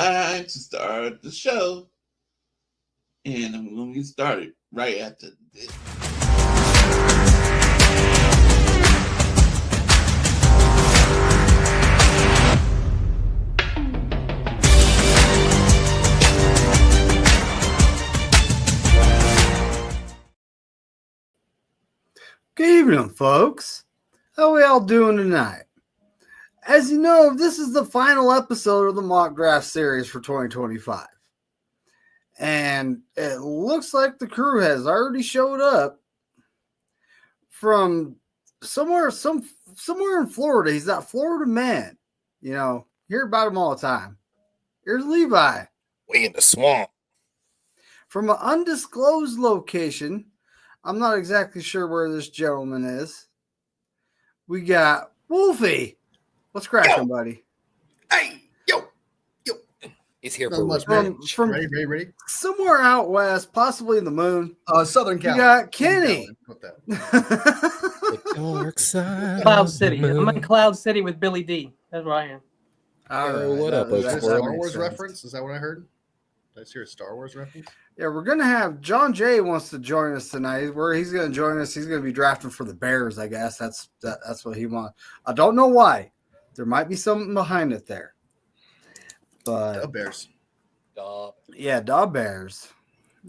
like to start the show. And I'm going to get started right after this. Good evening, folks. How we all doing tonight? As you know, this is the final episode of the mock draft series for 2025. And it looks like the crew has already showed up from somewhere in Florida. He's that Florida man. You know, hear about him all the time. Here's Levi. We in the swamp. From an undisclosed location. I'm not exactly sure where this gentleman is. We got Wolfie. What's cracking, buddy? Hey, yo. He's here for from ready. Somewhere out west, possibly in the moon. Southern Cal. You got Kenny. The dark side. Cloud City. I'm in Cloud City with Billy D. That's where I am. All right. What up, Is that a Squirrel? Star Wars reference? Is that what I heard? Did I hear a Star Wars reference? Yeah, we're gonna have John Jay wants to join us tonight. Where he's gonna join us, he's gonna be drafting for the Bears, I guess. That's what he wants. I don't know why. There might be something behind it there. But The Bears. yeah, Da Bears.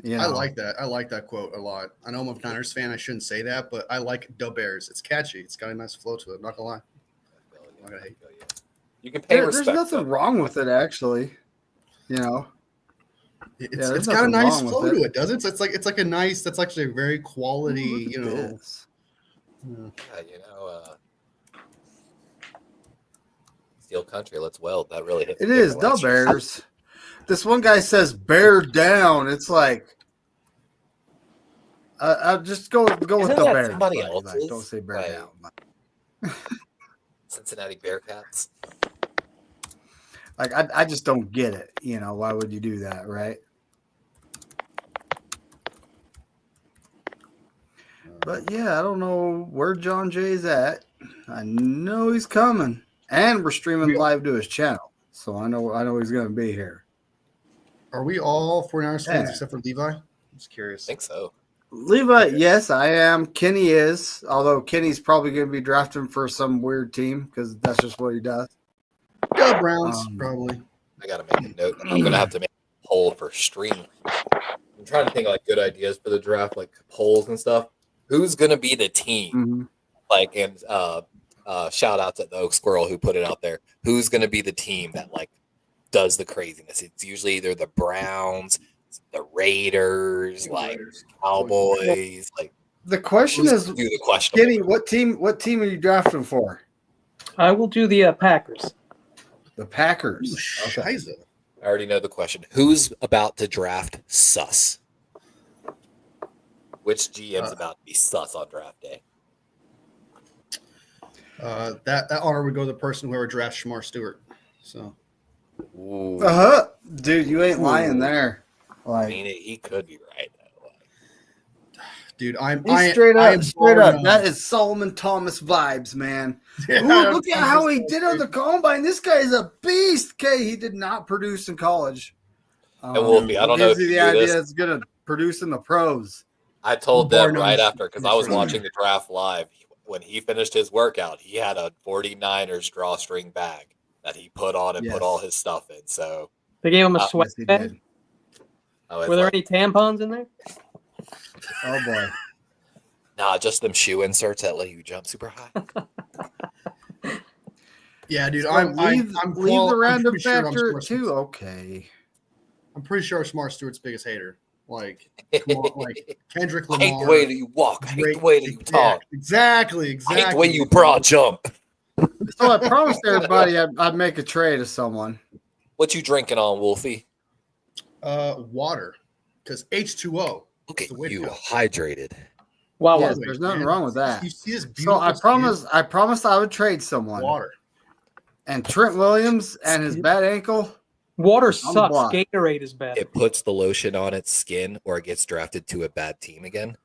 You know. I like that. I like that quote a lot. I know I'm a Niners fan. I shouldn't say that, but I like Da Bears. It's catchy. It's got a nice flow to it. I'm not gonna lie. I'm not gonna hate. You can pay There's respect. nothing wrong with it, actually. You know. It's got a nice flow to it, doesn't it? It's like a nice. That's actually a very quality. Ooh, look at this. Steel Country. Let's weld. That really hit. It is Da Bears. This one guy says "bear down." It's like, I'll just go with Isn't the that Bears. somebody Like, else's? don't say bear Like- down. Cincinnati Bearcats. Like I just don't get it. You know, why would you do that, right? But yeah, I don't know where John Jay's at. I know he's coming, and we're streaming live to his channel, so I know he's going to be here. Are we all 49ers fans Yeah. except for Levi? I'm just curious. I think so. Levi, yes, I am. Kenny is, although Kenny's probably going to be drafting for some weird team because that's just what he does. Yeah, Browns probably. I gotta make a note. I'm gonna have to make a poll for stream. I'm trying to think of like good ideas for the draft, like polls and stuff. Who's gonna be the team? Mm-hmm. Like, and shout out to the Oak Squirrel who put it out there. Who's gonna be the team that like does the craziness? It's usually either the Browns, the Raiders, like Cowboys. Like The question is, do the question. Kenny, what team are you drafting for? I will do the Packers. The Packers. Ooh, Okay. Scheisse. I already know the question. Who's about to draft sus? Which GM's about to be sus on draft day? That honor would go to the person who ever drafts Shamar Stewart. So Ooh. Dude, you ain't lying there. I Like, mean, he could be right. Though. dude, he's straight up. That is Solomon Thomas vibes, man. Ooh, look at how he did on the combine. This guy is a beast. Okay, he did not produce in college. And Wolfie, I don't know gives if you you the knew idea this. it's going to produce in the pros. I told them Barnum's right after because I was interesting. watching the draft live. When he finished his workout, he had a 49ers drawstring bag that he put on and Yes. put all his stuff in. So They gave him a sweat Yes, he bag. did. I was Were there like, any tampons in there? Oh, boy. nah, just them shoe inserts that let you jump super high. Yeah, dude, So I'm leave the random pretty sure factor Smart too. Stewart's- Okay. I'm pretty sure Smart Stewart's biggest hater. Like, come on, like Kendrick I Lamar. hate the way that you walk. I hate the way that you talk. Yeah, exactly. I hate the way you broad jump. So I promised everybody I'd make a trade to someone. What you drinking on, Wolfie? Water, because H2O. Look at The way to you, go. hydrated. Wow. Yes, wow. there's nothing wrong with that. You see this So beautiful I promised I would trade someone. water. And Trent Williams and his bad ankle. Water the sucks. block. Gatorade is better. It puts the lotion on its skin or it gets drafted to a bad team again.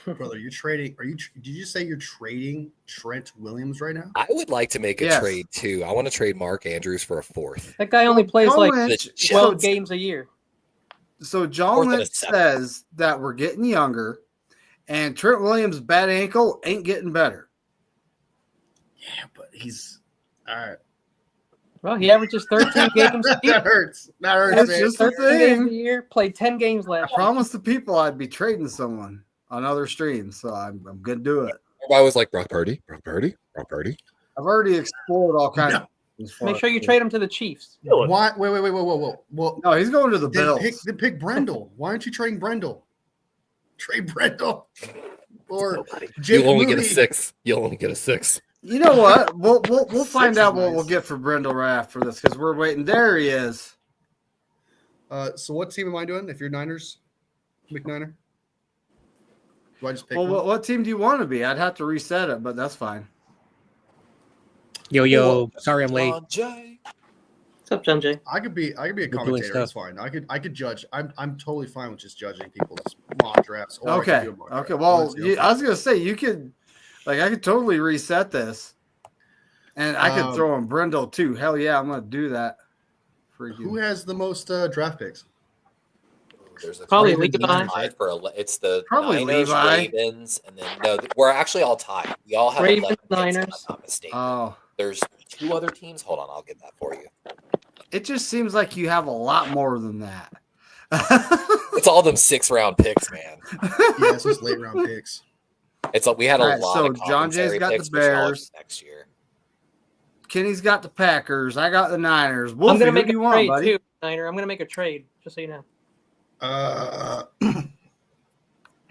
Brother, you're trading. Did you say you're trading Trent Williams right now? I would like to make a Yes. trade too. I want to trade Mark Andrews for a fourth. That guy only plays John like Lynch- 12 games a year. So John Fourth and a Lynch seven. says that we're getting younger, and Trent Williams' bad ankle ain't getting better. Yeah, but he's all right. Well, he averages 13 games a That year. hurts. That hurts. That's man. just the 13 games a thing. year. Played 10 games I last year. promised the people I'd be trading someone on other streams, so I'm gonna do it. Everybody was like Brock Purdy, Brock Purdy, Brock Purdy. I've already explored all kinds No. of things for Make it. sure you trade him to the Chiefs. Why? Wait. Well, No, he's going to the then Bills. pick Brendel. Why aren't you trading Brendel? Trade Brendel or Jake You'll only get a Moody. 6. You'll only get a 6. You know what? We'll find Six out is what we'll nice. get for Brendel right after this because we're waiting. There he is. So what team am I doing? If you're Niners, McNiner. Do I just pick Well, one? what team do you want to be? I'd have to reset it, but that's fine. Yo, sorry I'm late. Jay. What's up, John Jay? I could be a doing commentator. That's stuff. fine. I could judge. I'm totally fine with just judging people's mock drafts. Or I could Okay. do a mock Okay. draft. Well, Let's go I was for it. gonna say you could, like, I could totally reset this, and I could Um, throw in Brendel too. Hell yeah, I'm gonna do that for Who you. has the most draft picks? There's a Probably Ravens and Levi. Niners, right? it's the Probably Niners, Levi. Ravens, and then no, we're actually all tied. We all have Ravens, 11 picks, if Niners. I'm not mistaken. Oh, There's 2 other teams. Hold on, I'll get that for you. it just seems like you have a lot more than that. It's all them 6-round picks, man. Yeah, it's just late round picks. It's like we had a All right, lot so of John Jay's compensatory got the picks, which I'll Bears. get next year. Kenny's got the Packers. I got the Niners. I'm Wolfie, going to who make do a you want, trade, buddy? too, Niner. I'm going to make a trade, just so you know.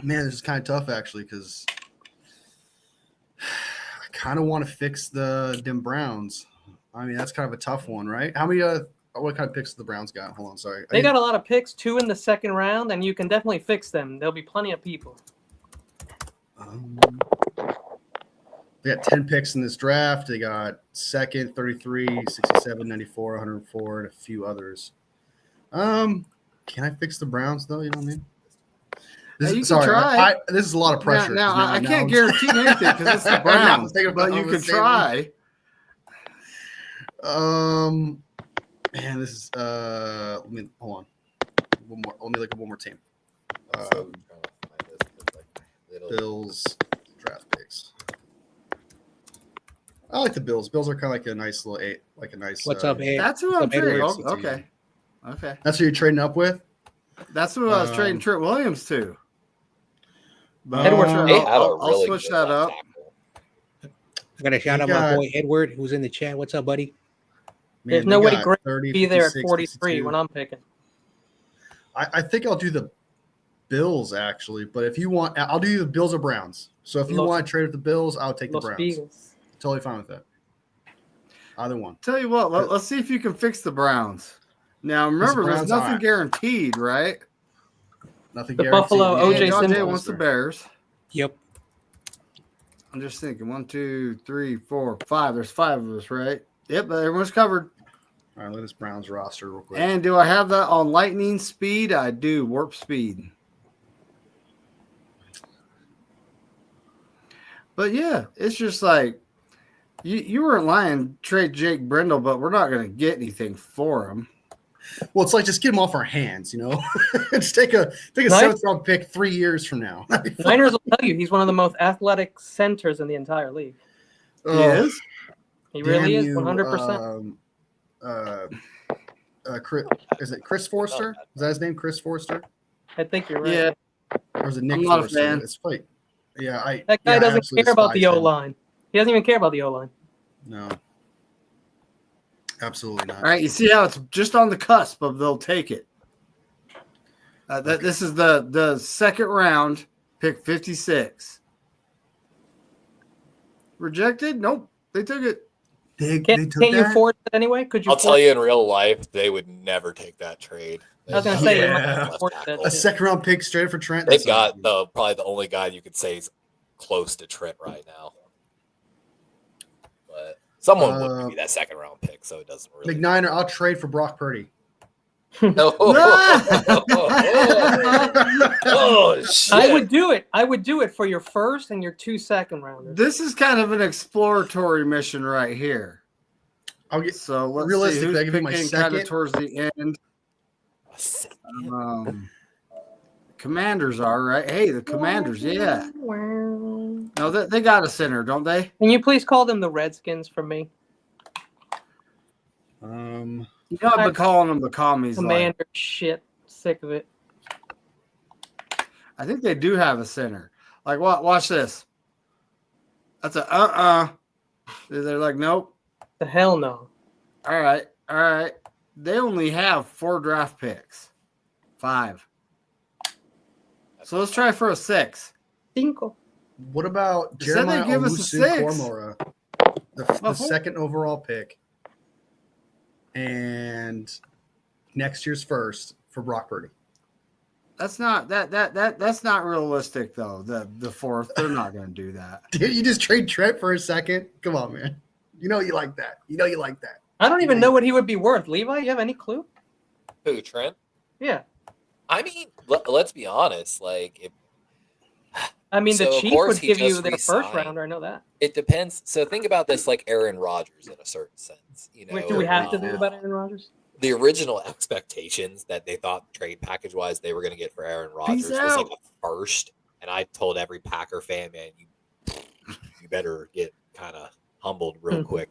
Man, this is kind of tough actually because I kind of want to fix the Dim Browns. I mean, that's kind of a tough one, right? How many? What kind of picks do the Browns got? Hold on, sorry. They got a lot of picks, 2 in the second round, and you can definitely fix them. There'll be plenty of people. They got 10 picks in this draft. They got second, 33, 67, 94, 104, and a few others. Can I fix the Browns though? You know what I mean? Hey, you can Sorry, try. this is a lot of pressure. Now, 'cause I now can't I'm- guarantee anything because it's the Now I'm Browns, thinking but about you the can same try. Man, this is let me hold on. One more. Let me look at one more team. So, trying to find this, it's like little- Bills draft picks. I like the Bills. Bills are kind of like a nice little eight, like a nice. What's up, Ed? That's who What's I'm up, Edward? trading. Edwards? Okay. Okay. That's who you're trading up with. That's who I was trading Um, Trent Williams to. But Edwards, I'll, They had a I'll really switch good that left up. tackle. I got to shout You out got- my boy Edward, who's in the chat. What's up, buddy? There's they no way got Grant 30, Be there at 56, 43 62. when I'm picking. I think I'll do the Bills actually, but if you want, I'll do the Bills or Browns. So if you Los- want to trade with the Bills, I'll take the Los Browns. Beagles. Totally fine with that. Either one. Tell you what, let's see if you can fix the Browns. Now remember, there's Browns, nothing alright. guaranteed, right? Nothing The guaranteed. Buffalo Yeah, O.J. John Jay Simpson. wants the Bears. Yep. I'm just thinking 1, 2, 3, 4, 5. There's 5 of us, right? Yep, everyone's covered. All right, look at this Browns roster real quick. And do I have that on lightning speed? I do. Warp speed. But yeah, it's just like you weren't lying. Trade Jake Brendel, but we're not going to get anything for him. Well, it's like just get them off our hands, you know. Just take a Nice. 7th round pick 3 years from now. Niners will tell you he's one of the most athletic centers in the entire league. He is. He really Damn is, you, 100%. Is it Chris Forster? Is that his name, Chris Forster? I think you're right. Yeah. Or is it Nick I'm not a Forster? fan. It's like, yeah, That guy yeah, I doesn't absolutely care about the despise O him. line. He doesn't even care about the O line. No, absolutely not. All right, you see how it's just on the cusp of they'll take it. This is the second round, pick 56. Rejected? Nope, they took it. They Can't took you that? force it anyway? Could you? I'll tell force you in real life, they would never take that trade. I was gonna say, you Left might have to tackle. force A 2nd round pick straight for Trent. They've That's got not- probably the only guy you could say is close to Trent right now. But someone would give you that 2nd round pick, so it doesn't really. McNiner. I'll trade for Brock Purdy. No. Oh, shit. I would do it. I would do it for your first and your 2 second rounders. This is kind of an exploratory mission right here. I'll get So let's see realistically. who's I give you my picking kind of second. towards the end. A second? Commanders are right. Hey, the Commanders, yeah. Can No, they got a center, don't they? you please call them the Redskins for me? You know, I've been calling them the commies. Commander shit. Sick of it. I think they do have a center. Like, what? Watch this. That's a They're like, nope. The hell no. All right. They only have 4 draft picks. 5. So let's try for a 6. Cinco. What about They said they'd Jeremiah give us a 6. Owusu-Koramoah, the second overall pick, and next year's first for Brock Purdy? That's not that's not realistic though. The 4th, they're not going to do that. Dude, you just trade Trent for a second? Come on, man. You know you like that. I don't even know what he would be worth. Levi, you have any clue? Who, Trent? Yeah. I mean, let's be honest. Like, if I mean, So, the of Chiefs course, would he give you just their first re-signed. rounder. I know that. it depends. So think about this like Aaron Rodgers in a certain sense. You know, Wait, do we have to think uh, about Aaron Rodgers? the original expectations that they thought trade package wise they were going to get for Aaron Rodgers was out. like a first, and I told every Packer fan, man, you better get kind of humbled real quick.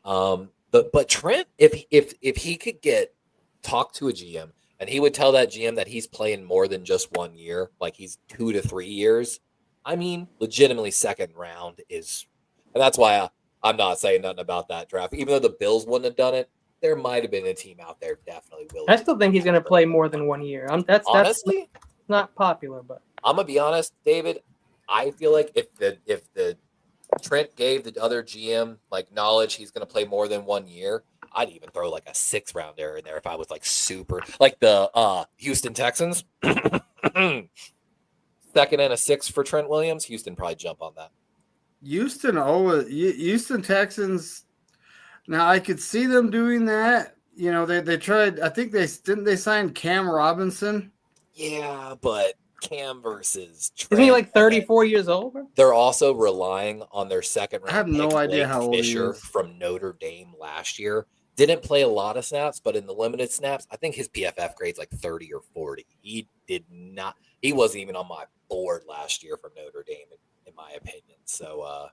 But Trent, if he could talk to a GM and he would tell that GM that he's playing more than just 1 year, like he's 2 to 3 years. I mean, legitimately second round is, and that's why I'm not saying nothing about that draft. Even though the Bills wouldn't have done it, there might have been a team out there definitely willing. I still think he's going to play more than 1 year. That's Honestly, not popular, but I'm gonna be honest, David. I feel like if the Trent gave the other GM like knowledge he's gonna play more than 1 year, I'd even throw like a 6th rounder in there if I was like super like the Houston Texans. Second and a 6 for Trent Williams. Houston probably jump on that. Houston Texans. Now I could see them doing that. You know, they tried. I think they signed Cam Robinson. Yeah, but Cam versus Trent. isn't he like 34 years old? Bro? They're also relying on their second round. I have no pick, idea Blake how old he Fisher is. from Notre Dame last year. Didn't play a lot of snaps, but in the limited snaps, I think his PFF grade's like 30 or 40. He did not. He wasn't even on my board last year from Notre Dame, in my opinion. So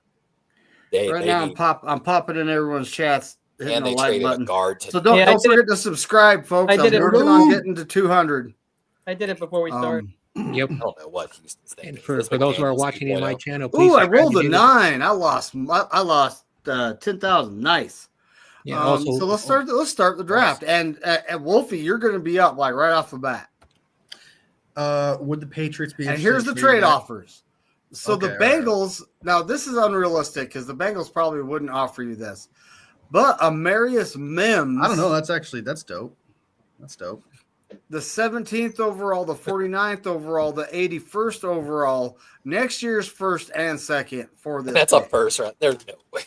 Right now, I'm popping in everyone's chats, hitting and the they like traded button. a guard to So don't Yeah, I forget to subscribe, folks. I did I'm it. working on getting to 200. I did it before we started. Yep. I don't know what Houston's thinking. And for This those who are McDaniels watching in my 2.0. channel, please Ooh, I subscribe rolled to a do- 9. I lost 10,000. Nice. Yeah, also, So let's start the draft. And Wolfie, you're going to be up like right off the bat. Would the Patriots be? And interested here's in the trading trade back? offers. So the Okay, all right. Bengals, now this is unrealistic because the Bengals probably wouldn't offer you this. But Amarius Mims, I don't know. That's dope. That's dope. the 17th overall, the 49th overall, the 81st overall, next year's first and second for this. That's a pick. first round. There's no way.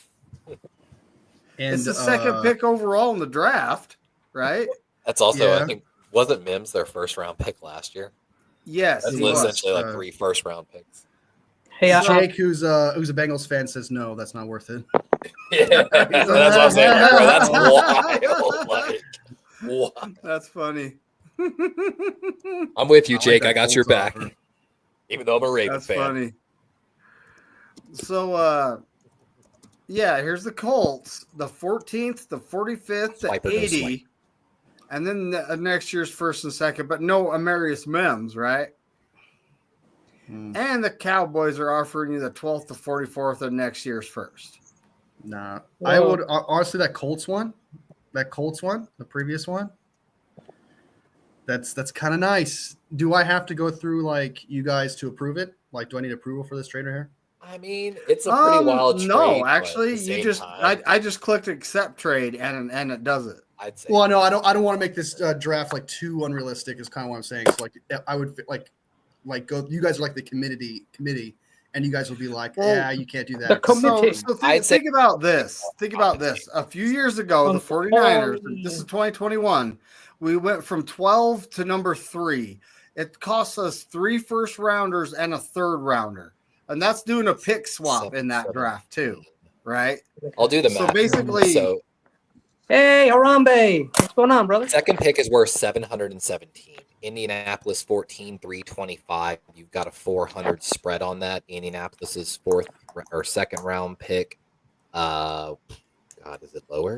And It's the second pick overall in the draft, right? That's also, Yeah. I think, wasn't Mims their first round pick last year? Yes, That's he was. essentially like Uh, 3 first round picks. Hey, Jake, who's a Bengals fan, says no. That's not worth it. Yeah, that's what I'm saying. Bro, that's wild. Like, what? That's funny. I'm with you, I like Jake. that I got your Colts back. offer. Even though I'm a Ravens That's fan. funny. So, yeah, here's the Colts, the 14th, the 45th, the Swiper, no 80, swipe. and then next year's first and second, but no Amarius Mims, right? Hmm. And the Cowboys are offering you the 12th, the 44th, of next year's first. Nah, Well- I would honestly that Colts one, the previous one. That's kind of nice. Do I have to go through like you guys to approve it? Like, do I need approval for this trader here? I mean, it's a pretty wild trade. No, but actually, at the you same just time, I just clicked accept trade and it does it. I'd say Well, no, I don't want to make this draft like too unrealistic. Is kind of what I'm saying. So like, I would like go. You guys are like the committee, and you guys will be like, Well, yeah, you can't do the that. committee. So I'd say- think about this. Think about this. A few years ago, the 49ers, this is 2021, we went from 12 to number 3. it costs us 3 first rounders and a third rounder. And that's doing a pick swap in that draft too, right? I'll do the So math. basically- So Hey, Harambe. What's going on, brother? second pick is worth 717. Indianapolis 14, 325. You've got a 400 spread on that. Indianapolis's second round pick. God, is it lower?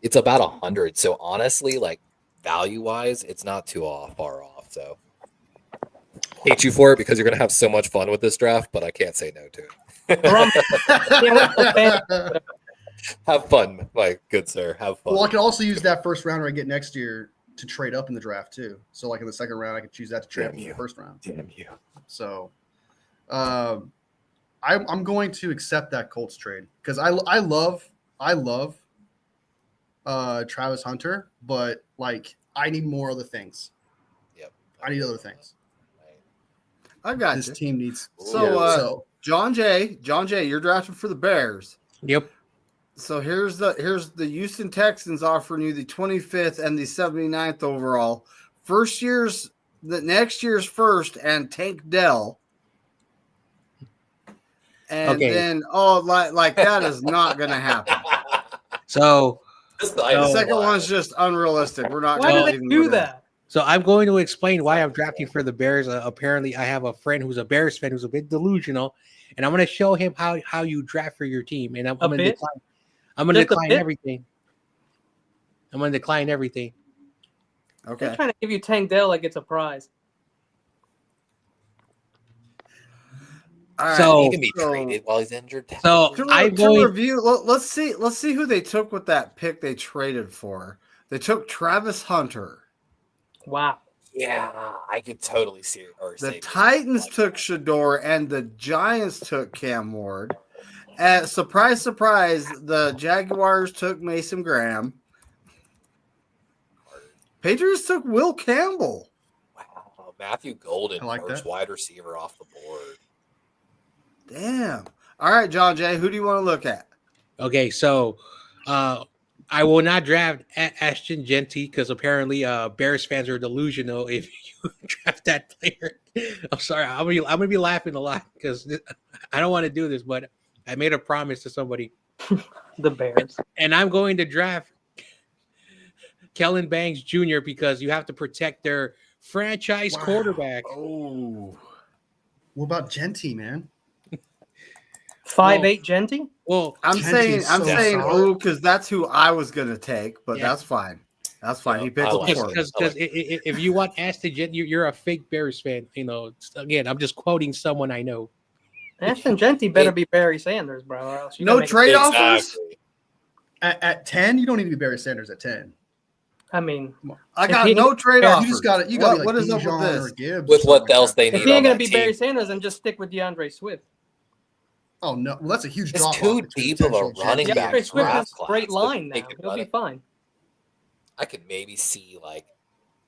It's about 100. So honestly, like value wise, it's not too far off. So hate you for it because you're gonna have so much fun with this draft, but I can't say no to it. Harambe. Can't wait for fans. Have fun, my good sir. Have fun. Well, I can also use that first rounder I get next year to trade up in the draft too. So like in the second round, I could choose that to trade up in the first round. Damn you. So I'm going to accept that Colts trade because I love Travis Hunter, but like I need more other things. Yep. I need other things. I got This you. team needs So, John Jay, you're drafted for the Bears. Yep. So here's the Houston Texans offering you the 25th and the 79th overall. Next year's first and Tank Dell. And Okay. then like that is not gonna happen. So The second one's just unrealistic. We're not Why gonna do they even do go there. that? I'm going to explain why I'm drafting for the Bears. Apparently, I have a friend who's a Bears fan who's a bit delusional, and I'm going to show him how you draft for your team. And I'm going to bit? decline. I'm going to Just a decline bit? everything. I'm going to decline everything. They're Okay. trying to give you Tank Dell like it's a prize. All right. So- He can be So- traded while he's injured. So I'm To going. review, let's see who they took with that pick they traded for. They took Travis Hunter. Wow. Yeah, I could totally see it. Or The say Titans took Shador and the Giants took Cam Ward. And surprise, surprise, the Jaguars took Mason Graham. Patriots took Will Campbell. Wow, Matthew Golden, I like first that. wide receiver off the board. Damn. All right, John Jay, who do you want to look at? Okay, so I will not draft Ashton Genty because apparently Bears fans are delusional if you draft that player. I'm sorry, I'm gonna be laughing a lot because I don't want to do this, but I made a promise to somebody, The Bears. and I'm going to draft Kellen Banks Jr. because you have to protect their franchise Wow. quarterback. Oh. What about Genty, man? 5'8" Genty? Well, I'm Genty's saying so solid. oh, because that's who I was gonna take, but Yeah. that's fine. That's fine. He Yeah, picked I him like for me. because if you want Ashton Genty, you're a fake Bears fan. You know, again, I'm just quoting someone I know. Ashton Genty better be Barry Sanders, bro. Or else you're No gonna make- trade offers? Exactly. At 10, you don't need to be Barry Sanders at 10. I mean, I got he- no trade You offers. You just got to like what is up Bijan with or this? Gibbs With or what something else like they that. if need he on ain't gonna that be team. Barry Sanders, then just stick with DeAndre Swift. Oh no, well, that's a huge It's drop. too deep of a running DeAndre back Swift draft has a great class, but line they now. could He'll let be it- fine. I could maybe see like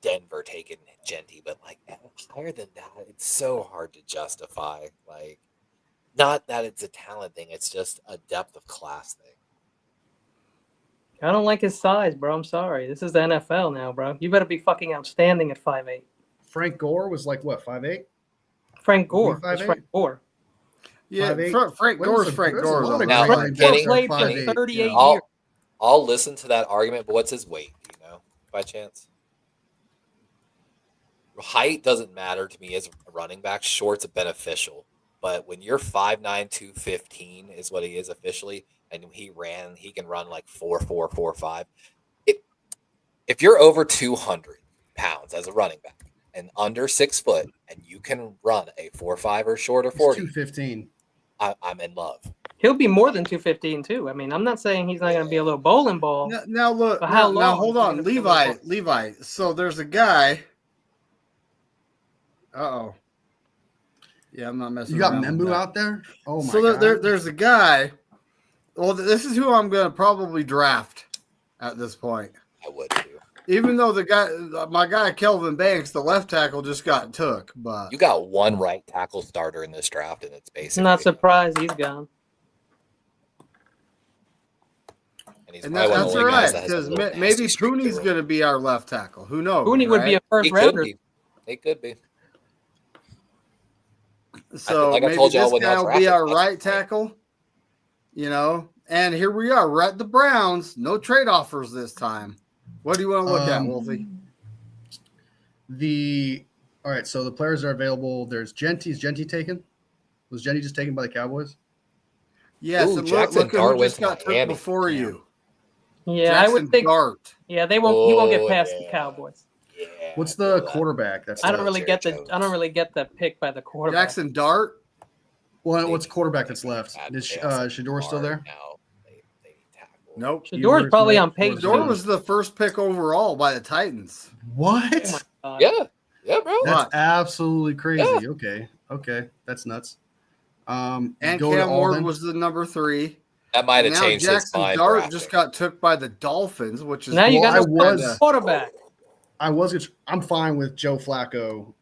Denver taking Genty, but like higher than that, it's so hard to justify. Like, not that it's a talent thing; it's just a depth of class thing. I don't like his size, bro. I'm sorry. This is the NFL now, bro. You better be fucking outstanding at 5'8". Frank Gore was like what, 5'8"? Frank Gore. 5'8"? It's Frank Gore. Yeah, 5'8". Frank What Gore's is Frank there's a Gore. lot though, of Now, right? running Gore Kenny- backs that are played for 5'8", 38 yeah. years. I'll listen to that argument, but what's his weight? Do you know, by chance? Height doesn't matter to me as a running back. Short's beneficial, but when you're 5'9", 215 is what he is officially, and he can run like 4'4", 4'5". If you're over 200 pounds as a running back and under 6 foot, and you can run a 4'5" or short or He's 40, 215. I'm in love. He'll be more than 215 too. I mean, I'm not saying he's not going to be a little bowling ball. Now look. But how Now long hold is he on, gonna be Levi. able to- Levi. So there's a guy. Uh-oh. Yeah, I'm not messing. You got around with Membu that. out there? Oh my So god. there's a guy. Well, this is who I'm going to probably draft at this point. I would too. Even though my guy Kelvin Banks, the left tackle, just got took, but You got one right tackle starter in this draft, and it's basically Not surprised he's gone. And he's and probably one of that's the all only guys right that has a because little maybe nasty streak Pooney's to him. going to be our left tackle. Who knows? Pooney would be right? a first He could rounder. be. They could be. So like I maybe told y'all this when guy y'all will be drafted, our that's right the plan. tackle. You know, and here we are. We're at the Browns. No trade offers this time. What do you want to look at, Wolfie? All right, so the players are available. There's Genty. Is Genty taken? Was Genty just taken by the Cowboys? Yes, Ooh, and Jackson look at Dart who went just to got took Miami. before Damn. you. Yeah, I Jackson would think. Dart. Yeah, they won't. He won't get Oh, past the yeah. Cowboys. Yeah. What's I feel the that. quarterback? That's I don't left? really Jerry get the. Jones. I don't really get the pick by the quarterback. Jackson Dart. Well, what's They- quarterback they that's need left? that. Is They also Shador still guard there? now. They need tackle. Nope. Shador's probably on Page page Shador two. was the first pick overall by the Titans. What? Oh my God. Yeah, bro. What? That's absolutely crazy. Okay, that's nuts. And go to Cam Ward Alden. was the number 3. That might have Now changed his Jackson mind. Dart drafting. just got took by the Dolphins, which is Now you Well, got I no was- quarterback. I'm fine with Joe Flacco,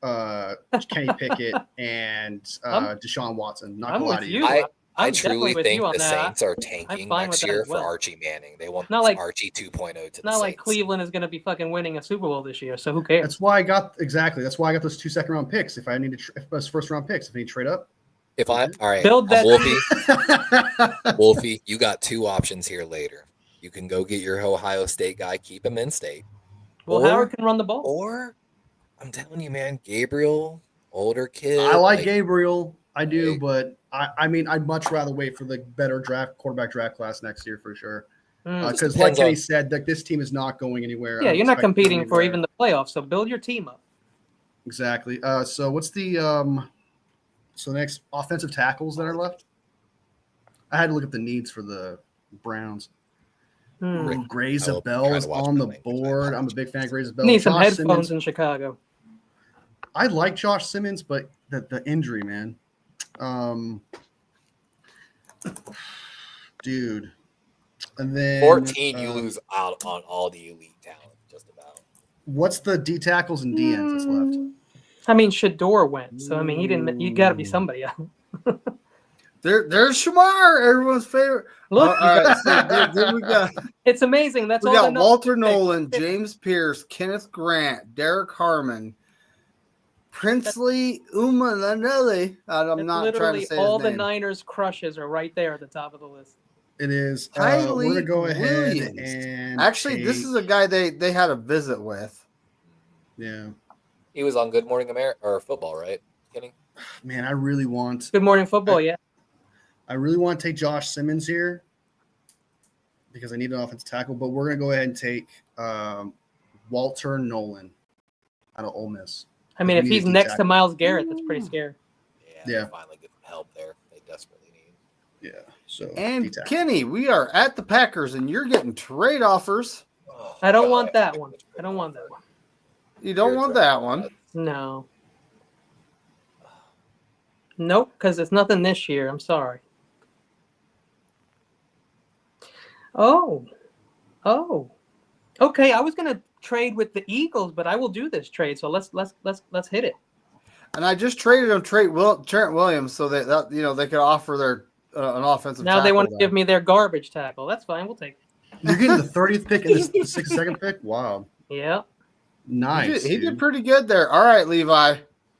Kenny Pickett, and Deshaun Watson. Not I'm gonna lie with to you. you. I I'm truly definitely with think you on the that. Saints are I'm tanking fine next with that year as well. for Archie Manning. They want Not like- Archie 2.0 to It's the not like Saints. Cleveland is going to be fucking winning a Super Bowl this year, so who cares? That's why I got those 2 second-round picks. If I need to, if those first-round picks, if I need to trade up. If I all right, Build that- Wolfie, you got 2 options here later. You can go get your Ohio State guy, keep him in state, Well, or- Howard can run the ball. or I'm telling you, man, Gabriel, older kid. I like Gabriel. I do, Hey. but I mean, I'd much rather wait for the better quarterback draft class next year for sure. Mm. Because, like depends Kenny on- said, like this team is not going anywhere. Yeah, I you're not expect them to competing be for there. even the playoffs, so build your team up. Exactly. So what's the next offensive tackles that are left? I had to look at the needs for the Browns. Hmm. Rick, Gray I will Zabel try is to watch on my the language. I board. I'm a apologize. big fan of Gray Zabel. Need some Josh headphones Simmons. in Chicago. I like Josh Simmons, but the injury, man. Dude. And then 14, you lose out on all the elite talent, just about. What's the D tackles and D ends that's left? I mean, Shador went, so I mean, he didn't. You got to be somebody else. there's Shamar, everyone's favorite. Look, All right, so then we got it's amazing. That's we all. got the Walter numbers pick. Nolan, James Pierce, Kenneth Grant, Derek Harmon, Princely Umanelli. I'm That's not trying literally to say all his the name. Niners crushes are right there at the top of the list. It is. Tylee We're gonna go ahead Williams. and Actually, this is a guy they had a visit with. yeah. He was on Good Morning America or football, right? Kidding. Man, I really want Good morning football, yeah. to take Josh Simmons here because I need an offensive tackle, but we're gonna go ahead and take Walter Nolan out of Ole Miss. I mean, We if need he's a D next to tackle. Miles Garrett, that's pretty scary. Yeah. Yeah. Finally get some help there. They desperately need. Yeah. So And D-tackle. Kenny, we are at the Packers, and you're getting trade offers. Oh, I don't God, want that picked one. the I don't want that one. You don't You're want drafting that one. that. No. Nope, because it's nothing this year. I'm sorry. Oh. Okay, I was gonna trade with the Eagles, but I will do this trade. So let's hit it. And I just traded him Trent Williams so that they could offer their an offensive. Now they tackle want to then. give me their garbage tackle. That's fine. We'll take it. You're getting the 30th pick and the 62nd pick. Wow, Yeah. nice. He did dude. pretty good there. All right, Levi.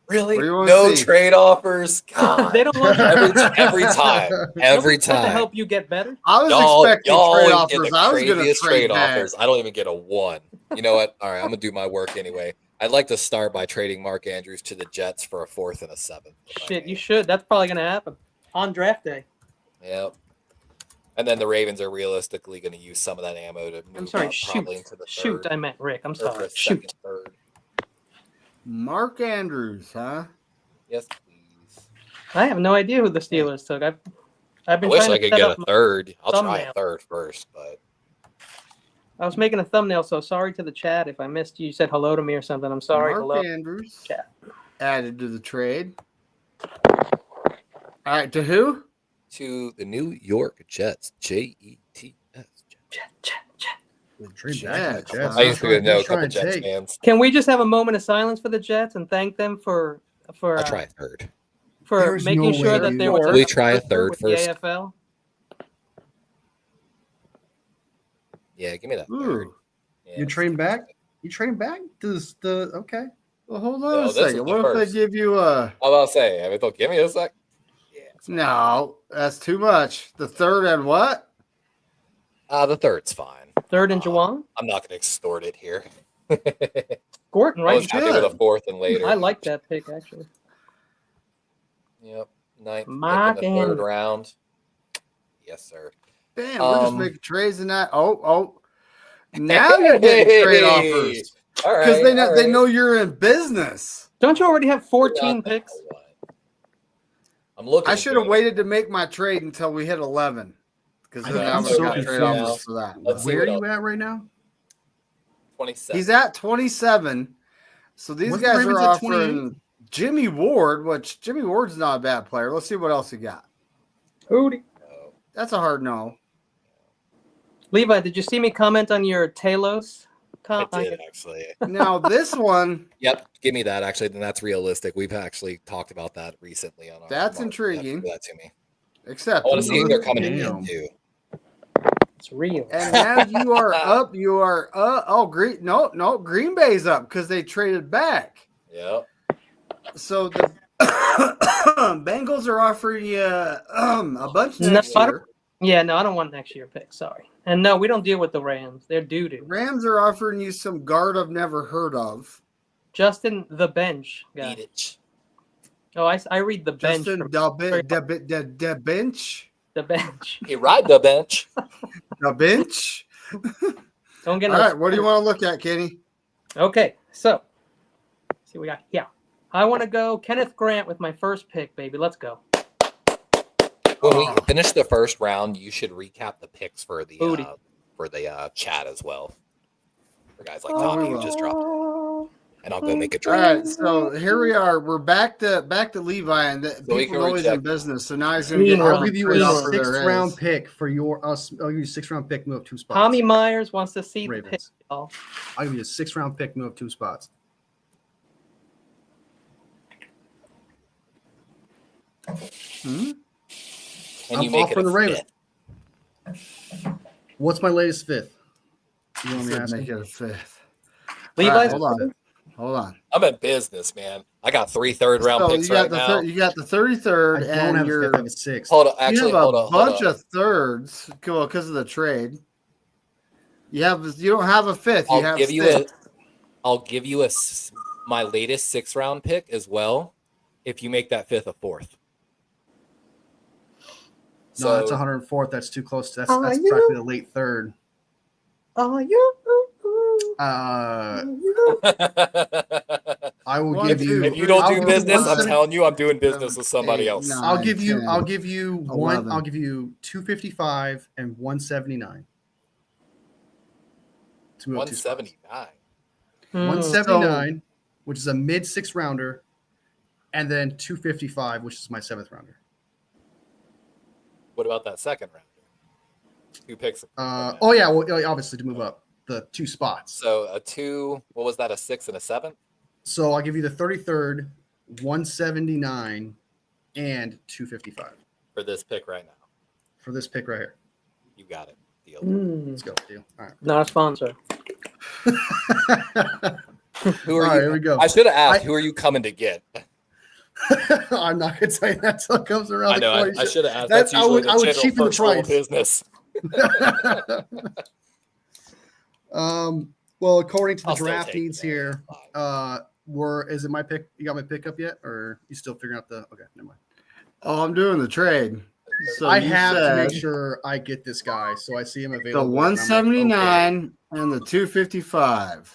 Really? What do you wanna No see? trade offers. God. They don't want every time. Every Nobody's supposed to time. help you get better. I was Y'all expecting always trade get offers. the I was going to craziest trade back. offers. I don't even get a 1. You know what? All right, I'm gonna do my work anyway. I'd like to start by trading Mark Andrews to the Jets for a 4th and a 7th. if I Shit, may. you should. That's probably gonna happen on draft day. Yep. And then the Ravens are realistically going to use some of that ammo to move I'm sorry. up Shoot. probably into the Shoot. third, I meant Rick. I'm or sorry. the Shoot. second, third. Mark Andrews, huh? Yes, please. I have no idea who the Steelers took. I've I been wish trying I to could set get up a my- third. I'll try thumbnail. a third first, but I was making a thumbnail, so sorry to the chat if I missed you. You said hello to me or something. I'm sorry. Mark Hello. Andrews Chat. added to the trade. All right, to who? to the New York Jets. Jets. Trade Jets, back to the Jets. huh? I used to know a Try couple and Jets take. fans. Can we just have a moment of silence for the Jets and thank them for I'll try a third. There's making no sure way, that dude. there was Will we try a third with first? The AFL. Yeah, give me that third. Ooh, Yeah, You train back? You train back? Does the okay? Well, hold No, on a this is second. the What if they first. give you a? I was about to say, I mean, they'll give me a sec. Yeah. No, that's too much. The third and what? The third's fine. Third and Juwan. I'm not going to extort it here. Gordon, I right? was happy with a should. fourth and later. I like that pick actually. Yep. Ninth Mark pick in the third Andrews. round. Yes, sir. Damn, we're just Um, making trades in that. Oh. Now you're getting trade offers All right. because all they right. know you're in business. Don't you already have Not 14 that picks? one. I'm looking. I should have good. waited to make my trade until we hit 11 because then I'm I would so have got trade confused. offers for that. Let's see Where are what you at right now? 27. He's at 27. So these What's the guys Ravens are at 28? offering Jimmy Ward, which Jimmy Ward's not a bad player. Let's see what else he got. Hootie. Oh, That's a hard no. Levi, did you see me comment on your Talos? I did actually. Now this one, Yep, give me that. Actually, then that's realistic. We've actually talked about that recently on our. That's Mark. intriguing. Give that to me. except I want to see if they're coming Damn. in too. It's real. and now you are up. You are Green Bay's up because they traded back. Yep. So the Bengals are offering you a bunch next No, year. Yeah, no, I don't want next year pick. Sorry. And no, we don't deal with the Rams. They're doo-doo. Rams are offering you some guard I've never heard of. Justin the bench guy. Eat it. Oh, I read the bench. Justin from the bench. the bench. He ride the bench. The bench. Don't get All no right, what do you want to look at, Kenny? Okay, so see what we got here. I want to go Kenneth Grant with my first pick, baby. Let's go. When we finish the first round, you should recap the picks for the Booty. chat as well. For guys like Oh, Tommy we who will. just dropped, and I'll go make a All trade. right, so here we are. We're back to Levi, and we people can know he's in reject. business. So now he's going to get I'll I'll give you trade a offer there sixth is. round pick for your us. I'll give you a 6th round pick, move up 2 spots. Tommy Myers wants to see the pick. Ravens. Y'all. I'll give you a 6th round pick, move up 2 spots. Hmm? Can I'm you make it offering a the Ravens. fifth? What's my latest 5th? You want me to Said ask make you? it a fifth. Levi's All right, hold on. I'm in business, man. I got 3 third-round So picks right now. you got the I 33rd, don't and have a you're 5th, I have a 6th. Hold on, you actually, have a hold on. bunch of thirds because of the trade. You don't have a fifth. You I'll have give you sixth. my latest 6th round pick as well. If you make that 5th a 4th. No, that's 104th. That's too close. That's Are that's you? practically the late 3rd. Oh, you. I will One, give two, you. If you don't I'll do give you business, I'm 170 telling you, I'm doing business with somebody 8, else. 9, I'll give you. 10, I'll give you one. 11. I'll give you 255 and 179. To move up 2 spots. 179. Hmm. 179, which is a mid 6th rounder, and then 255, which is my 7th rounder. What about that 2nd round? 2 picks. Oh yeah, well obviously to move up the 2 spots. So a 2. What was that? A 6 and a 7. So I'll give you the 33rd, 179, and 255 For this pick right now. for this pick right here. You got it. Deal. Hmm. Let's go. Deal. All Not a sponsor. right. Who All are right, you? here we go. I should have asked, who are you coming to get? I'm not gonna tell you that till it comes around. I know. the I should have asked. That's- That's I usually would- the I would general cheapen the first rule of price. business. Well, according to the I'll still draft take needs it. here, Fine. is it my pick? You got my pick up yet, or you still figuring out the? Okay, never mind. Oh, I'm doing the trade. So I you have to said make sure I get this guy, so I see him the available. and I'm like, 179 and the 255. okay.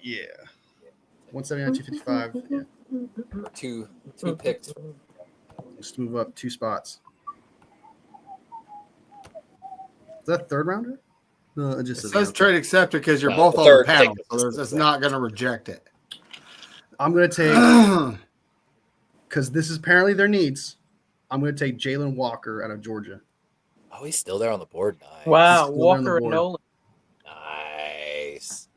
Yeah, 179, 255. Yeah, Two picks. just move up 2 spots. Is that 3rd rounder? No, it It just says trade accepted because you're No, both the on the third panel, pick so is it's not going to reject it. I'm gonna take because this is apparently their needs. I'm gonna take Jalen Walker out of Georgia. Oh, he's still there on the board. Nice. Wow, Still on the Walker and board. Nolan. Nice.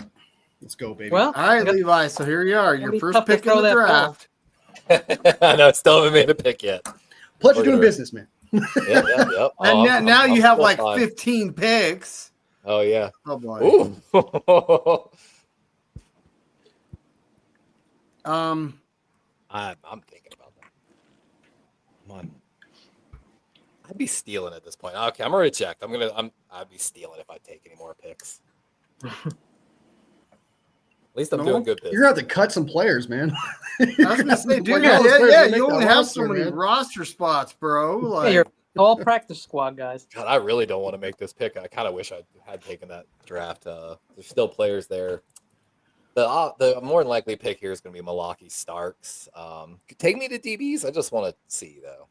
Let's go, baby. Well, All right, I got- Levi. So here you are, your be first tough to pick in throw the that ball. draft. I know. Still haven't made a pick yet. Pleasure Look at doing her. business, man. Yep, yep, yep. And Oh, now I'm you have still like fine. 15 picks. Oh yeah. Oh boy. Ooh. I'm thinking about that. Come on. I'd be stealing at this point. Okay, I'm already checked. I'd be stealing if I take any more picks. At least I'm No, doing good picks. You're gonna have to cut some players, man. I was gonna say, dude, you only have so many roster spots, bro. Like, Hey, you're all practice squad guys. God, I really don't want to make this pick. I kind of wish I had taken that draft. There's still players there. The more than likely pick here is going to be Malaki Starks. Take me to DBs. I just want to see though.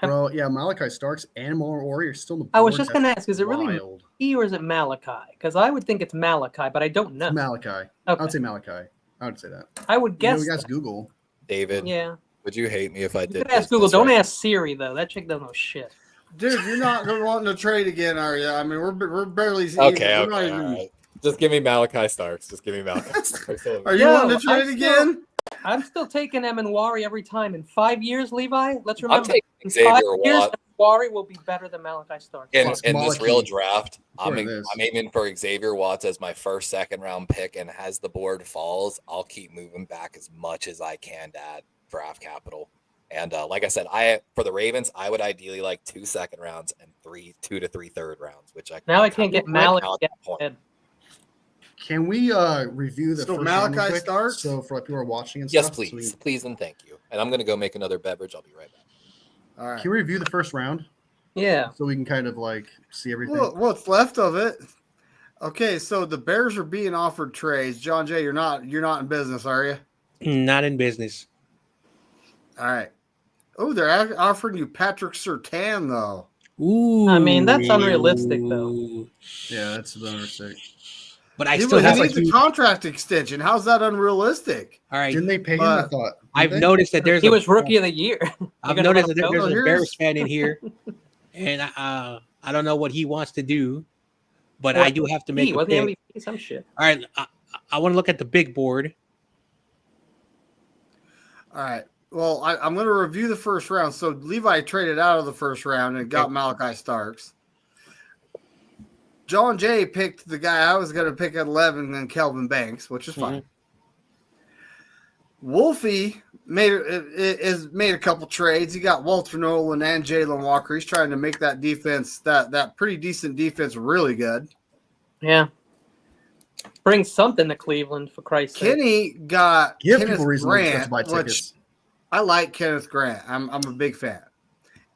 Bro, yeah, Malachi Starks and Maury are still in the board. I was just going to ask, is it really Wild. Malachi or is it Malachi? Because I would think it's Malachi, but I don't know. Malachi. I Okay. would say Malachi. I would say that. I would You guess. guys Google. David, Yeah. would you hate me if I You did? could ask this Google. Don't right? ask Siri, though. That chick doesn't know shit. dude, you're not wanting to trade again, are you? I mean, we're barely. Okay, we're not okay, even- all right. Just give me Malachi Starks. Just give me Malachi Starks. Are you Yo, wanting to trade I'm again? I'm still taking Wari every time. In 5 years, Levi, let's I'm remember, taking in Xavier 5 years, Watt. Wari will be better than Malachi Starks. In Plus this Malaki. real draft, I'm According to this. aiming for Xavier Watts as my first second round pick, and as the board falls, I'll keep moving back as much as I can to add draft capital. And like I said, for the Ravens, I would ideally like 2 second rounds and 2 to 3 third rounds, which I Now I can't get Malik now at yet. that point. Ed. Can we review the So first Malachi round pick? Starks? So for like people who are watching and Yes, stuff. so please, please, and thank you. And I'm gonna go make another beverage. I'll be right back. All right. can we review the first round Yeah. so we can kind of like see everything? Well, what's left of it? Okay, so the Bears are being offered trades. John Jay, you're not in business, are you? Not in business. All right. Oh, they're offering you Patrick Surtain though. Ooh. I mean, that's unrealistic, though. Yeah, that's the understatement. But I He still have needs like a contract extension. How's that unrealistic? all right. Didn't they pay him? I But thought. I've Didn't they? noticed that there's He was rookie of the year. I've You're gonna noticed let that him there's go? a Here's- Bears fan in here, and I don't know what he wants to do, but Well, I do have to make He a wasn't pick. MVP, some shit. All right, I want to look at the big board. All right. Well, I'm going to review the first round. So Levi traded out of the first round and got Malachi Starks. John Jay picked the guy I was going to pick at 11, and Kelvin Banks, which is fine. Wolfie made a couple trades. He got Walter Nolan and Jalen Walker. He's trying to make that defense, that pretty decent defense, really good. Yeah. Bring something to Cleveland, for Christ's sake. Kenny got Give Kenneth people reason Grant, to buy which tickets. I like Kenneth Grant. I'm a big fan.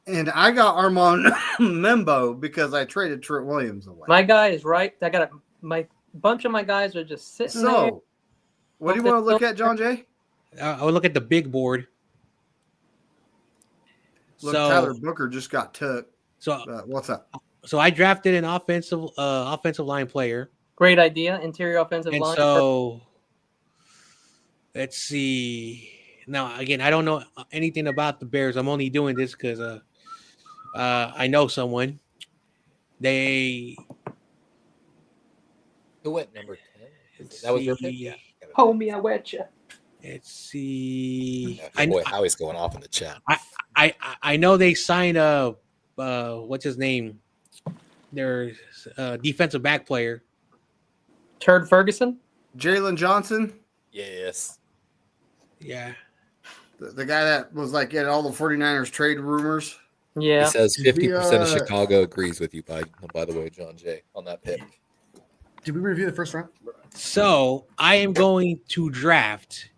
And I got Armand Membo because I traded Trent Williams away. My guy is right. I got my bunch of my guys are just sitting there. So, what do you want to look at, John Jay? I will look at the big board. Look, So, Tyler Booker just got took. so, What's up? so I drafted an offensive line player, Great idea. Interior offensive and line. so let's see. Now, again, I don't know anything about the Bears. I'm only doing this because I know someone. They Who went number 10? let's That was your pick? see. Yeah. Homie, I wet you. Let's see. Yeah, I boy, Howie's going off in the chat. I know they signed what's his name? Their defensive back player. Turd Ferguson. Jalen Johnson, Yes. Yeah. the guy that was like in all the 49ers trade rumors. Yeah. He says Did we, 50% of Chicago agrees with you, by the way, John Jay, on that pick. Did we review the first round? So I am going to draft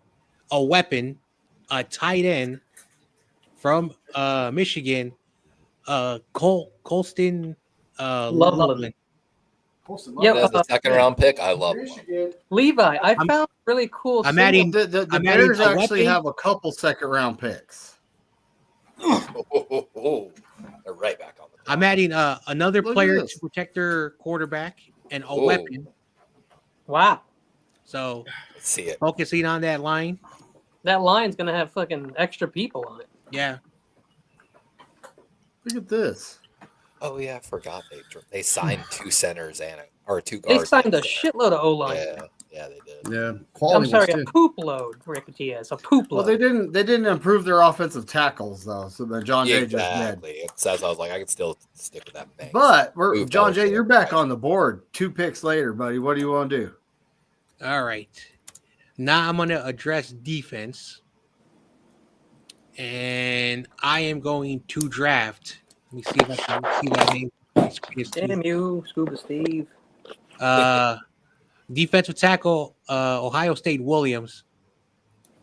a weapon, a tight end from Michigan, Colston Loveland. Yep. Yep. As a second round pick, I love him. Levi, I I'm- found really cool. I'm single- adding- The I'm adding Bears a actually weapon. have a couple second round picks. They're right back on the top. I'm adding another Look at player this. to protect their quarterback and a Whoa. weapon. Wow. So Let's see it. focusing on that line. That line's gonna have fucking extra people on it. Yeah. Look at this. Oh yeah, I forgot they signed 2 centers or 2 They guards. signed a shitload of O line. Yeah, they did. Yeah, I'm quality sorry, ones a too. poop load, Rick Diaz. A poop Well, load. they didn't improve their offensive tackles though, so the John Jay just did. Exactly. It says I was like, I could still stick with that thing. But Ooh, John Jay, Belichick. you're back on the board. 2 picks later, buddy. What do you want to do? All right. Now I'm going to address defense. And I am going to draft. Let me see if I can see that name. Damn you, Scuba Steve. Defensive tackle, Ohio State Williams.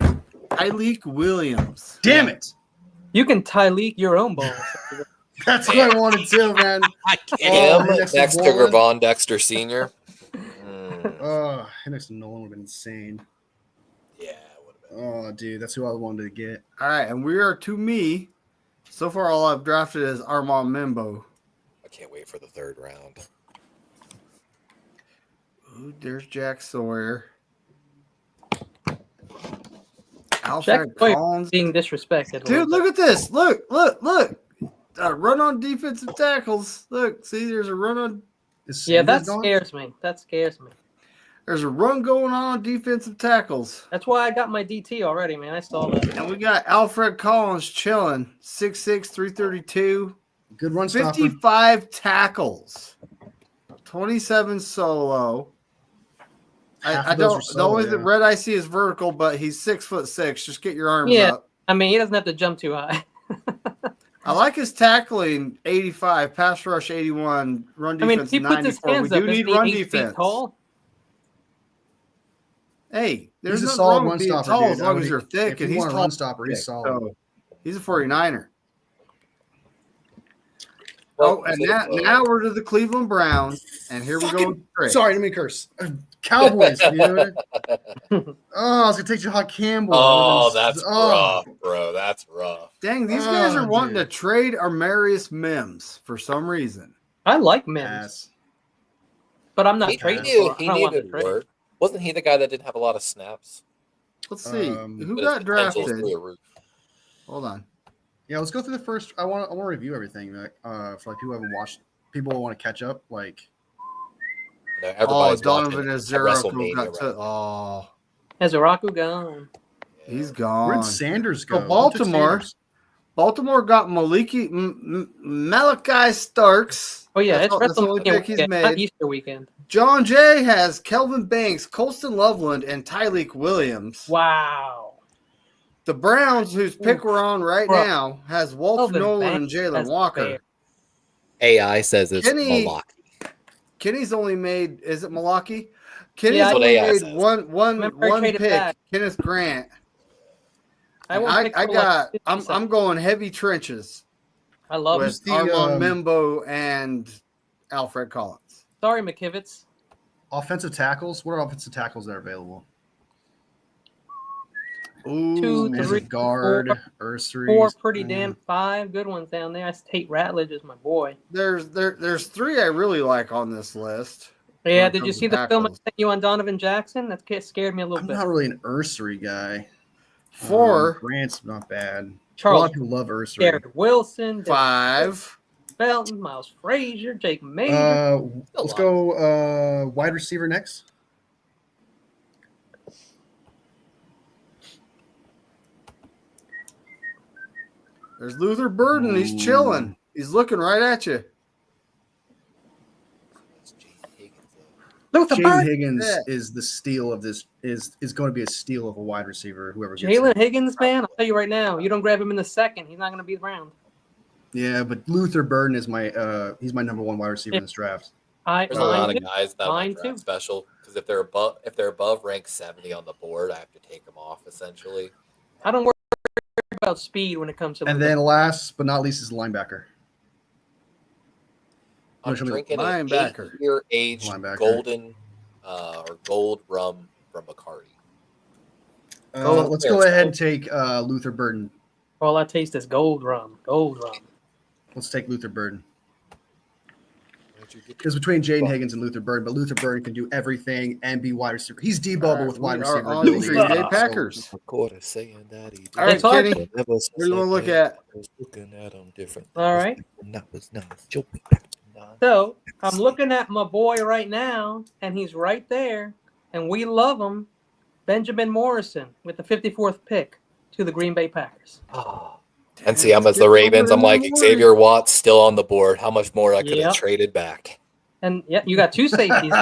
Tyleek Williams. Damn it! You can Tyleek your own balls. That's what I wanted to, man. I can't. Oh, Him, next to Dexter Nolan. Gervon Dexter Sr. Mm, Next to Nolan would have been insane. yeah, it would have been. Oh, dude, that's who I wanted to get. All right, and we are to me. So far, all I've drafted is Armand Membo. I can't wait for the third round. Ooh, there's Jack Sawyer. Jack Alfred Sawyer Collins. being disrespected. a Dude, little look at this. Look. Run on defensive tackles. Look, see, there's a run on. Is bit. Yeah, that Sanders gone? scares me. That scares me. There's a run going on defensive tackles. That's why I got my DT already, man. I saw that. And we got Alfred Collins chilling. 6'6", 332. Good run stopper. 55 tackles. 27 solo. Half I of those don't. were The solo, only yeah. thing red I see is vertical, but he's 6'6". Just get your arms Yeah. up. I mean, he doesn't have to jump too high. I like his tackling 85, pass rush 81, run I mean, defense he puts his 94. We hands up. do Isn't need he run 8 feet defense. tall? Hey, there's He's a nothing solid wrong run with being stopper, tall dude. as I long would- as you're thick, if and you he's want a tall. run stopper, he's thick, solid. so he's a 49er. Well, Oh, and now we're to the Cleveland Browns, and here we go. with Drake. Sorry, let me curse. Cowboys, dude. Oh, I was gonna take Jahad Campbell. Oh, that's Oh. rough, bro. That's rough. Dang, these guys Oh, are wanting to dude. trade Armarius Mims for some reason. I like Mims, Pass. but I'm not He trading needed, for he him. I don't want to needed trade. work. Wasn't he the guy that didn't have a lot of snaps? Let's see Um, who But his got potential's drafted. through the roof. Hold on. Yeah, let's go through the first. I want to review everything. For like people who haven't watched. People who want to catch up. Like, You know, Oh, everybody's Donovan watching Azera WrestleMania got right to. Oh, Has Araku gone? now. he's where'd gone. Sanders So go? Who took Baltimore. Sanders? Baltimore got Malachi Starks. Oh yeah, That's it's that's the only WrestleMania pick he's weekend, not made. Easter weekend. John Jay has Kelvin Banks, Colston Loveland, and Tyleek Williams. Wow. The Browns, whose pick we're on right Bro. now, has Walter Kelvin Nolan and Banks Jalen has Walker. fair. AI says it's Kenny- Malaki. Kenny's only made. Is it Milwaukee? Kenny's Yeah, that's what only AI made says. one Remember I one traded pick. back. Kenneth Grant. I, won't I pick for like got. 50 I'm cents. going heavy trenches I love with it. the, Armand Membo and Alfred Collins. Sorry, McKivitz. Offensive tackles. What are offensive tackles that are available? Ooh, Two, There's three, a guard, Ursery. 4 pretty damn 5 good ones down there. Tate Ratledge is my boy. there's three I really like on this list. Yeah, When it did you comes see to the film I tackles. sent you on Donovan Jackson? That scared me a little I'm bit. not really an Ursery guy. Four, Grant's not bad. A lot Charles of people love Ursery. Garrett Wilson, five. Felton, Miles Frazier, Jake Major. Let's go wide receiver next. There's Luther Burden. He's chilling. He's looking right at you. It's Jay Higgins, Luther Jaden Burden. Higgins Yeah. is the steal of this. Is going to be a steal of a wide receiver. Whoever gets Jalen him. Higgins, man, I'll tell you right now, you don't grab him in the second, he's not going to be around. Yeah, but Luther Burden is my he's my number one wide receiver in this draft. There's a lot Mine of too. guys that Mine are draft too. special because if they're above rank 70 on the board, I have to take them off essentially. I don't worry about speed when it comes to And Luther. then last but not least is linebacker. I'm Which one is it? drinking an Linebacker. 8-year aged Linebacker. golden or gold rum from Bacardi. Let's go ahead and take Luther Burden. All I taste is gold rum. Gold rum. Let's take Luther Burden. Where'd you get Because between Jaden Higgins and Luther Burden, but Luther Burden can do everything and be wide receiver. He's D-Bubble with wide We are receiver. on the ability. Green Bay So- Packers. quarter saying that he All right, It's hard Kenny. What do you want to look at? Looking at him different. All right. So I'm looking at my boy right now, and he's right there, and we love him. Benjamin Morrison with the 54th pick to the Green Bay Packers. And see, I'm as the Ravens. I'm like Xavier Watts still on the board. How much more I could Yep. have traded back? And yeah, you got 2 safeties.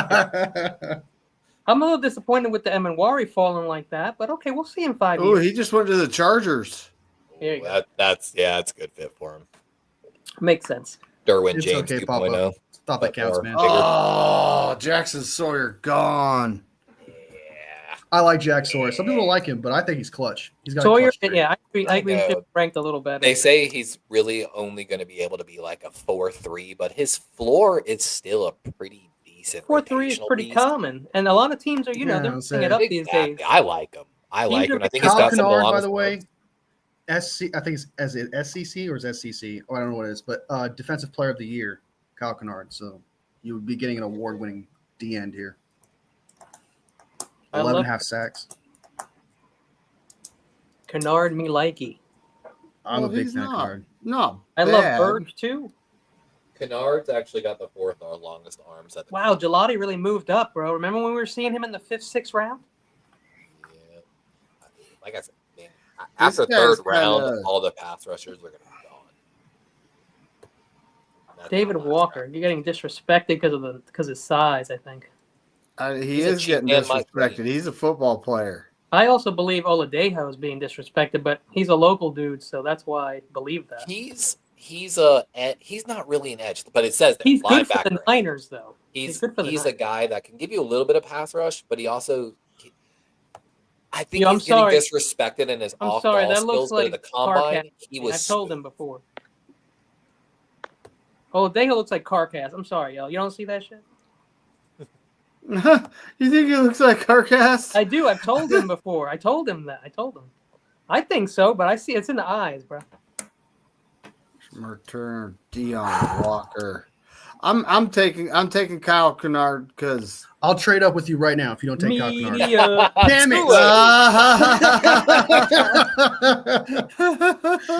I'm a little disappointed with the Emanwari falling like that, but okay, we'll see in 5 Oh, years. he just went to the Chargers. There you go. That's a good fit for him. Makes sense. Derwin It's James okay, 2.0. Papa. Stop that counts, Or- man. Oh, Jackson Sawyer gone. Yeah. I like Jack Sawyer. Some people like him, but I think he's clutch. He's got a Sawyer, clutch trait. yeah, I agree. I agree. He know. should be ranked a little better. They say he's really only going to be able to be like a 4-3, but his floor is still a pretty decent. 4-3 is rotational pretty piece. common, and a lot of teams are, Yeah, they're I'm mixing saying. it up these Exactly. days. I like him. I Teams like are him. I think he's Kyle got some Kennard, by longest the way, arms. SC, I think it's as it SCC or is SCC? Oh, I don't know what it is, but Defensive Player of the Year, Kyle Kennard. So you would be getting an award-winning D end here. I 11 love and a half sacks. Kennard, me likey. I'm Well, a big he's fan of not. Kennard. No, I love bad. Burge too. Kennard's actually got the fourth or longest arms at the Wow, Gelati really moved up, bro. Remember when we were seeing him in the 5th, 6th round? Yeah. Like I said, man, after guy's third round, kinda- all the pass rushers are going to be gone. That's David my last Walker, round. you're getting disrespected because of his size, I think. He He's a is cheap getting man, Mike disrespected. Brady. He's a football player. I also believe Oladejo is being disrespected, but he's a local dude, so that's why I believe that. He's not really an edge, but it says that He's good for linebacker. the Niners, though. He's good for the a Niners. guy that can give you a little bit of pass rush, but he also I think Yeah, I'm he's getting sorry. disrespected in his I'm off sorry, ball that skills, looks but in like the combine Carcass. he was I've told him smooth. before. Oladejo looks like Carcass. I'm sorry, y'all. You don't see that shit? You think he looks like Carcass? I do. I've told him before. I told him that. I told him. I think so, but I see it's in the eyes, bro. Turner, Dion Walker. I'm taking Kyle Kennard because I'll trade up with you right now if you don't take Kyle Kennard. Media. Damn it! Too late.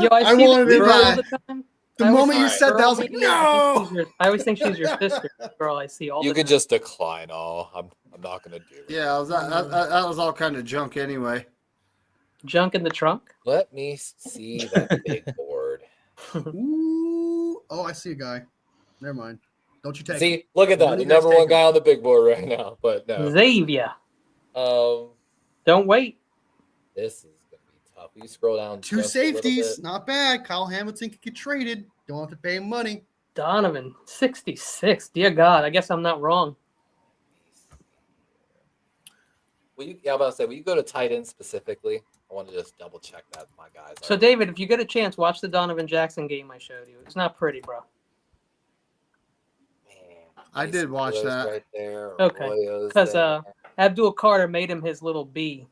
Yo, I I see wanted the it girl all back. the time. The I always moment you see said the that, I was girl like, media. no. I always think she's your sister. The girl I see all You the could time. just decline all. I'm not gonna do it. yeah, that was all kind of junk anyway. Junk in the trunk. Let me see that big board. Ooh. Oh, I see a guy. Never mind. Don't you take him. See, look at When that. do The you guys number take one him? guy on the big board right now. But no. Xavier. Don't wait. This is gonna be tough. You scroll down. Two just a little safeties. bit. Not bad. Kyle Hamilton could get traded. Don't have to pay him money. Donovan, 66. Dear God, I guess I'm not wrong. Will you, yeah, I'm about to say, will you go to tight end specifically? I want to just double check that my guys. So, are- David, if you get a chance, watch the Donovan Jackson game I showed you. It's not pretty, bro. Man, I did watch Mason that. right there. Okay, Arroyo's 'cause, there. Abdul Carter made him his little B.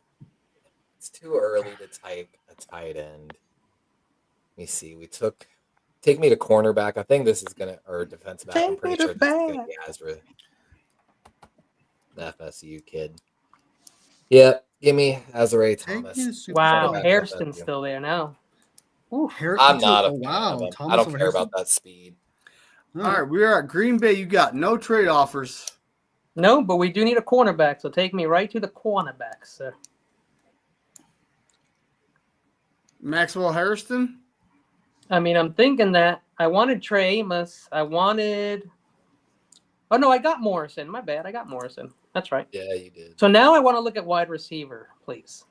It's too early to type a tight end. Let me see. Take me to cornerback. I think this is gonna or defensive back. I'm Take pretty me to sure this is gonna back. be Ezra, the FSU kid. Yeah, give me Azare Thomas. Wow, Quarterback, Hairston's FSU. still there now. Ooh. I'm not a fan wow. of him. Thomas I don't over care Hairston? about that speed. All right, we are at Green Bay. You got no trade offers. No, but we do need a cornerback, so take me right to the cornerbacks, sir. Maxwell Hairston. I mean, I'm thinking that I wanted Trey Amos. Oh, no, I got Morrison. My bad. I got Morrison. That's right. Yeah, you did. So now I want to look at wide receiver, please.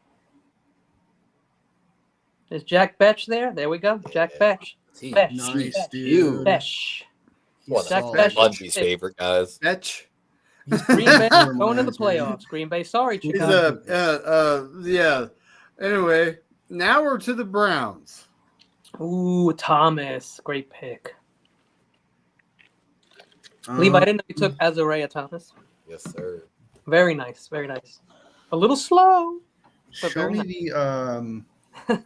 Is Jack Betch there? There we go. Jack Yeah. Betch. He- Betch. Nice, Betch. dude. Betch. One Jack of Betch. Lundy's favorite guys. Etch. Green Bay Never going to the mind, man. playoffs. Green Bay. Sorry, He's Chicago. yeah. Anyway, now we're to the Browns. Ooh, Thomas. Great pick. Levi, I didn't know you took Azariah Thomas. Yes, sir. Very nice. Very nice. A little slow. but Show very me nice. the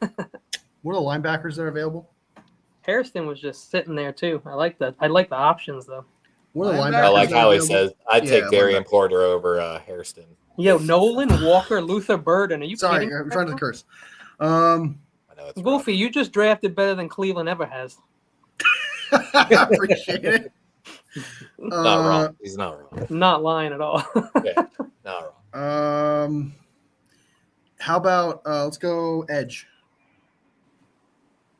what are the linebackers that are available? Harrison was just sitting there too. I like the options though. What are the Linebackers linebackers? I like that are how he available? says, I'd Yeah, take Darian linebackers. Porter over Hairston. Yo, Nolan, Walker, Luther Burden. Are you Sorry, kidding? I'm trying to curse. I know it's Goofy, you just drafted better than Cleveland ever has. I appreciate it. rough. Not wrong. He's not wrong. Not lying at all. Yeah, not wrong. How about let's go edge.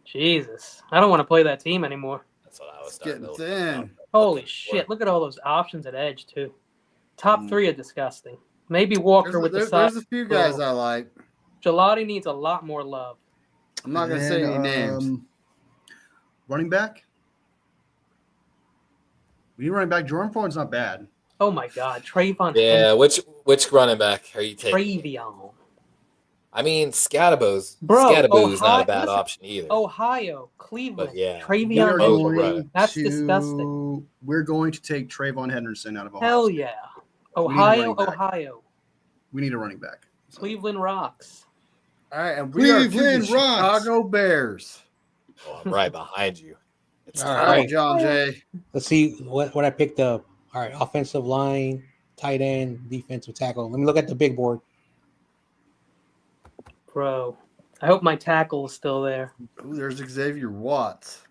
Jesus. I don't want to play that team anymore. That's what I was It's starting getting to thin. Holy shit. Look at all those options at edge too. Top three are disgusting. Maybe Walker with the There's side. a few guys I like. Gelati needs a lot more love. I'm not going to say any names. Running back. We need running back. Jordan Ford's not bad. Oh my God, Trayvon. Yeah, which running back are you taking? Travion. I mean, Scatterbo's Bro, not a bad option either. Ohio, Cleveland, But yeah. Travion. Oh, going right. That's disgusting. We're going to take Trayvon Henderson out of Ohio. Hell State. yeah. We need a Ohio, running back. Ohio. We need a running back. So. Cleveland rocks. All right, and we are to the Cleveland rocks. Chicago Bears. Oh, I'm right behind you. It's All All time. right, John Jay. Let's see what I picked up. All right, offensive line, tight end, defensive tackle. Let me look at the big board. Bro, I hope my tackle is still there. Ooh, there's Xavier Watts.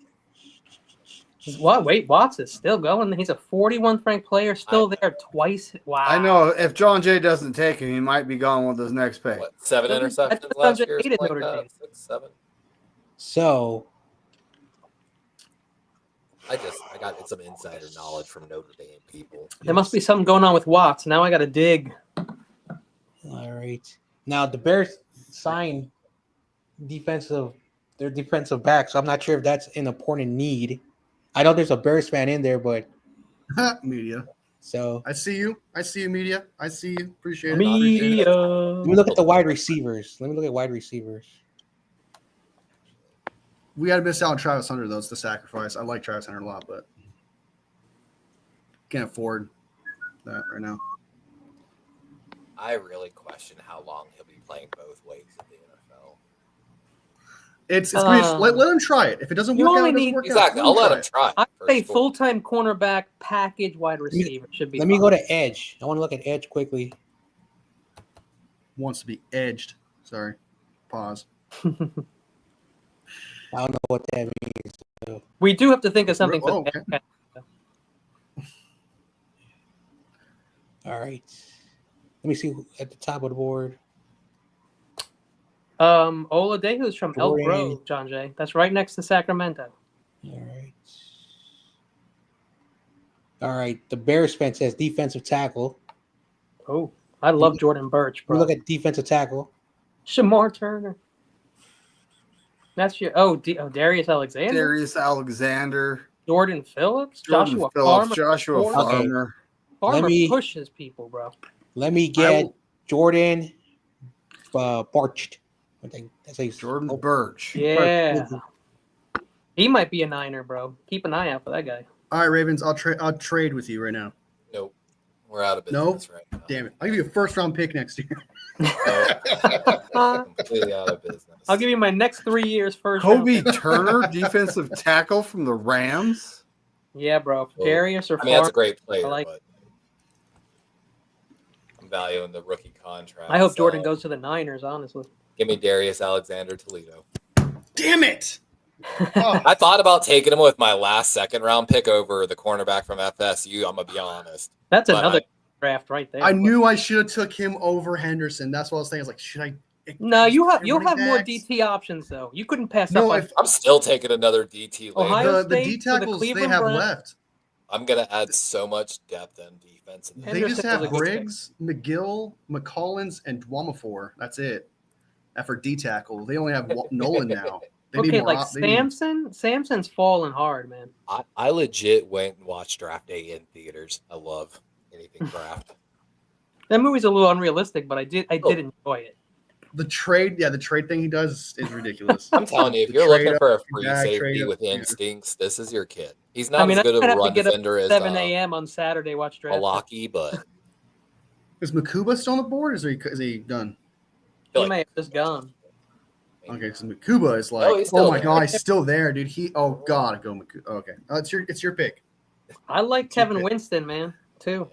What? Wait, Watts is still going. He's a 41th ranked player, still there twice. Wow. I know if John Jay doesn't take him, he might be gone with his next pick. What, 7 I interceptions thought last John Jay year? hated Something Notre like Dame. that? 6, 7. So I got some insider knowledge from Notre Dame people. There must be something going on with Watts. Now I got to dig. all right. Now the Bears signed their defensive back, so I'm not sure if that's an important need. I know there's a Bears fan in there, but Media. so I see you. I see you, media. I see you. Appreciate it. Media. let me look at the wide receivers. We had to miss out on Travis Hunter, though. It's the sacrifice. I like Travis Hunter a lot, but can't afford that right now. I really question how long he'll be playing both ways in the NFL. It's pretty, let him try it. If it doesn't You work out, only it doesn't need- work Exactly. out. I'll let him try. I'd for say sure. full-time cornerback package wide receiver should be Let me fine. go to edge. I want to look at edge quickly. Wants to be edged. Sorry. Pause. I don't know what that means. We do have to think of something. Oh, for okay. All right. Let me see at the top of the board. Oladeju's from Elk Jordan. Grove, John Jay. That's right next to Sacramento. All right. All right. The Bears fan says defensive tackle. Oh, I love Jordan Birch, We bro. look at defensive tackle. Shamar Turner. That's your Darius Alexander, Darius Alexander, Jordan Phillips, Jordan Joshua Phillips, Farmer. Joshua Farmer. Okay. Farmer. Farmer me- pushes people, bro. Let me get Jordan Barched. I think that's how you Jordan oh, Birch. Yeah, he might be a Niner, bro. Keep an eye out for that guy. All right, Ravens. I'll trade with you right now. Nope. We're out of Nope. business right now. Damn it! I'll give you a first-round pick next year. Nope. Completely out of business. I'll give you my next 3 years first. Kobe round pick. Turner, defensive tackle from the Rams. Yeah, bro. Well, Darius or I mean, that's Farmer. a great player, I like- but I'm valuing the rookie contract. I hope Jordan so goes to the Niners. Honestly. Give me Darius Alexander Toledo. Damn it! Oh, I thought about taking him with my last second-round pick over the cornerback from FSU. I'm gonna be honest. That's But another draft right there. I knew I should have took him over Henderson. That's what I was thinking. I was like, should I? No, you'll have running more backs? DT options though. You couldn't pass No, up on if I'm still taking another DT later. Ohio the State D to the tackles they Cleveland have Browns. left, I'm gonna add so much depth and defense. In they this. just Henderson have was a good Briggs, McGill, McCollins, and Dwamafor. That's it. And for D tackle, they only have Nolan now. They need Okay, more like they need- Samson. Samson's falling hard, man. I legit went and watched Draft Day in theaters. I love anything draft. That movie's a little unrealistic, but I did Oh. enjoy it. the trade thing he does is ridiculous. I'm telling you, if The you're trade looking up, for a free back, safety trade up, with yeah. instincts, this is your kid. He's not I mean, as good I of a have to run get up defender as 7 a.m. on Saturday. Watch draft. Malaki, but Is Makuba still on the board? Or is he done? He like- may have just gone. Okay, because Makuba is like, Oh, he's still my there. god, he's still there, dude. God, go Makuba. Okay, it's your pick. I like Kevin Winston, man, too.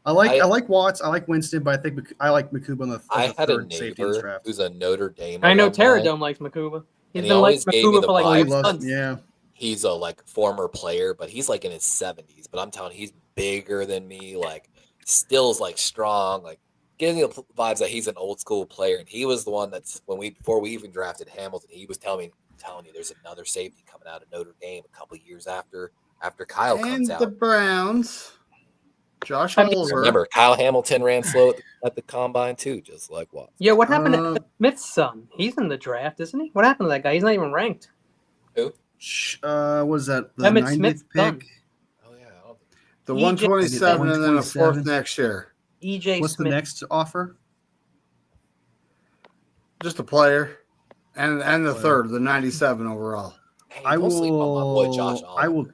I like Watts. I like Winston, but I think I like Makuba on the I had a third safety in this neighbor draft. who's a Notre Dame. I know alumni. Terradome likes Makuba. He's And he been like always gave me Makuba the for like Oh, he 6 vibes. months. yeah. He's a like former player, but he's like in his 70s. But I'm telling you, he's bigger than me. Like, still is like strong. Like, getting the vibes that he's an old school player. And he was the one that's before we even drafted Hamilton, he was telling you there's another safety coming out of Notre Dame a couple of years after Kyle comes And out. the Browns. Josh I mean, Oliver. Remember, Kyle Hamilton ran slow at the combine too, just like Watson. Yeah, what happened to Uh, Emmitt Smith's son? He's in the draft, isn't he? What happened to that guy? He's not even ranked. Who? Was that the Emmitt 90th Smith's pick? son. Oh yeah, I don't think the EJ 127 and then a 127. fourth next year. EJ What's Smith. the next offer? Just a player. And the Player. third, the 97 overall. Hey, I don't sleep on my boy Josh will. Oliver. I will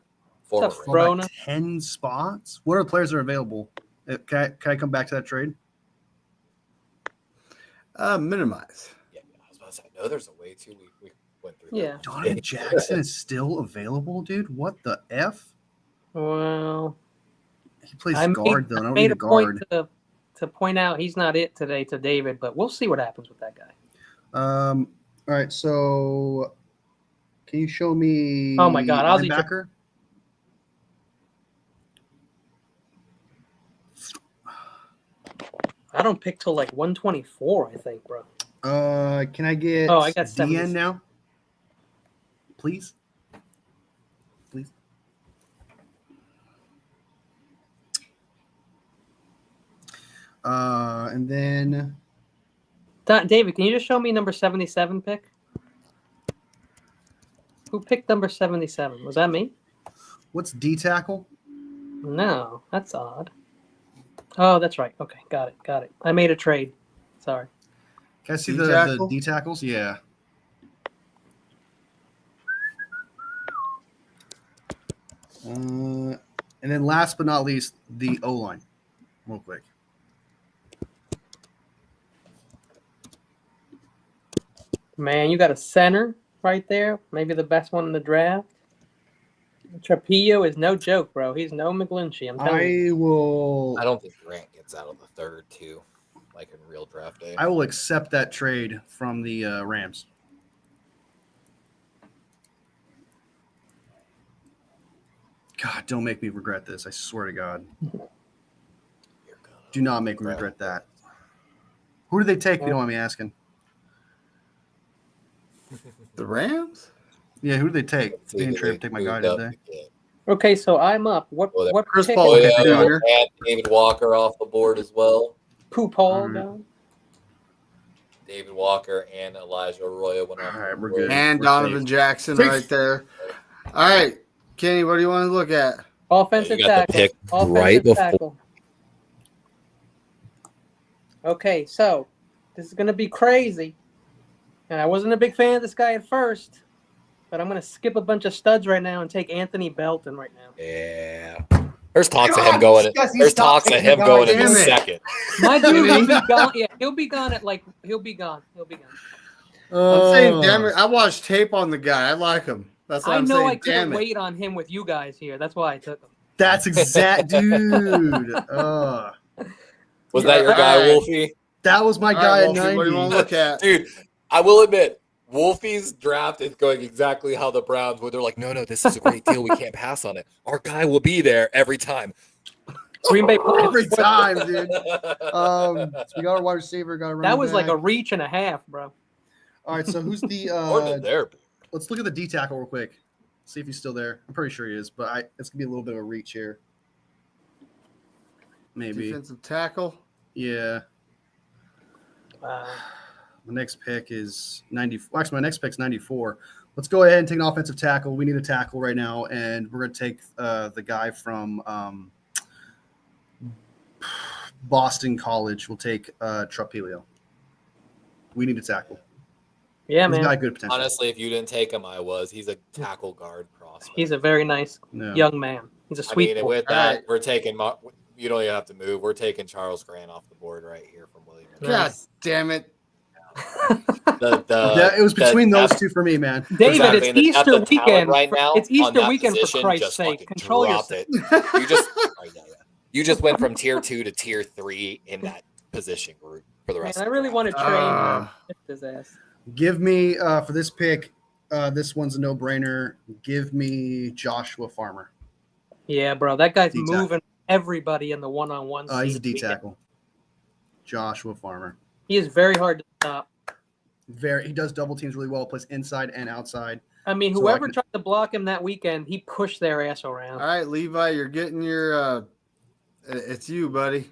Former What's up, Ranger. bro? for Rona. like 10 spots. What are the players that are available? Can I come back to that trade? Minimize. Yeah, I was about to say, I know there's a way too. We went through. Yeah. Donovan Jackson is still available, dude. What the F? Well, He plays I guard, though. I don't made need a a point guard. to point out he's not it today to David, but we'll see what happens with that guy. All right, so can you show me Oh my God, Ozzie linebacker? I don't pick till like 124, I think, bro. Can I get Oh, I got 70. DN now? Please? Please. And then David, can you just show me number 77 pick? Who picked number 77? Was that me? what's D tackle? No, that's odd. Oh, that's right. Okay, got it. I made a trade. Sorry. Can I see D the tackle? D tackles? Yeah. And then last but not least, the O line. Real quick. Man, you got a center right there. Maybe the best one in the draft. Trapillo is no joke, bro. He's no McGlinchey. I'm telling you. I will. I don't think Grant gets out of the third too, like in real draft day. I will accept that trade from the Rams. God, don't make me regret this. I swear to God. You're gonna- Do not make me regret that. Who do they take? If you don't mind me asking. The Rams? Yeah, who do they take? Let's They see didn't who trade they take my moved guy, up did they? again. Okay, so I'm up. What Oh, that- what Chris pick Paul Oh is picked yeah, Junior. and David Walker off the board as well. Pooh Paul Mhm. go? David Walker and Elijah Arroyo went off. All right, the we're board. good. And We're Donovan safe. Jackson Safe. right there. All right. Kenny, what do you want to look at? Offensive You got the tackle. pick Offensive right before- tackle. Okay, so this is gonna be crazy. And I wasn't a big fan of this guy at first, but I'm gonna skip a bunch of studs right now and take Anthony Belton right now. Yeah. There's talks of him God, going. Jesse, There's stop talks of taking him the going guy, in the damn it. second. My dude will be gone. Yeah, he'll be gone at like he'll be gone. I'm saying, damn it. I watched tape on the guy. I like him. That's what I I'm know saying. I Damn couldn't it. wait on him with you guys here. That's why I took him. That's exact, dude. Was that your guy, Alright. Wolfie? That was my All guy right, at Wolfie, 90. what do you want to look at? Dude, I will admit, Wolfie's draft is going exactly how the Browns would. They're like, no, this is a great deal. We can't pass on it. Our guy will be there every time. Green Bay. Every time, dude. So we got our wide receiver, got a running That was like a back. reach and a half, bro. All right, so who's the More than there. let's look at the D tackle real quick. See if he's still there. I'm pretty sure he is, but it's gonna be a little bit of a reach here. Maybe. Defensive tackle. Yeah. Wow. The next pick is 90. Well, actually, my next pick's 94. Let's go ahead and take an offensive tackle. We need a tackle right now, and we're going to take the guy from Boston College. We'll take Trapilio. We need a tackle. Yeah, He's man. got good potential. Honestly, if you didn't take him, I was. He's a tackle guard prospect. He's a very nice No. young man. He's a I sweet mean, boy. with that, Alright. we're taking. You don't even have to move. We're taking Charles Grant off the board right here from William. God Nice. damn it. It was between those two for me, man. David, Exactly, it's and the depth Easter of talent weekend. right now. It's on Easter that weekend, for position, Christ's just sake. fucking Control dropped yourself. it. You just, you just went from tier 2 to tier 3 in that position group for the Man, rest. I of the really draft. want to train Uh, his ass. Give me, for this pick, this one's a no-brainer. Give me Joshua Farmer. Yeah, bro, that guy's D-tackle. moving everybody in the one-on-one. He's a scene. D tackle. Joshua Farmer. He is very hard to stop. He does double teams really well, plays inside and outside. I mean, So whoever I can- tried to block him that weekend, he pushed their ass around. All right, Levi, you're getting your It's you, buddy.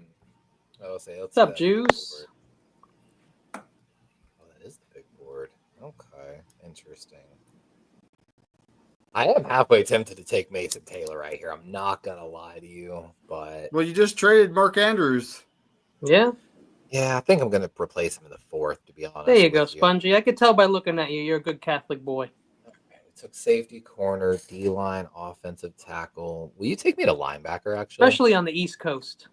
Oh, say, What's up, Juice? Oh, that is the big board. Okay, interesting. I am halfway tempted to take Mason Taylor right here. I'm not gonna lie to you, but Well, you just traded Mark Andrews. Yeah, yeah, I think I'm gonna replace him in the 4th. To be honest, there you go, with Spongy. I could tell by looking at you. You're a good Catholic boy. Okay, we took safety, corner, D line, offensive tackle. Will you take me to linebacker? Actually, Especially on the East Coast.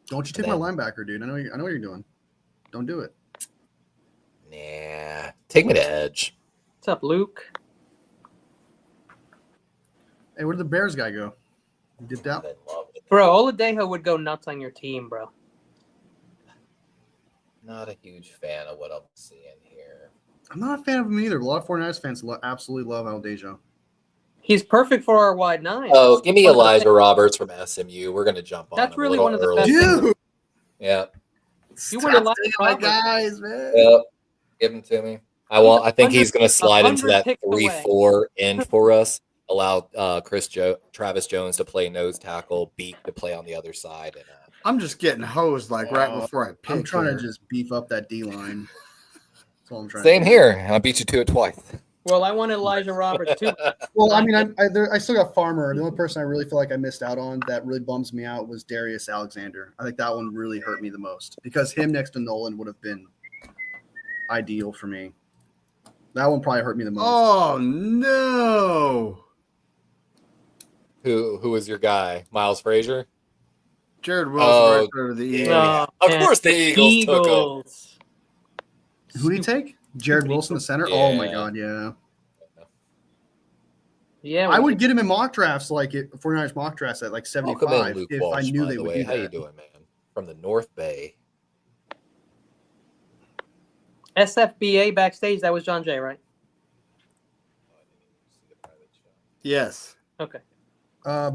Don't you take my linebacker, dude? I know what you're doing. Don't do it. nah. Take me to edge. What's up, Luke? Hey, where did the Bears guy go? He dipped out. I love it. Bro, Oladejo would go nuts on your team, bro. Not a huge fan of what I'm seeing here. I'm not a fan of him either. A lot of 49ers fans absolutely love Aldejo. He's perfect for our wide nine. Oh, give me One of the Elijah Roberts from SMU. We're gonna jump on. That's him a really little one of the early. best- Dude, Yeah. You want Elijah taking my Roberts. guys, man. Yep. Give him to me. I think he's going to slide into 100 that picks away. 3-4 end for us. Allow Travis Jones to play nose tackle, Beak to play on the other side, and I'm just getting hosed like right before I pick. I'm trying here. to just beef up that D line. That's all I'm trying. same to do. here. I beat you to it twice. Well, I want Elijah Roberts too. Well, I mean, I still got Farmer. The only person I really feel like I missed out on that really bums me out was Darius Alexander. I think that one really hurt me the most because him next to Nolan would have been ideal for me. That one probably hurt me the most. Oh no, Who was your guy? Miles Frazier? Jared Wilson Oh, right there to the Eagles. yeah. Oh, Of man. course the Eagles took him. Eagles. Who did he take? Jared Wilson, the center. Yeah. Oh my god, yeah. Yeah, I would get him in mock drafts, like 49ers mock drafts at like Welcome 75 in, Luke if Walsh, I knew by they the would way. do How you that. doing, man? From the North Bay. SFBA backstage. That was John Jay, right? Yes. Okay.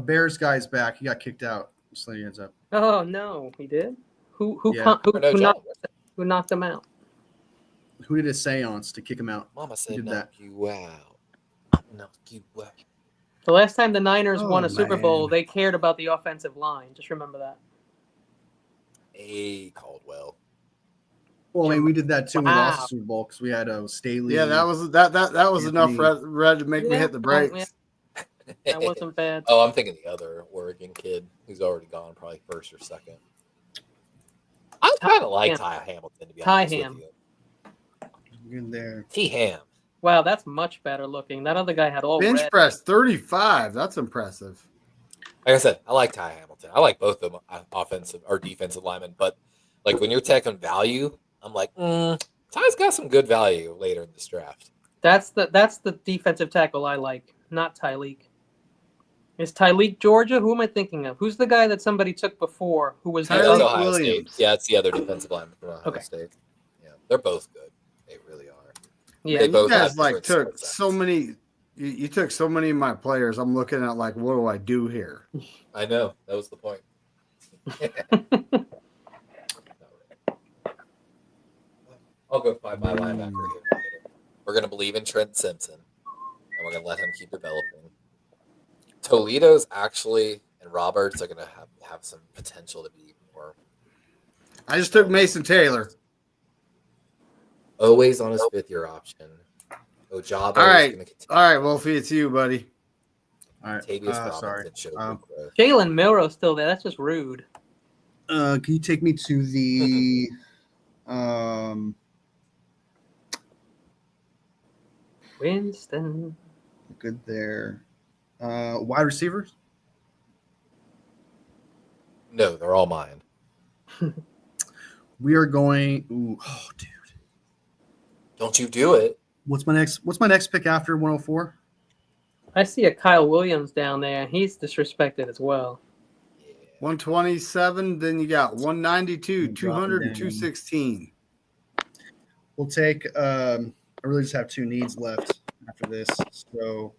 Bears guy's back. He got kicked out. Just letting you heads up. Oh no, he did. Who Yeah. Or no, John. who knocked him out? Who did a seance to kick him out? Mama said did knock that? you out. Knock you out. The last time the Niners Oh, won a Super Bowl, man. they cared about the offensive line. Just remember that. A Caldwell. Well, I mean, we did that too. We lost Wow. the Super Bowl because we had Staley. Yeah, that was enough Anthony. red to make me Yeah, hit the brakes. yeah. That wasn't bad. Oh, I'm thinking the other Oregon kid who's already gone, probably first or second. I kind of like Ham. Ty Hamilton, to be Ty honest Ham. with you. in there. T Ham. Wow, that's much better looking. That other guy had all Bench red. press 35. That's impressive. Like I said, I like Ty Hamilton. I like both of them, offensive or defensive linemen. But like when you're taking value, I'm like, Ty's got some good value later in this draft. That's the defensive tackle I like, not Tyleek. Is Tyleek Georgia? Who am I thinking of? Who's the guy that somebody took before? Who was Yeah, Tyleek that's the Ohio Williams. State. Yeah, it's the other defensive lineman from Ohio Okay. State. Yeah, they're both good. They really are. Yeah, They You both guys have like different took skill so sets. many. You took so many of my players. I'm looking at like, what do I do here? I know. That was the point. I'll go find my linebacker here later. We're going to believe in Trent Simpson, and we're going to let him keep developing. Toledo's actually and Roberts are going to have some potential to be more. I just took Mason Taylor. Always on his 5th-year option. Ojabo All right. is going to continue. All right, Wolfie, it's you, buddy. All right. Tavius Robinson Sorry. showed Um, good growth. Jalen Milroe's still there. That's just rude. Can you take me to the Winston. good there? Wide receivers? No, they're all mine. We are going. Ooh, oh, dude. Don't you do it. What's my next pick after 104? I see a Kyle Williams down there. He's disrespected as well. Yeah. 127. Then you got 192, Drop 200, and down. 216. We'll take. I really just have 2 needs left after this, so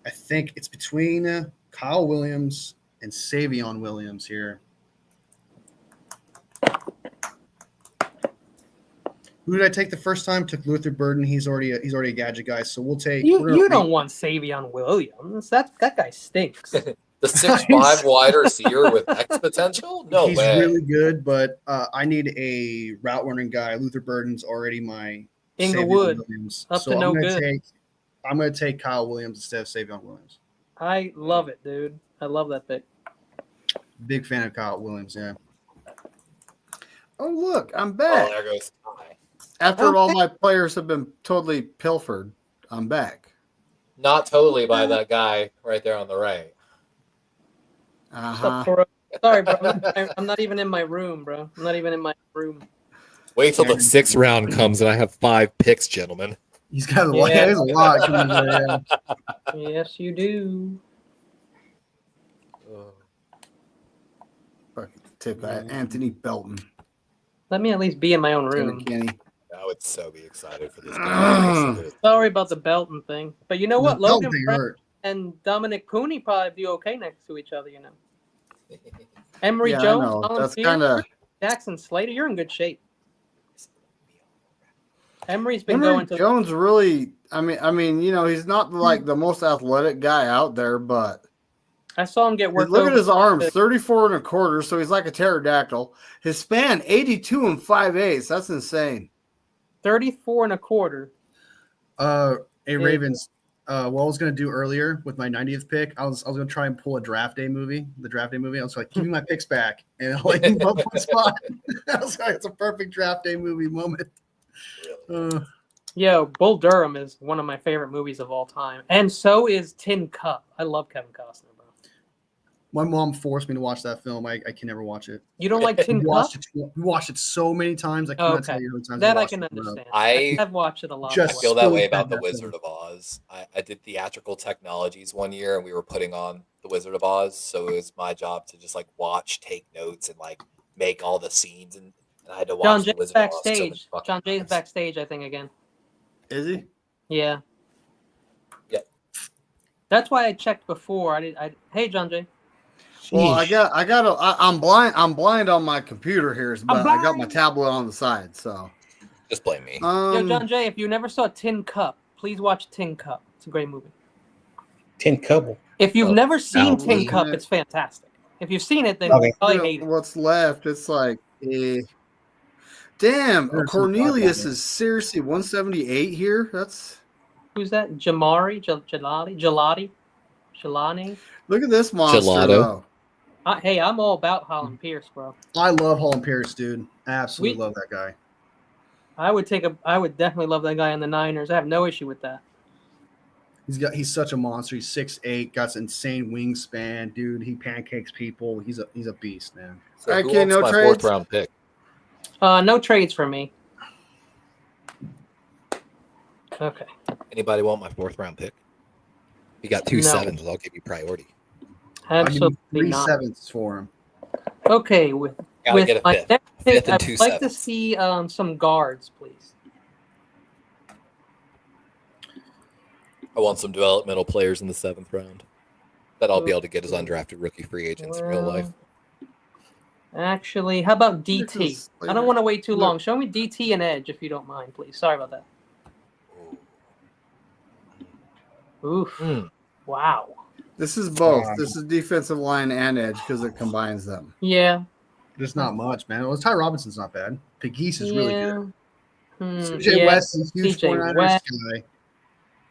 I think it's between Kyle Williams and Savion Williams here. Who did I take the first time? Took Luther Burden. He's already a gadget guy, so we'll take. You don't want Savion Williams. That guy stinks. The 6'5" wide receiver with X potential? No He's way. really good, but I need a route running guy. Luther Burden's already my Inglewood, Savion Williams. up So to no good. I'm gonna take Kyle Williams instead of Savion Williams. I love it, dude. I love that pick. Big fan of Kyle Williams, yeah. Oh, look, I'm Oh, back. there goes Ty. After all my players have been totally pilfered, I'm back. Not totally by that guy right there on the right. What's Uh-huh. up, Toro? Sorry, bro. I'm not even in my room, bro. I'm not even in my room. Wait till the 6th round comes and I have 5 picks, gentlemen. He's got a Yeah. lot. There's a lot coming there, yeah. Yes, you do. Fucking tip that. Anthony Belton. Let me at least be in my own room. Kenny. I would so be excited for this. Sorry about the Belton thing, but you know what? The belt Logan thing Brown hurt. and Dominic Cooney probably do okay next to each other. You know, Emory Yeah, I Jones, know. Alan That's Pierce, kind of Jackson Slater. You're in good shape. Emory's been Emory going to. Jones. Really, I mean, you know, he's not like the most athletic guy out there, but I saw him get worked. look at over. his arms, 34 and a quarter, so he's like a pterodactyl. His span, 82 and 5/8. That's insane. 34 and a quarter. Hey Ravens, what I was gonna do earlier with my 90th pick, I was gonna try and pull a draft day movie. The draft day movie. I was like, give me my picks back, and I'll like move up one spot. I was like, it's a perfect draft day movie moment. Yo, Bull Durham is one of my favorite movies of all time, and so is Tin Cup. I love Kevin Costner, bro. My mom forced me to watch that film. I can never watch it. You don't like Tin We Cup? watched it so many times. I cannot Okay. tell you how many times That I watched can it in a row. understand. I- I've watched it a lot. I Just- feel that still way bad about The that Wizard of Oz. I did theatrical technologies one year and we were putting on The Wizard of Oz. So it was my job to just like watch, take notes, and like make all the scenes. And I had to watch John The Jay's Wizard of Oz so many backstage. fucking John Jay's times. backstage, I think, again. Is he? Yeah. Yeah. That's why I checked before. Hey, John Jay. Well, I'm blind. I'm blind on my computer here, but I got my blind. tablet on the side. So, Just blame me. Yo, John Jay, if you never saw Tin Cup, please watch Tin Cup. It's a great movie. Tin Couple. If you've Oh, never seen no, Tin isn't Cup, it? it's fantastic. If you've seen it, then Okay. you probably you know, hate it. what's left? It's like, damn, There's some Cornelius thought on it. is seriously 178 here. That's Who's that? Jamari? Jelani? look at this monster. Gelato. Though. Hey, I'm all about Holland Pierce, bro. I love Holland Pierce, dude. Absolutely We- love that guy. I would definitely love that guy in the Niners. I have no issue with that. He's such a monster. He's 6'8", got an insane wingspan, dude. He pancakes people. He's a beast, man. So who Okay, wants no my trades? 4th round pick? No trades for me. Okay. Anybody want my 4th round pick? You got 2 No. 7s. I'll give you priority. I'll give you Absolutely 3 not. 7s for him. Okay, with Gotta get a my 5th. next pick, 5th and I'd 2 like to 7s. see some guards, please. I want some developmental players in the 7th round that I'll be able to get as undrafted rookie free agents in real life. Actually, how about DT? Nicholas I don't Slater. want to wait too Look. long. Show me DT and Edge if you don't mind, please. Sorry about that. Oof. Hmm. Wow. This is both. This is defensive line and edge because it combines them. Yeah. There's not much, man. Well, Ty Robinson's not bad. Pegues is really good. CJ yeah. West is a huge CJ 49ers West. guy.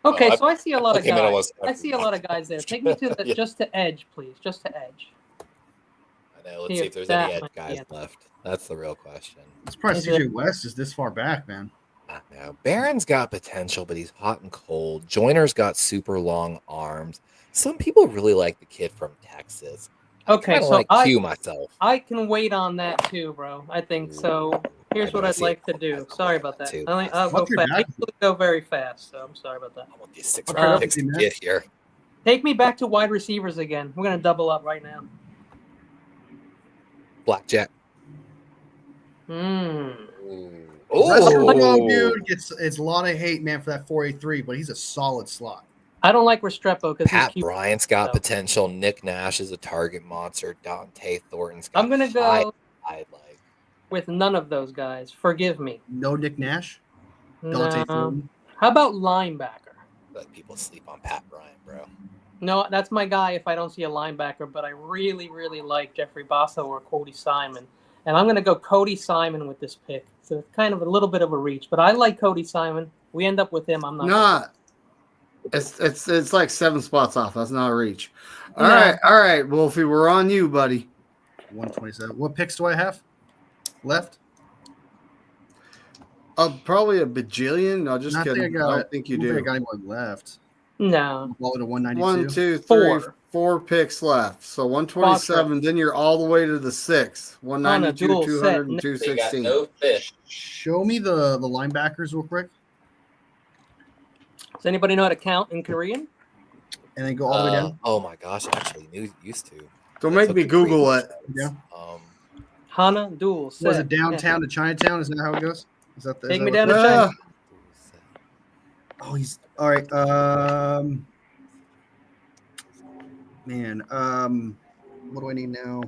Okay, Oh, so I see a lot of came in guys. almost I see a lot of guys there. Take me to the, Yeah. just to Edge, please. Just to Edge. I know. Let's Here, see if there's that any edge might be guys it. left. That's the real question. I'm surprised Is CJ West is this far back, man. I know. Barron's got potential, but he's hot and cold. Joyner's got super long arms. Some people really like the kid from Texas. Okay, I so like I Q myself. I can wait on that too, bro. I think so. Here's I what know, I I'd see like it. to do. I Sorry like about that that. too. I'll go What's your fast. I back? usually go very fast, so I'm sorry about that. I want these 6 Okay, round picks to man. get here. Take me back to wide receivers again. We're gonna double up right now. Blackjack. Hmm. Restrepo, dude, it's a lot of hate, man, for that 483, but he's a solid slot. I don't like Restrepo because he's Pat cute. Bryant's got so. potential. Nick Nash is a target monster. Dante Thornton's got I'm gonna high go like with none of those guys. Forgive me. No Nick Nash, Dante No. Thornton. How about linebacker? let people sleep on Pat Bryant, bro. No, that's my guy if I don't see a linebacker, but I really, really like Jeffrey Basso or Cody Simon. And I'm going to go Cody Simon with this pick. So it's kind of a little bit of a reach, but I like Cody Simon. We end up with him. I'm not. Not. It's like 7 spots off. That's not a reach. All No. right, Wolfie, we're on you, buddy. 127. What picks do I have left? Probably a bajillion. No, just I think kidding. I don't think you I don't think do. I got anyone left. No. Ball to 192. 1, 2, 3, Four. 4 picks left. So 127. Then you're all the way to the 6. 192, dual 200, set. and They got 216. no fish. Show me the linebackers real quick, Does anybody know how to count in Korean? and then go all the way down. Oh my gosh, I actually used to. Don't make me Google it. Yeah. Um, Hana dual set. Was it downtown to Chinatown? Is that how it goes? Is that the, Take is me that down what- to China. Oh, he's all right. Man, what do I need now?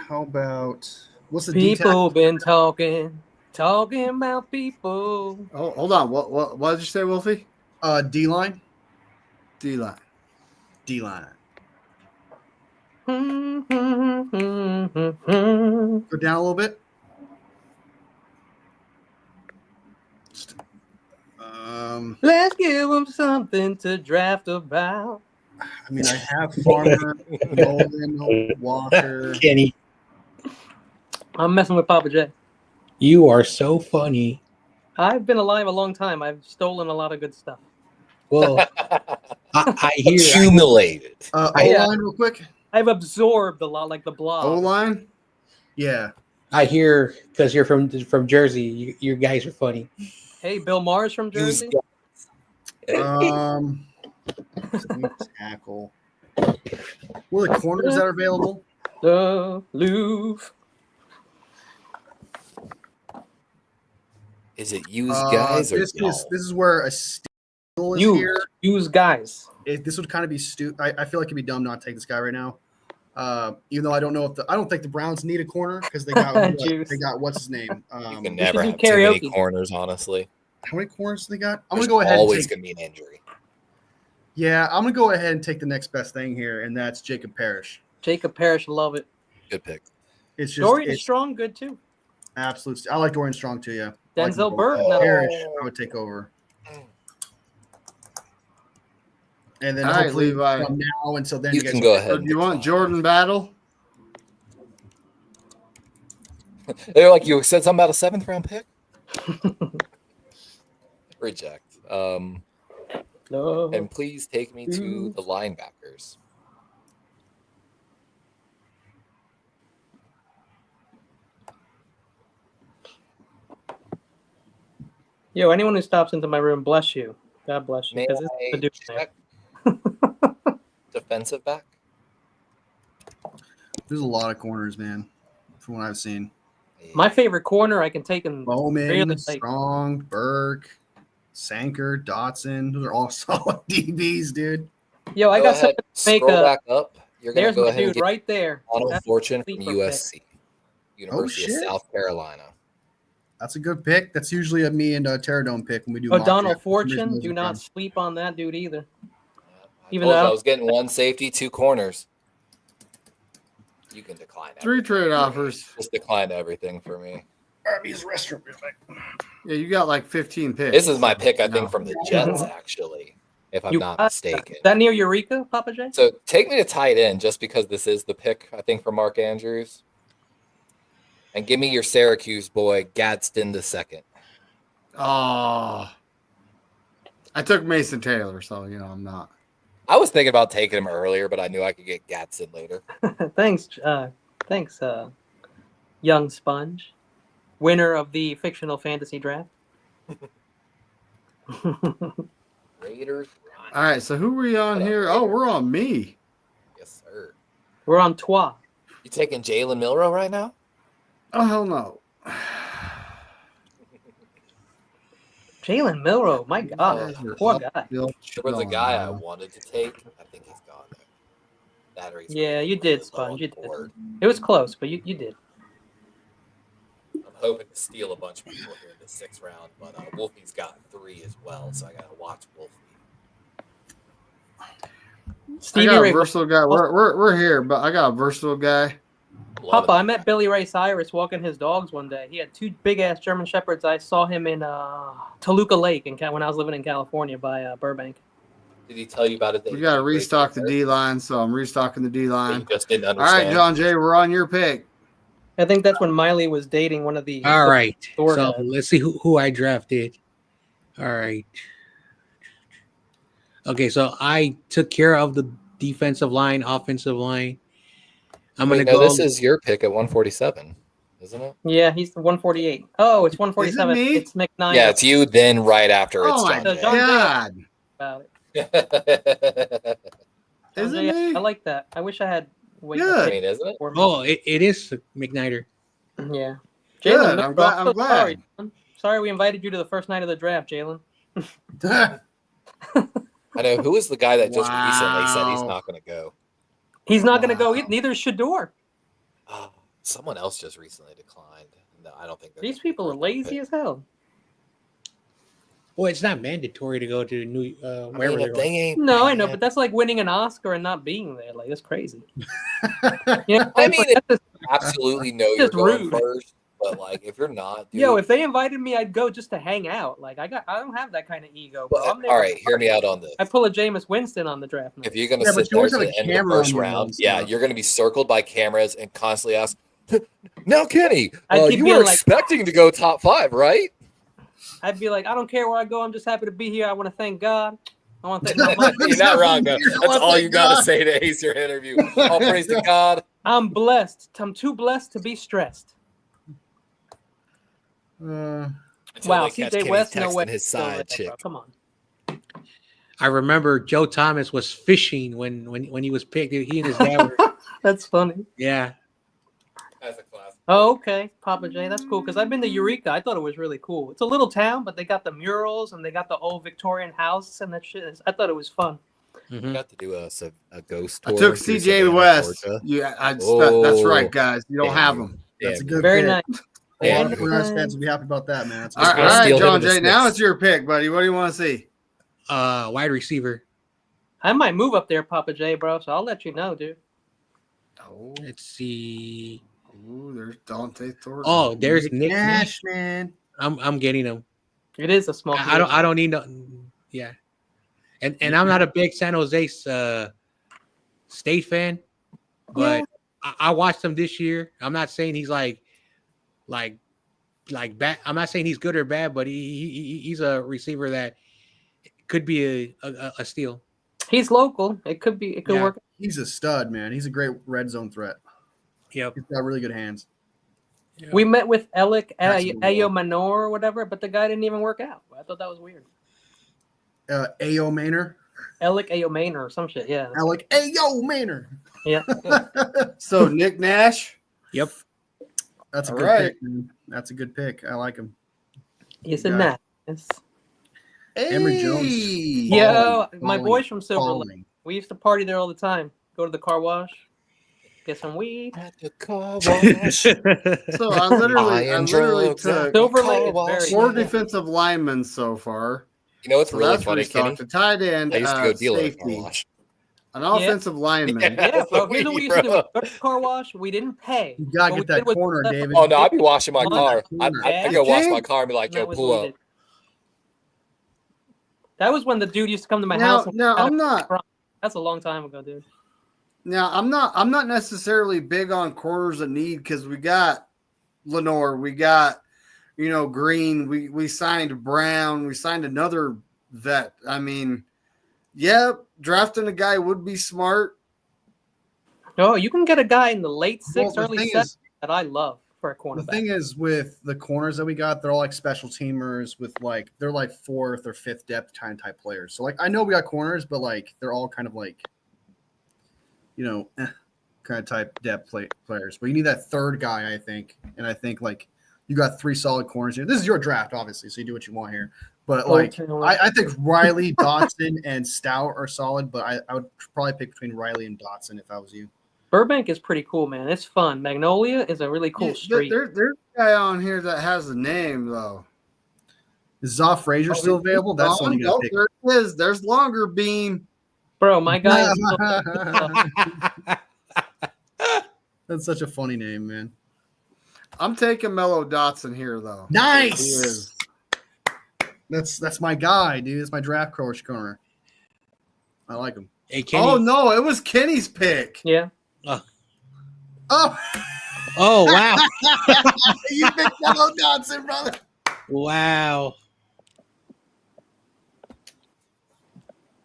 How about what's the D People been talking about people. Oh, hold on. What did you say, Wolfie? D line? D-line. D line. Let's Go down a little bit. give them something to draft about. I mean, I have Farmer, Nolan, Walker. Kenny, I'm messing with Papa J. you are so funny. I've been alive a long time. I've stolen a lot of good stuff. Well, I hear accumulated. Yeah. O-line real quick. I've absorbed a lot, like the blob. O-line? Yeah. I hear because you're from Jersey. You guys are funny. Hey, Bill Maher's from Who's Jersey. Tackle. What are the corners that are available? The Louvre. Is it used guys or this y'all? is where a steal is Use, here. use guys. This would kind of be I feel like it'd be dumb not to take this guy right now. Even though I don't know if I don't think the Browns need a corner because they got Juice. they got what's his name. You can We never should have do too many karaoke. corners, honestly. How many corners do they got? I'm There's gonna go ahead. always And take, going to be an injury. yeah, I'm gonna go ahead and take the next best thing here, and that's Jacob Parrish. Jacob Parrish, love it. Good pick. It's just Dorian it's Strong, good too. absolute. I like Dorian Strong too. Yeah. I like Denzel him. Burke, no. Parrish, I would take over. And then All right, hopefully Levi. from now until then, You guys can go So ahead. do you want Jordan Battle? They're like, you said something about a 7th round pick? Reject. No. And please take me to the linebackers. Yo, anyone who stops into my room, bless you. God bless you. May 'cause it's I the dude check defensive back? There's a lot of corners, man, from what I've seen. My favorite corner I can take in Bowman, really like- Strong, Burke, Sanker, Dotson. Those are all solid DBs, dude. Yo, I Go got ahead, something to make scroll a back up. You're going to there's go my ahead and dude get right there. Donald That's Fortune from sleeper USC, University of shit. South Carolina. That's a good pick. That's usually a me and Terradome pick when we do. Oh, mock Donald draft. For some reason, Fortune, those do are not fun. sleep on that dude either. I Even told you though- I was getting 1 safety, 2 corners. You can decline 3 everything. trade offers. Just decline everything for me. Arby's restaurant. Yeah, you got like 15 picks. This is my pick, I No. think, from the Jets, actually, if I'm You not got mistaken. Is that near Eureka, Papa J? So take me to tight end just because this is the pick, I think, for Mark Andrews. And give me your Syracuse boy, Gadsden II. Oh. I took Mason Taylor, so I'm not. I was thinking about taking him earlier, but I knew I could get Gadsden later. Thanks, young sponge, winner of the fictional fantasy draft. Raiders. All right, so who were you on here? Oh, we're on me. Yes, sir. We're on Trois. You taking Jalen Milrow right now? Oh, hell no. Jalen Milrow, my God, poor guy. There was a guy I wanted to take. I think he's gone there. Batteries. Yeah, you did, low on Sponge. You the did. board. It was close, but you did. I'm hoping to steal a bunch of people here in the 6th round, but Wolfie's got 3 as well, so I gotta watch Wolfie. I Stevie got a Ray versatile guy. We're here, but I got a versatile guy. Loving Papa, I it. met Billy Ray Cyrus walking his dogs one day. He had 2 big ass German Shepherds. I saw him in Toluca Lake when I was living in California by Burbank. Did he tell you about it? We got to restock the D line, so I'm restocking the D You line. just didn't All understand. right, John Jay, we're on your pick. I think that's when Miley was dating one of the. All right. Thor So guys. let's see who I drafted. All right. Okay, so I took care of the defensive line, offensive line. I'm Wait, gonna no, go. this is your pick at 147, isn't it? Yeah, he's the 148. Oh, it's 147. Is it me? It's McKnight. Yeah, it's you. Then right after it's Oh my John. John Jay. God. About it. Jay. Is John it Jay, me? I like that. I wish I had. Wait, Good. I mean, isn't it? for me. Oh, it is McNider. Yeah. Good, Jalen, I'm glad- I'm so glad. Sorry, John. Sorry we invited you to the first night of the draft, Jalen. I know. Who is the guy that just recently said he's Wow. not going to go? He's not going to go. Wow. Neither is Shador. Someone else just recently declined. No, I don't think they're These gonna be people are worth it, lazy but- as hell. Well, it's not mandatory to go to New I wherever mean, they're if they going. ain't No, I know, bad- but that's like winning an Oscar and not being there. Like, that's crazy. I mean, That's just- absolutely know you're just going rude. first, but like if you're not, dude, yo, if they invited me, I'd go just to hang out. Like, I don't have that kind of ego, bro. but, I'm there all to right, hear me party. out on this. I pull a Jameis Winston on the draft night. If you're gonna Yeah, but sit you there always to have the a end of the camera first on you round, and yeah, stuff. you're gonna be circled by cameras and constantly ask, "Now, Kenny, I'd keep you being were like- expecting to go top 5, right?" I'd be like, I don't care where I go. I'm just happy to be here. I want to thank God. I want to thank my mom. You're not wrong, though. I That's wanna all thank you gotta God. say to ace your interview. All praise to God. I'm blessed. I'm too blessed to be stressed. Until Wow, they catch CJ Kenny West, no texting way. his Still side there, chick. bro. Come on. I remember Joe Thomas was fishing when he was picked. He and his dad were. That's funny. Yeah. That's a class. Oh, okay, Papa J. That's cool because I've been to Eureka. I thought it was really cool. It's a little town, but they got the murals and they got the old Victorian house and that shit. I thought it was fun. We Mhm. got to do a ghost I tour. took through CJ Savannah, West. Georgia. Yeah, that's Oh, right, guys. You don't damn have you. them. That's a Damn good Very pick. nice. A lot Damn of you. Browns fans will be happy about that, man. That's a All good right, gonna all right, steal him John in the Jay. Now snips. it's your pick, buddy. What do you want to see? Wide receiver. I might move up there, Papa J, bro. So I'll let you know, dude. Oh, Let's see. there's Dante Thornton. Oh, there's Nick Nash. Nash, man. I'm getting him. It is a small. I don't need no. Yeah. And I'm not a big San Jose State fan, but I watched him this year. I'm not saying he's like bad. I'm not saying he's good or bad, but he's a receiver that could be a steal. He's local. It could be. It could Yeah. work. He's a stud, man. He's a great red zone threat. Yep. He's got really good hands. We met with Alec That's the Ayo Manor or whatever, but the guy didn't even work out. I thought that was weird. Ayo Manor. Alec Ayo Manor or some shit. Yeah. Alec Ayo Manor. Yeah. So Nick Nash. Yep. That's a All good right. pick, man. That's a good pick. I like him. Yes, Got and it. that. Emory Jones. Hey. Yo, Falling, my boys from Silver Lake. Falling. We used to party there all the time. Go to the car wash, get some weed. At the car wash. So I literally Buying took drugs at Silver the Lake car is wash. very- four defensive linemen so far. You know what's So really that's funny, Kenny? restocked. A tight end, I used to go deal at a car safety, wash. an offensive lineman. Yeah. Yeah, bro. That's Here's what we used to do. Go to the car wash. We didn't pay. You gotta What we get that did was corner, left- David. Oh no, I'd be washing my On car. that corner. I'd go wash Okay. my car and be like, That "Yo, was pull what we up." did. That was when the dude used to come to my Now, house. and now had a- I'm not. That's a long time ago, dude. Now I'm not necessarily big on corners of need because we got Lenore, we got Green, we signed Brown, we signed another vet. I mean, yeah, drafting a guy would be smart. Oh, you can get a guy in the late Well, sixth, the early thing seventh is- that I love for a The cornerback. thing is with the corners that we got, they're all like special teamers with they're like fourth or fifth depth type players. So I know we got corners, but they're all kind of kind of type depth players. But you need that third guy, I think. And I think you got three solid corners here. This is your draft, obviously, so you do what you want here. But I think Riley, Dotson, and Stout are solid. But I would probably pick between Riley and Dotson if I was you. Burbank is pretty cool, man. It's fun. Magnolia is a really cool Yeah, street. there's a guy on here that has a name though. Is Zoff Frazier still available? That's the one you got to pick. There it is. There's Longer Beam. Bro, my guy is That's such a funny name, man. I'm taking Mello Dotson here though. He Nice. is. That's my guy, dude. That's my draft coach corner. I like him. Hey, Kenny. Oh no, it was Kenny's pick. Yeah. Oh, Oh, wow. you picked Mello Dotson, brother. Wow.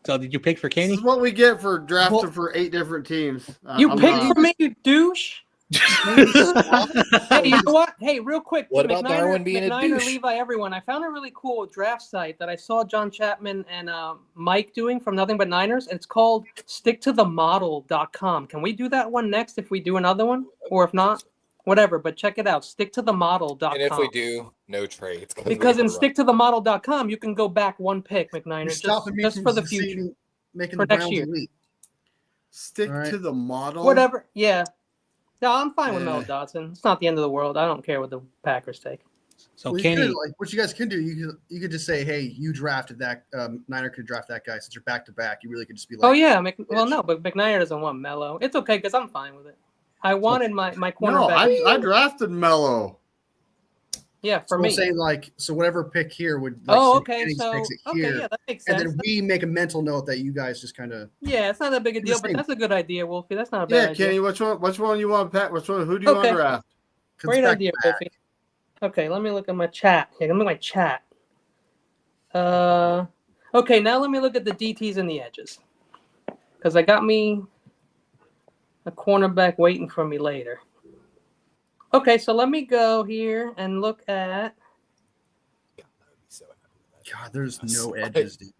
So did you pick for This Kenny? is what we get for drafting Well- for 8 different teams. You I'm picked not- for me, you douche. Hey, you know what? Hey, real quick. What about Darwin being a douche? Levi, everyone. I found a really cool draft site that I saw John Chapman and Mike doing from Nothing But Niners. It's called sticktothemodel.com. Can we do that one next if we do another one? Or if not, whatever. But check it out. Sticktothemodel.com. And if we do, no trades. Because in sticktothemodel.com, you can go back one pick, You're McNiner, stopping me just from for the succeeding, future. making For the next Browns year. elite. Stick All right. to the model. Whatever. Yeah. No, I'm fine with Yeah. Mel Dotson. It's not the end of the world. I don't care what the Packers take. So Well, you Kenny, could, like, what you guys can do, you could just say, hey, you drafted that. Niner could draft that guy since you're back to back. You really could just be like, Oh yeah, well no, but McNair doesn't want Mello. It's okay because I'm fine with it. I wanted my No, cornerback. I drafted Mello. Yeah, for so me. we'll say like, so whatever pick here would. Like, Oh, say okay. Jennings So picks it okay, here, yeah, that makes and sense. then we make a mental note that you guys just kind of. Yeah, it's not that big a the deal, but same. that's a good idea, Wolfie. That's not a Yeah, bad idea. Kenny, which one you want, Pat? Which one? Who do you want Okay. to draft? Great idea, Wolfie. Okay, let me look at my chat. Here, let me look at my chat. Okay, now let me look at the DTs and the edges. Because I got me a cornerback waiting for me later. Okay, so let me go here and look at. God, there's no edges, dude.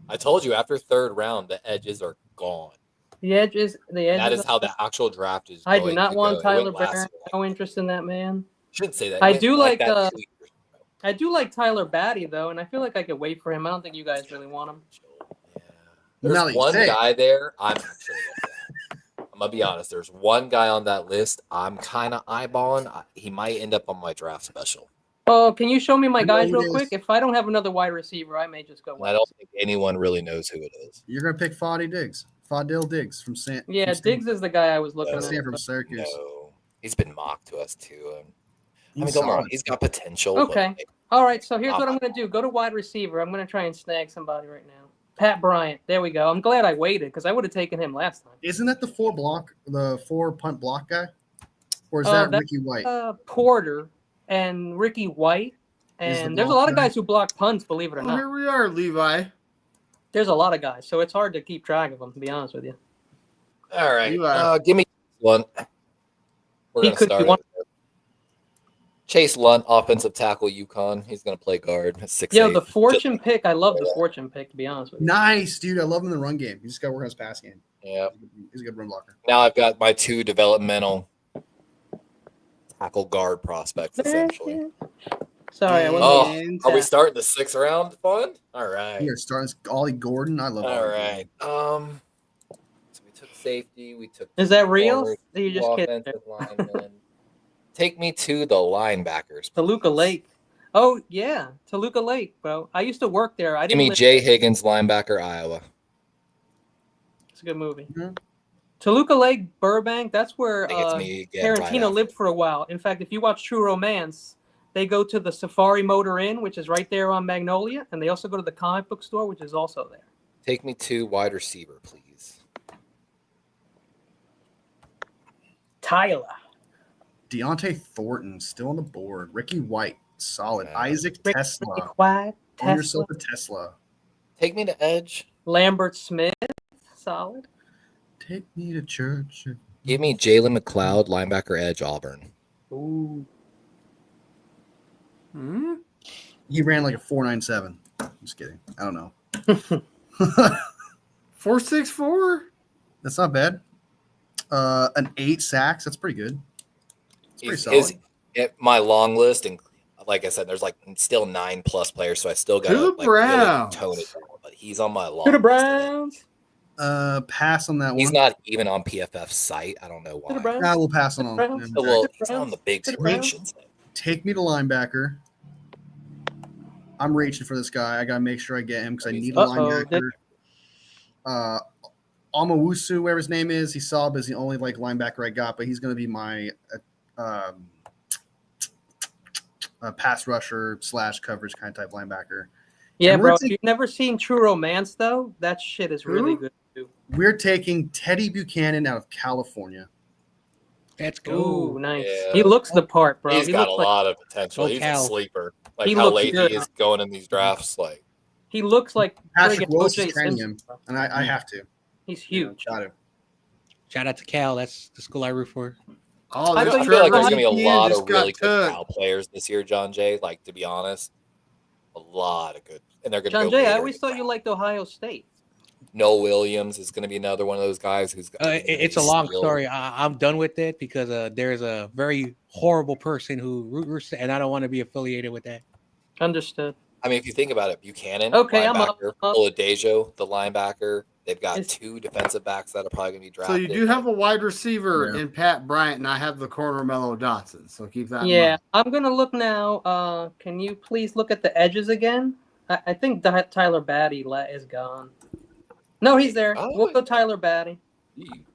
I told you after third round, the edges are gone. The edges. That is how the actual draft is. I do going not to want go. It Tyler wouldn't last Barron. long. No interest in that man. Shouldn't say that. I It went do like, that 2 years ago. I do like Tyler Batty though, and I feel like I could wait for him. I don't think you guys really want him. Yeah. Now that There's you one say it. guy there. I'm actually. I'm gonna be honest. There's one guy on that list. I'm kind of eyeballing. He might end up on my draft special. Oh, can you show me my I know guys who it real quick? is. If I don't have another wide receiver, I may just go. And I don't think anyone really knows who it is. You're gonna pick Fadil Diggs from San. Yeah, from Diggs is the guy I was looking No. at. Stanford, Syracuse. No, he's been mocked to us too. I mean, He's don't get me wrong, solid. he's got potential. Okay. But, All right, so here's what I'm going to do. Go to wide receiver. I'm going to try and snag somebody right now. Pat Bryant. There we go. I'm glad I waited because I would have taken him last time. Isn't that the four punt block guy, or is that- Ricky White? Porter and Ricky White. Is the And there's a block lot of guy? guys who block punts, believe it or Well, not. here we are, Levi. There's a lot of guys, so it's hard to keep track of them, to be honest with you. all right, You are. give me one. We're He gonna could be start one. it. Chase Lunt, offensive tackle, UConn. He's gonna play guard. 6'8". Yo, the fortune pick. I love the fortune pick, to be honest with you. Nice, dude. I love him in the run game. He just got to work on his pass game. Yeah. He's a good run blocker. Now I've got my 2 developmental tackle guard prospects essentially. Sorry, I wasn't. Oh, are we starting the 6th round fun? All right. Here, starting Ollie Gordon. I love. All Ollie right. Gordon. So we took safety. We took. Is that real? corners, Are you just two kidding? offensive linemen. Take me to the linebackers. Toluca Lake. Oh yeah, Toluca Lake, bro. I used to work there. I Give didn't. me live- Jay Higgins, linebacker, Iowa. It's a good movie. Mhm. Toluca Lake, Burbank. That's where I think it's me again. right Tarantino after. lived for a while. In fact, if you watch True Romance, they go to the Safari Motor Inn, which is right there on Magnolia, and they also go to the comic book store, which is also there. Take me to wide receiver, please. Tyler. Deontay Thornton still on the board. Ricky White, solid. Yeah. Isaac Rick Tesla. White, Own Tesla. yourself a Tesla. Take me to edge. Lambert Smith, solid. Take me to church. Give me Jalen McLeod, linebacker, edge, Auburn. Ooh. Hmm? He ran like a 4.97. Just kidding. I don't know. 4.64? That's not bad. An 8 sacks. That's pretty good. It's pretty solid. My long list, and like I said, there's like still 9+ players, so I still got To the to Browns. tone it down. But he's on my long To the list. Browns. Pass on that He's one. not even on PFF's site. I don't know To the why. Browns. Nah, we'll pass on. To the Browns. him. Well, To the he's on the big To the screen. I Browns. should say. Take me to linebacker. I'm reaching for this guy. I gotta make sure I get him because I need a Uh-oh, linebacker. Amawusu, whatever his name is, he saw, but is the only like linebacker I got. But he's gonna be my pass rusher / coverage kind of type linebacker. Yeah, And we're bro. If taking- you've never seen True Romance, though, that shit is really Who? good too. We're taking Teddy Buchanan out of California. Let's go. Ooh, nice. Yeah. He looks the part, bro. He's He got a looks like lot of potential. Go He's Cal. a sleeper. Like He how looks late good. he is going in these drafts. Like he looks like Patrick friggin' Willis is O.J. training Simpson, him, bro. and I have to. He's You know, huge. got him. Shout out to Cal. That's the school I root for. Oh, I there's thought I you feel like were there's right. gonna be a Etienne lot just of got really good took. Cal players this year, John Jay. Like to be honest, a lot of good, and they're gonna John go Jay, later I in always the thought you draft. liked Ohio State. Noah Williams is going to be another one of those guys who's. It's a long story. I'm done with it because there's a very horrible person who roots, and I don't want to be affiliated with that. Understood. I mean, if you think about it, Buchanan, Okay, I'm up, linebacker, I'm up. Oladejo, the linebacker. They've got It's- 2 defensive backs that are probably going to be So drafted. you do have a wide receiver Yeah. in Pat Bryant, and I have the corner Mello Dotson. So keep that in Yeah, mind. I'm gonna look now. Can you please look at the edges again? I think Tyler Batty is gone. No, he's there. Oh. We'll go Tyler Batty.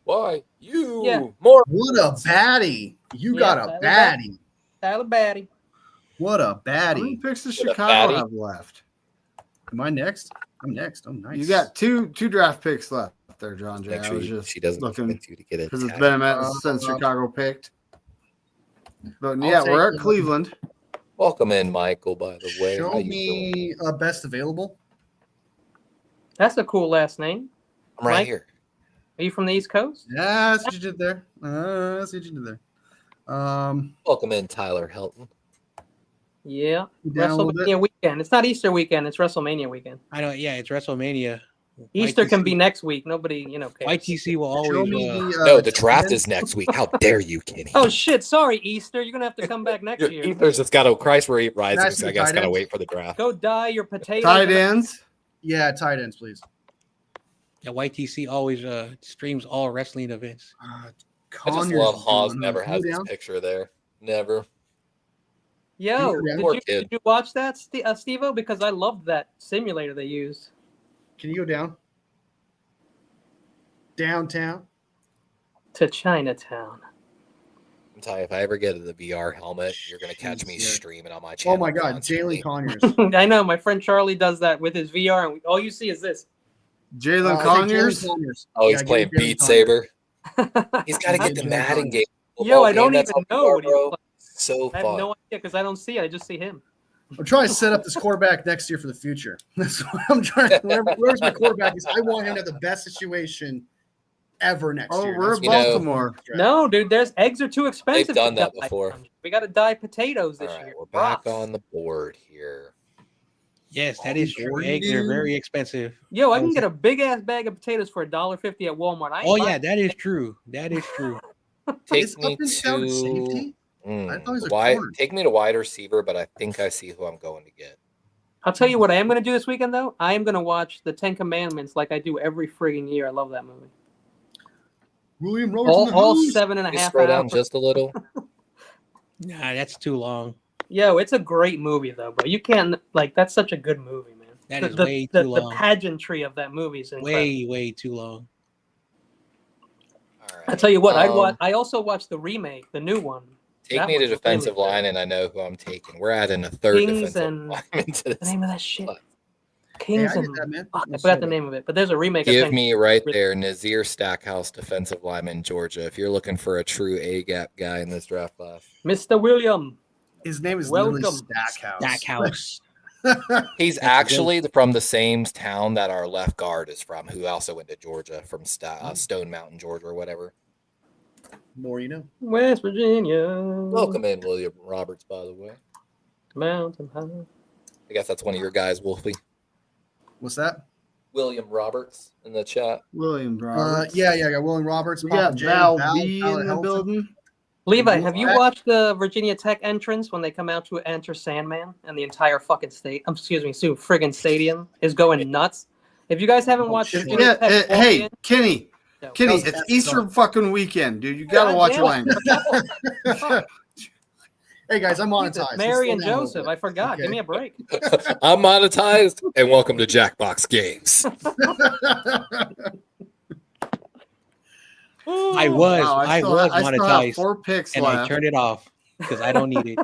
Why you Yeah. more? What a baddie! You Yeah, got a Tyler baddie. Tyler Batty. What a How many baddie! picks does With a Chicago fatty. have left? Am I next? I'm next. Oh, nice. You got two draft picks left there, John Jay. Make I sure was you, just she doesn't looking expect you to get it. because it's been a minute since Chicago picked. But yeah, we're at Cleveland. Welcome in, Michael. By the way, Show How you doing? me best available. That's a cool last name. I'm right Mike? here. Are you from the East Coast? Yeah, that's what you did there. That's what you did there. Welcome in, Tyler Helton. Yeah. Down a little bit. WrestleMania weekend. It's not Easter weekend. It's WrestleMania weekend. I know. Yeah, it's WrestleMania. Easter can YTC be next week. Nobody, cares. YTC will Show always. me No, the draft tight end. is next week. How dare you, Kenny? Oh shit! Sorry, Easter. You're gonna have to come back next year. Ether's just got to Christ where he rises. Can I see I guess tight got to ends? wait for the draft. Go dye your potatoes. Tight ends. Yeah, tight ends, please. Yeah, YTC always streams all wrestling events. I just Conyers love is Hawes. doing Never it. has Go this down. picture there. Never. Yo, Yeah, poor did kid. you watch that, Steve-O? Because I loved that simulator they used. Can you go down? Downtown. To Chinatown. I'm telling you, if I ever get the VR helmet, you're gonna catch me Jeez, yeah. streaming on my channel. Oh my God, constantly. Jalen Conyers. I know my friend Charlie does that with his VR, and all you see is this. Jalen Jalen Conyers. Conyers. Oh, he's Yeah, playing give me Jalen Beat Conyers. Saber. He's got to Not get the Jalen Madden Conyers. game. Yo, Football I don't game, that's even how know we are, what he's bro. playing. So I have fun. no idea because I don't see it. I just see him. I'm trying to set up this quarterback next year for the future. That's what I'm trying. Where's my quarterback is? I want him to have the best situation ever next Oh, year. we're That's at You know- Baltimore. No, dude, there's eggs are too expensive. They've done to that dye. before. We got to dye potatoes All this right, year. we're back Rocks. on the board here. Yes, that is true. Jordan, Eggs are dude. very expensive. Yo, I can get a big ass bag of potatoes for $1.50 at Walmart. I ain't Oh buying yeah, that is true. That is true. Take Is me Upton down to to safety? I thought he was a wide. corner. Take me to wide receiver, but I think I see who I'm going to get. I'll tell you what I am going to do this weekend, though. I am going to watch the Ten Commandments like I do every friggin' year. I love that movie. William Roberts. in the All house. 7.5 Can you scroll down hours. just a little. Nah, that's too long. Yo, it's a great movie, though, bro. You can't, that's such a good movie, man. That the, is the, way the, too the long. pageantry of that movie is incredible. Way too long. All right. I tell you what, Um, I also watched the remake, the new one. Take that me to was really defensive good. line, and I know who I'm taking. We're adding a third Kings defensive and- lineman to The this. name of that shit. What? Hey, Kings I get and that, man. fuck, I forgot the name of it, but there's a remake. I Give think. me right there, Nazir Stackhouse, defensive lineman, Georgia. If you're looking for a true A gap guy in this draft class, Mr. William. His name is literally Welcome. Stackhouse. Stackhouse. he's actually from the same town that our left guard is from, who also went to Georgia from Stone Mountain, Georgia, or whatever. More you know. West Virginia. Welcome in, William Roberts. By the way, Mountain High. I guess that's one of your guys, Wolfie. What's that? William Roberts in the chat. William Roberts. Yeah. I got William Roberts. We Papa got J, Val Val, B Val in the Helton. building. Levi, have you What? watched the Virginia Tech entrance when they come out to enter Sandman and the entire fucking state? Friggin' stadium is going nuts. If you guys haven't Oh, watched shit. Skinny Yeah, Pep hey, Walk In, Kenny, no. Kenny, was it's Pep Easter Talk. fucking weekend, dude. You gotta watch your language. Hey guys, I'm Jesus, monetized. Mary Let's and slow down a little Joseph. bit. I forgot. Okay. Give me a break. I'm monetized, and welcome to Jackbox Games. I was Wow, I still was I still have monetized 4 picks and I left. turned it off because I don't need it.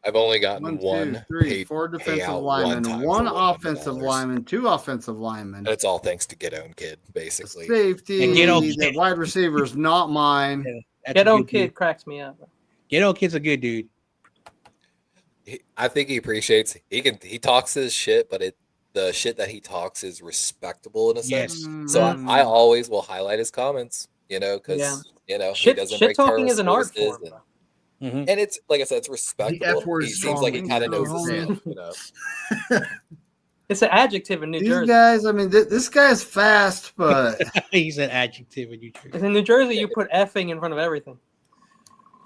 I've only gotten 1, 2, one 3, paid 4 defensive payout linemen, one time 1 for $100. offensive lineman, 2 offensive linemen. And it's all thanks to Get Own Kid, basically. Safety, And Ghetto the Kid. wide receiver is not mine. That's a Ghetto good Kid dude. cracks me up. Ghetto Kid's a good dude. I think he appreciates. He talks his shit, but the shit that he talks is respectable in a sense. Yes. So Mm. I always will highlight his comments, because Yeah. he Shit, doesn't shit break talking terms is an art services form, bro. Mhm. and it's like I said, it's respectable. F word He is seems like he strong. kind of knows Homie. his stuff. It's an adjective in New These Jersey. guys, I mean, this guy's fast, but He's an adjective in New Jersey. In New Jersey, you put effing in front of everything.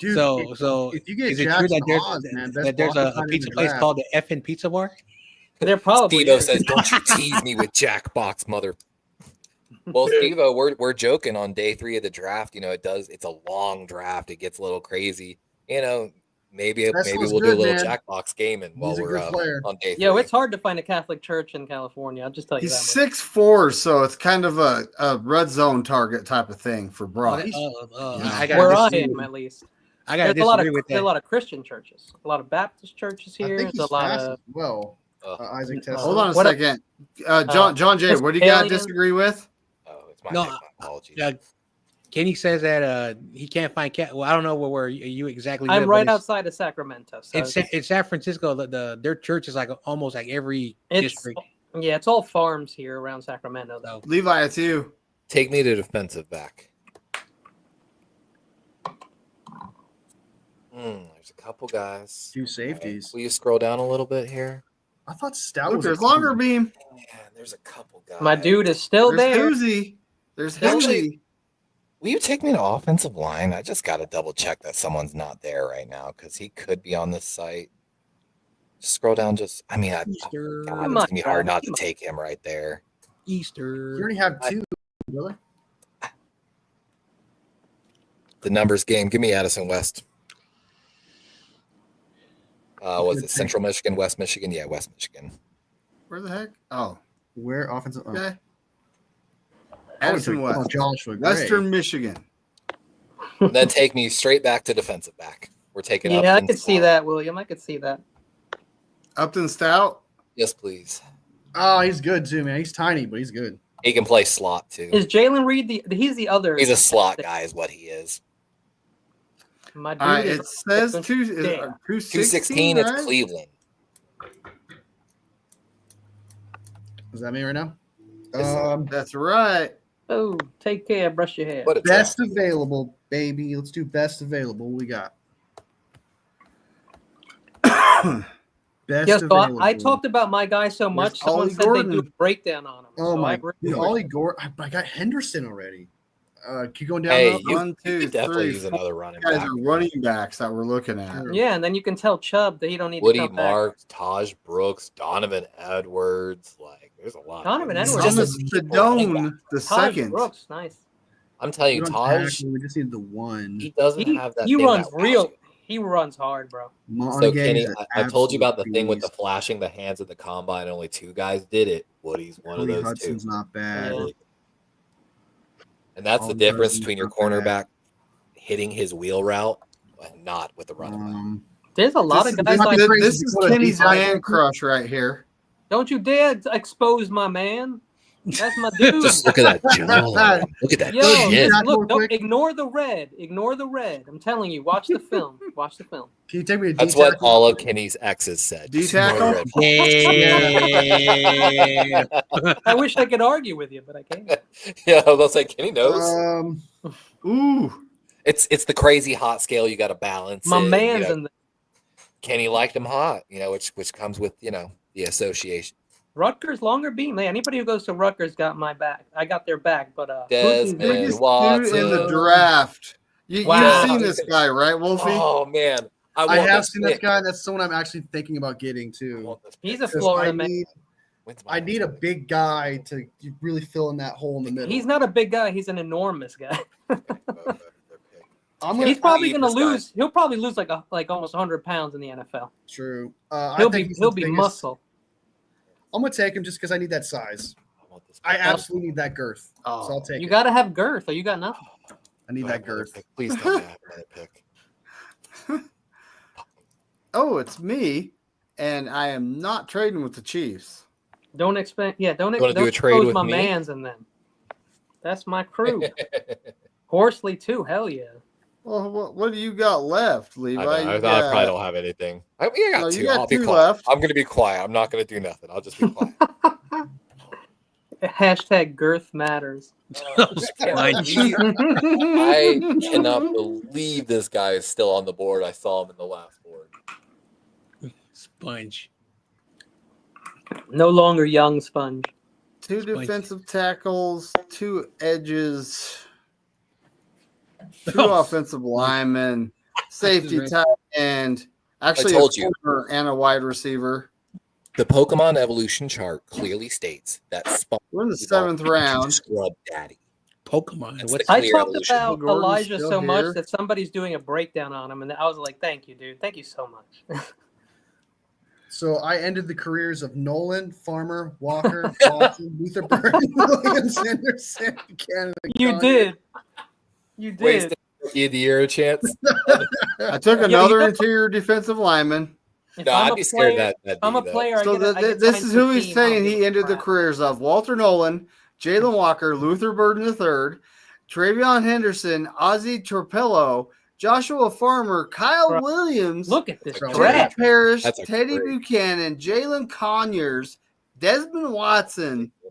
Dude, So if you get is it Jack's true that there's odds, man, best that there's offensive a line in pizza the place draft. called the Effin' Pizza Bar? There probably Steve-O is. says, "Don't you tease me with Jackbox, mother." Well, Steve-O, we're joking on day 3 of the draft. It's a long draft. It gets a little crazy. Maybe Vessel's we'll do a good, little man. Jackbox gaming while He's a we're good player. on day 3. Yo, it's hard to find a Catholic church in California. I'll just tell you he's that much. 6'4", so it's kind of a red zone target type of thing for Brock. I Yeah. gotta Where I disagree am, with- at least. I gotta There's a lot disagree of with there's a that. lot of Christian churches, a lot of Baptist churches I here. think There's he's a lot fast of as well. Isaac Tesla. Hold on a What- second. John Jay, what do you got to Episcopalian. disagree with? Oh, it's my No, bad. My apologies. Kenny says that he can't find cat. Well, I don't know where you exactly live. I'm but right it's- outside of Sacramento. So It's San Francisco. Their church is like almost like every it's district. yeah, it's all farms here around Sacramento. Though. So Levi, it's you. Take me to defensive back. There's a couple guys. 2 safeties. Will you scroll down a little bit here? I thought Stout Look, was a there's longer corner. beam. Man, there's a couple guys. My dude is still There's there. Hoosie. There's Actually- Hoosie. Will you take me to offensive line? I just got to double check that someone's not there right now because he could be on this site. Just scroll down. Easter, God, Come it's on, gonna be hard not to come on. take him right there. You Easter. already have 2, really? The numbers game. Give me Addison West. Was it Central Michigan, West Michigan? Yeah, West Michigan. Where the heck? Oh, Where offensive? Oh. okay. I would Addison take- West. oh, Joshua Gray. Western Michigan. Then take me straight back to defensive back. We're taking Yeah, I Upton could see Stout. that, William. I could see that. Upton Stout. Yes, please. Oh, he's good too, man. He's tiny, but he's good. He can play slot too. Is Jalen Reed he's the other? He's a slot guy, is what he is. My dude All right, is it says Damn. 216. 216. It's right? Cleveland. Is that me right now? Yes, That's right. Oh, take care. Brush your hair. What a Best draft. available, baby. Let's do best available. What we got? Best Yeah, so available. I talked about my guy so much. Someone Ollie said they do a Gordon. breakdown on him. Oh so I my! agree Dude, with Ollie you. Gore. I got Henderson already. Keep going down. Hey, though. you, 1, you 2, could definitely 3, use 4 another running guys back. are running backs that we're looking at. Sure. Yeah, and then you can tell Chubb that he don't need Woody to come back. Marks, Taj Brooks, Donovan Edwards. Like, there's a lot. Donovan He's Edwards. just Thomas a running back. Sedone, the Taj second. Brooks, nice. I'm telling you, We don't Taj, tackle, we just need the one. he doesn't He, have that. he thing runs that real. wow. He runs hard, bro. So Montague Kenny, is an I told you about the absolute thing with the beast. flashing the hands at the combine. Only 2 guys did it. Woody's one Cody of those Hudson's 2. not bad. Yeah. And that's the All difference Hudson's between your not bad. cornerback hitting his wheel route and not with the running back. There's a lot of guys not like. the crazy This is to put a Kenny's D-tackle. man crush right here. Don't you dare expose my man. That's my dude. Just look at that jaw. Look at that Yo, chin. just Tackle look. real Don't quick. ignore the red. Ignore the red. I'm telling you. Watch the film. Watch the film. Can you take me to That's what D-tackle? all of Kenny's exes said. D-tackle? Yeah. I wish I could argue with you, but I can't. Yeah, they'll say Kenny knows. Ooh. It's the crazy hot scale you got to balance. My it, man's you know. in the Kenny liked him hot, which comes with the association. Rutgers longer beam. Hey, anybody who goes to Rutgers got my back. I got their back, but Desmond Hoosie's- Biggest Watson. dude in the draft. Wow. You've seen this guy, right, Wolfie? Oh man, I want have this seen this pick. guy. That's someone I'm actually thinking about getting I too. want this he's pick. a Florida man. When's my I need a last big guy to really fill in that hole in the middle. He's not a big guy. He's an enormous guy. pick? I'm He's gonna probably eat going to this guy. lose. He'll probably lose like almost 100 pounds in the NFL. true. He'll be muscle. I'm gonna take him just because I need that size. I want this I pick. absolutely need that girth. Oh. So I'll take You it. got to have girth, or you got nothing. I need Do I that have another girth. pick? Please tell me I have another pick. Oh, it's me, and I am not trading with the Chiefs. Don't expect. Yeah, don't. You wanna do don't a trade expose with my me? man's in them. That's my crew. Horsley too. Hell yeah. Well, what do you got left, Levi? I You probably got- don't have anything. I got No, two. you got I'll be two quiet. left. I'm gonna be quiet. I'm not gonna do nothing. I'll just be quiet. Hashtag girth matters. Sponge. I cannot believe this guy is still on the board. I saw him in the last board. Sponge. No longer young sponge. Two Spicy. defensive tackles, two edges, two Oh. offensive linemen, safety Right. tight end, actually told a you. corner and a wide receiver. The Pokemon evolution chart clearly states that Spawn We're in the is on 7th round. Scrub Daddy. Pokemon. That's What's the I clear talked evolution. about Gordon's Elijah still so here. much that somebody's doing a breakdown on him, and I was like, "Thank you, dude. Thank you so much." So I ended the careers of Nolan, Farmer, Walker, Watson, Luther Burns, Williams, Anderson, Buchanan. and You Conner. did. You did. Wasted Rookie of the year chance. I took Yeah, another you got- interior defensive lineman. If No, I'm I'd a be scared player, that I'm a dude, though. player. So I get, I get this signed is to who a he's team, saying I'll he give a ended the crap. careers of: Walter Nolan, Jalen Walker, Luther Burden III, Travion Henderson, Ozzie Torpello, Joshua Farmer, Kyle Bro, Williams, Look at this Bro, Teddy draft. Parrish, That's a Teddy great- Buchanan, Jalen Conyers, Desmond Watson. Yeah,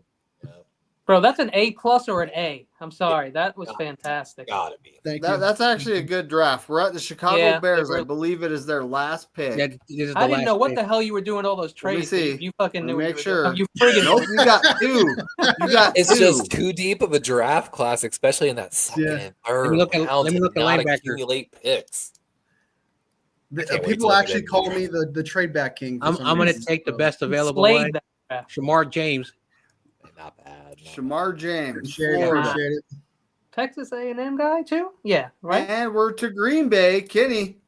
Bro, that's an A+ or an A. I'm sorry. That was fantastic. gotta be. Thank you. That's actually a good draft. We're at the Chicago Yeah, Bears. they I were- believe it is their last pick. Yeah, this is the I didn't last know what pick. the hell you were doing all those Let me trades. see. Dude. You fucking Let knew me what make you sure. were doing. You friggin' Nope, you got two. You got It's two. just too deep of a draft class, especially in that second Yeah. and third Let me look at- round let me to look at not linebacker. accumulate picks. The- Can't wait people till actually the call end. me the trade back king. for I'm some going to reason, take the so best available slayed one. that draft. Shamar James. Not bad. not Shamar James, Appreciate it. Florida. Appreciate it. Texas A&M guy too? Yeah, right. And we're to Green Bay. Kenny.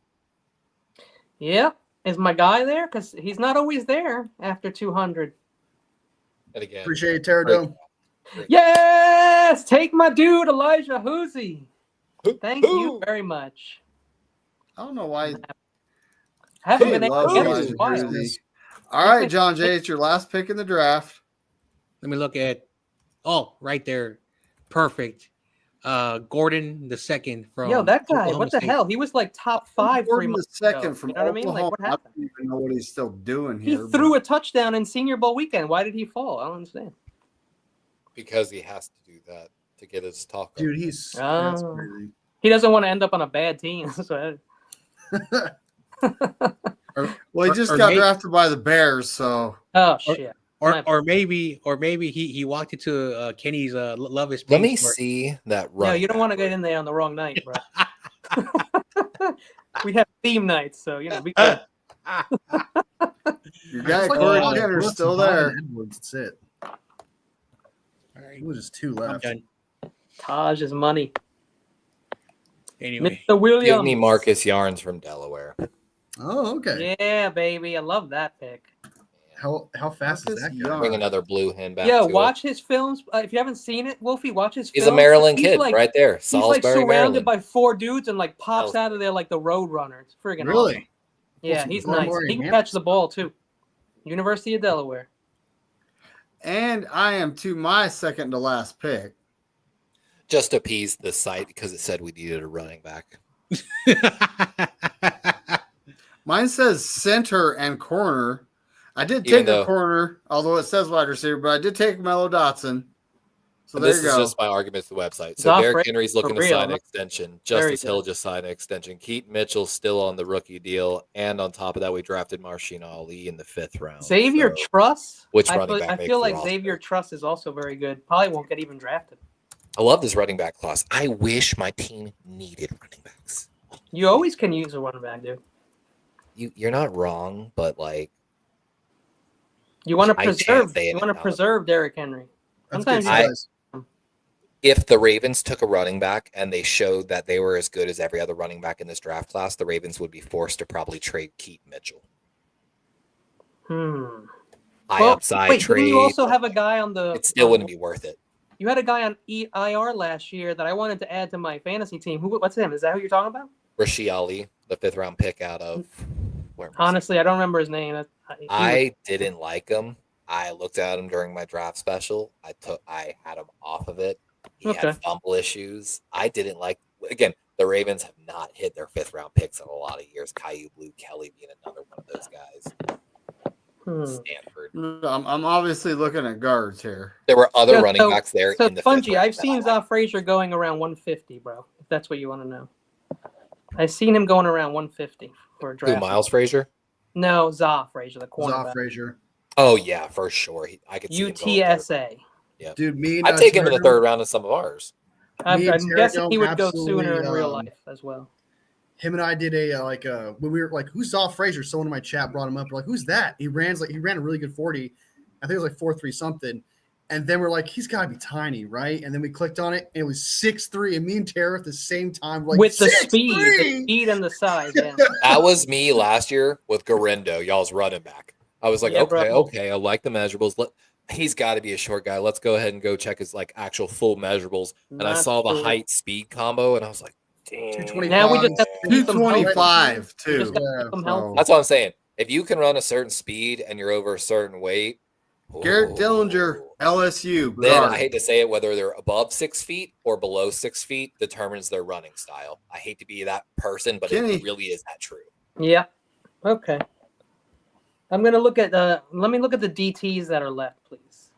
Yeah, is my guy there? Because he's not always there after 200. bad. And again, Appreciate it, Terradome. Yes, take my dude Elijah Hoosie. Thank you Who? very much. I don't know why. Haven't He been able loves to get Elijah this in a while. Hoosie. All right, John Jay, it's your last pick in the draft. Let me look at. Oh, right there. Perfect. Gordon the second from. Yo, that guy, Oklahoma what the State. hell? He was like top 5 3 Gordon the months second ago. from You know what I mean? Like, Oklahoma. what I happened? don't even know what he's still doing He here. threw but- a touchdown in Senior Bowl weekend. Why did he fall? I don't understand. because he has to do that to get his talk. up. Dude, he's that's Oh. crazy. He doesn't want to end up on a bad team. So, Well, he just or got maybe- drafted by the Bears, so oh shit. Or maybe he walked into Kenny's Love Is Let Pain me store. see that No, run. you don't want to get in there on the wrong night, bro. We have theme nights, so you know. Be good. your guy It's like Corey a lot of Kenner's Brooks still and Hyde there. and Edwards, that's it. All right, It was just two I'm left. done. Taj is money. Anyway, Mr. Give Williams. me Marcus Yarns from Delaware. Oh, okay. Yeah, baby. I love that pick. How fast is Marcus that Young. guy? Bring another blue hen back. Yeah, to watch his films. If you haven't seen it, Wolfie, watch his He's films. a Maryland He's kid, like, right there. He's like Salisbury, surrounded Maryland. by 4 dudes and like pops That was- out of there like the Road Runner. It's friggin' awesome. Really? Yeah, Wolfie, he's Baltimore nice. and He can Hampton. catch the ball too. University of Delaware. And I am to my second to last pick. Just appease the site because it said we needed a running back. Mine says center and corner. I did Even take though- a corner, although it says wide receiver, but I did take Mello Dotson. So And there this you is go. just my argument to the website. So Zoff Derrick Ray- Henry's for looking to real, sign an huh? extension. Very Justice Hill good. just signed an extension. Keaton Mitchell's still on the rookie deal. And on top of that, we drafted Marcin Ali in the 5th round. Xavier So Truss. which I running feel, back I makes feel the like roster? Xavier Truss is also very good. Probably won't get even drafted. I love this running back class. I wish my team needed running backs. You always can use a running back, dude. You're not wrong, but like You want to I can't preserve. say You it want to enough. preserve Derrick Henry. That's Sometimes good you- size. If the Ravens took a running back and they showed that they were as good as every other running back in this draft class, the Ravens would be forced to probably trade Keaton Mitchell. High Well, upside wait, trade. didn't you also have a guy on the? It still wouldn't be worth it. You had a guy on IR last year that I wanted to add to my fantasy team. What's him? Is that who you're talking about? Rasheed Ali, the 5th round pick out of where? was he? Honestly, I don't remember his name. I didn't like him. I looked at him during my draft special. I had him off of it. He Okay. had fumble issues. I didn't like. Again, the Ravens have not hit their 5th round picks in a lot of years. Caillou Blue Kelly being another one of those guys. Stanford. I'm obviously looking at guards here. There were other Yeah, running backs there So in the 5th Fungi, round I've that seen I liked. Zoff Frazier going around 150, bro. If that's what you want to know, I've seen him going around 150 for a Who, draft. Miles Frazier? No, Zoff Frazier, the Zoff cornerback. Frazier. Oh yeah, for sure. I could see him going third. UTSA. Dude, me and I'd take him in the Terrell- third round in some of ours. I'm Me and guessing he Terrell would go sooner in absolutely, real life as well. Him and I did when we were like, who's Zoff Frazier? Someone in my chat brought him up. We're like, who's that? He ran a really good 40. I think it was like 4.3 something. And then we're like, he's got to be tiny, right? And then we clicked on it, and it was 6'3". And me and Tara at the same time, like, With the 6'3". speed and the size. Yeah. That was me last year with Garendo, y'all's running back. I was like, Yeah, bro. okay, I like the measurables. He's got to be a short guy. Let's go ahead and go check his like actual full measurables. And I Not saw the true. height speed combo, and I was like, damn. 225. Now we just have to keep them healthy. 225 We too. just gotta Yeah, keep them so- healthy. That's what I'm saying. If you can run a certain speed and you're over a certain weight, Garrett ooh, Dillinger, LSU. Then guard. I hate to say it, whether they're above 6 feet or below 6 feet determines their running style. I hate to be that person, but Kenny. it really is that true. Yeah. Okay. I'm gonna look at let me look at the DTs that are left, please.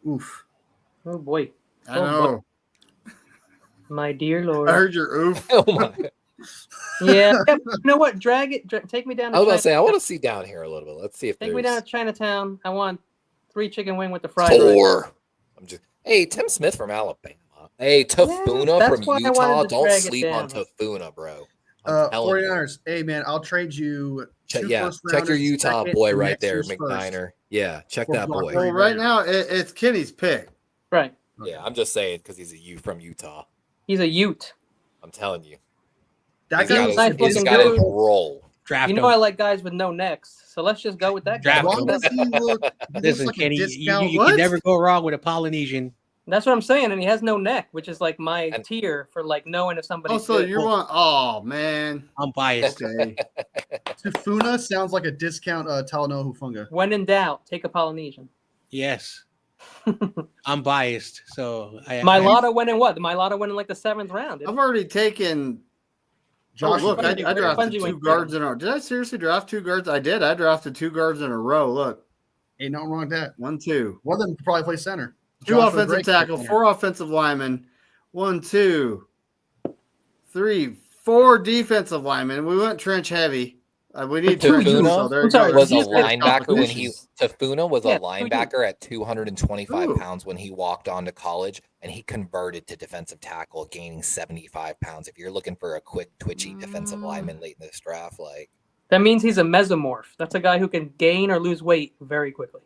Oof. Oh boy, I know. my dear I lord. heard your oof. Oh my! Yeah. You know what? Drag it. Take me down. I was To about to say I Chinatown. want to see down here a little bit. Let's see if Take me down there's to Chinatown. I want 3 chicken wing with the fried rice. 4. I'm just Tim Smith from Alabama. Hey, Tafuna that's from why I Utah. wanted to Don't drag it sleep on down. Tafuna, bro. I'm telling you. 49ers. Hey, man, I'll trade you Check, 2 check your first-rounders, Utah second, boy and right next there, year's first. McNiner. Yeah, check For that Brock boy. Purdy. Well, right now it's Kenny's pick. Right. Yeah, I'm just saying because he's a U from Utah. He's a Ute. I'm telling you. That He's guy got was his, nice he's looking got his dude. roll. Draft You him. know I like guys with no necks, so let's just go with that guy. Draft Why him. does he look? He looks Listen, like Kenny, a you discount. can What? never go wrong with a Polynesian. That's what I'm saying, and he has no neck, which is like my And- tier for like knowing if somebody's Also, good. you want? Oh man. I'm biased. Okay. Tafuna sounds like a discount Talanoa Hufunga. When in doubt, take a Polynesian. Yes. I'm biased. So My Lotto went in what? My Lotto went in like the 7th round. I've already taken. Josh, Oh, look, I Fungi- drafted Fungi 2 went guards in a row. Did I seriously draft 2 guards? I did. I drafted 2 guards in a row. Look, ain't nothing wrong with that. 1, 2. One of them could probably play center. 2 Joshua offensive Drake tackle, plays 4 offensive linemen, 1, 2, 3, 4 defensive linemen. We went trench heavy. We need trench. Tafuna So there you I'm sorry, go. was a he's got linebacker when he competitions. Tafuna was Yeah, a linebacker at 225 Ooh. pounds when he walked on to college, and he converted to defensive tackle, gaining 75 pounds. If you're looking for a quick, twitchy defensive lineman late in this draft, like That means he's a mesomorph. That's a guy who can gain or lose weight very quickly.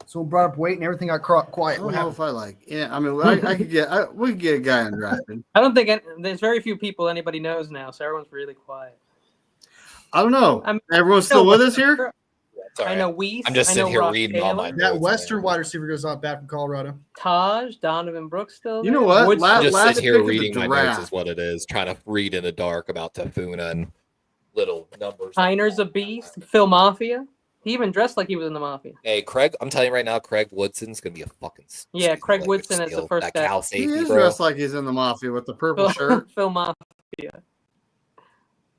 Someone brought up weight and everything got I quiet. don't What know happened? if I like. Yeah, I mean, I could get. We could get a guy undrafted. I don't think there's very few people anybody knows now, so everyone's really quiet. I don't know. I'm- Everyone's still with us here. sorry, I know Weiss. I'm just I sitting know here Ross reading all my Taylor, That notes, Western man. wide receiver goes off back from Colorado. Taj, Donovan Brooks still. You there. know what? Woodson. La- I'm just last sitting here pick of the reading my notes draft. is what it is, trying to read in the dark about Tafuna and little numbers. Heiner's a beast. Phil Mafia. He even dressed like he was in the Mafia. Hey, Craig, I'm telling you right now, Craig Woodson's gonna be a fucking Yeah, Craig like, Woodson is the steal. first that guy. Cal He safety, is bro. dressed like he's in the mafia with the purple shirt. Phil Mafia.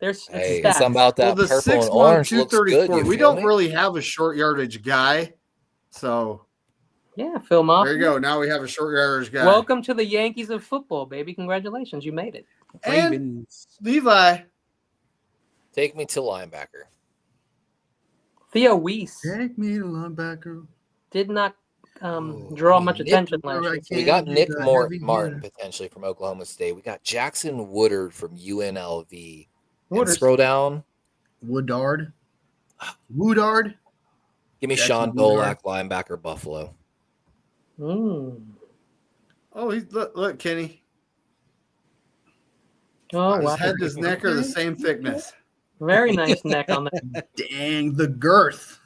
There's Hey, stats. something about Well, that the purple and 6'1", orange looks good. 234. You We feel don't me? really have a short yardage guy, so Yeah, Phil Mafia. there you go. Now we have a short yardage guy. Welcome to the Yankees of football, baby. Congratulations, you made it. And Ravens. Levi. Take me to linebacker. Theo Weiss Take me to linebacker. did not draw much Nick- attention last year. We got Nick the Martin heavy hitter. potentially from Oklahoma State. We got Jackson Woodard from UNLV. And Woodard. scroll down. Woodard. Give me Jackson Sean Woodard. Dolak, linebacker, Buffalo. Oh, look, Kenny. Oh His wow, head and his neck are the same thickness. very nice neck on that. Dang, the girth.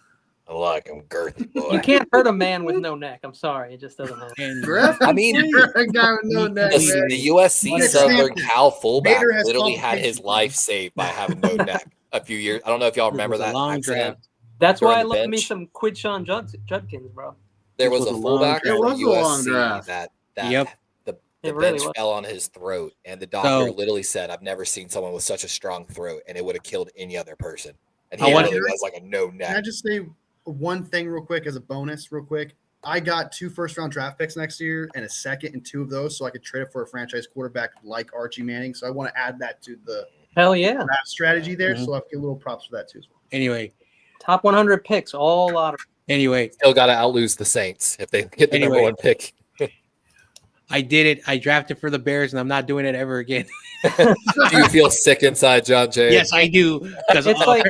I like him, girthy boy. You can't hurt a man with no neck. I'm sorry, it just doesn't happen. And Draft I mean, a guy with no neck, man. The USC What a Southern example. Cal fullback Vader has literally had his complications. life saved by having no neck a few years. I don't know if y'all remember It was a that long accident. draft. That's why I During the love me bench. some Quidshawn Judkins, bro. There It was was a a long fullback draft. from It was a long USC draft. that Yep. the It really bench was. fell on his throat, and the doctor So- literally said, "I've never seen someone with such a strong throat, and it would have killed any other person." And I he want- literally has like a no Can I neck. just say one thing real quick as a bonus, real quick? I got 2 first-round draft picks next year and a second in 2 of those, so I could trade it for a franchise quarterback like Archie Manning. So I want to add that to the Hell yeah, draft strategy there. Mhm. So I'll get a little props for that too as well. Anyway, top 100 picks, all lottery. Still got to outlose the Saints if they get the number Anyway. 1 pick. I did it. I drafted for the Bears, and I'm not doing it ever again. Do you feel sick inside, John Jay? Yes, I do. Because It's like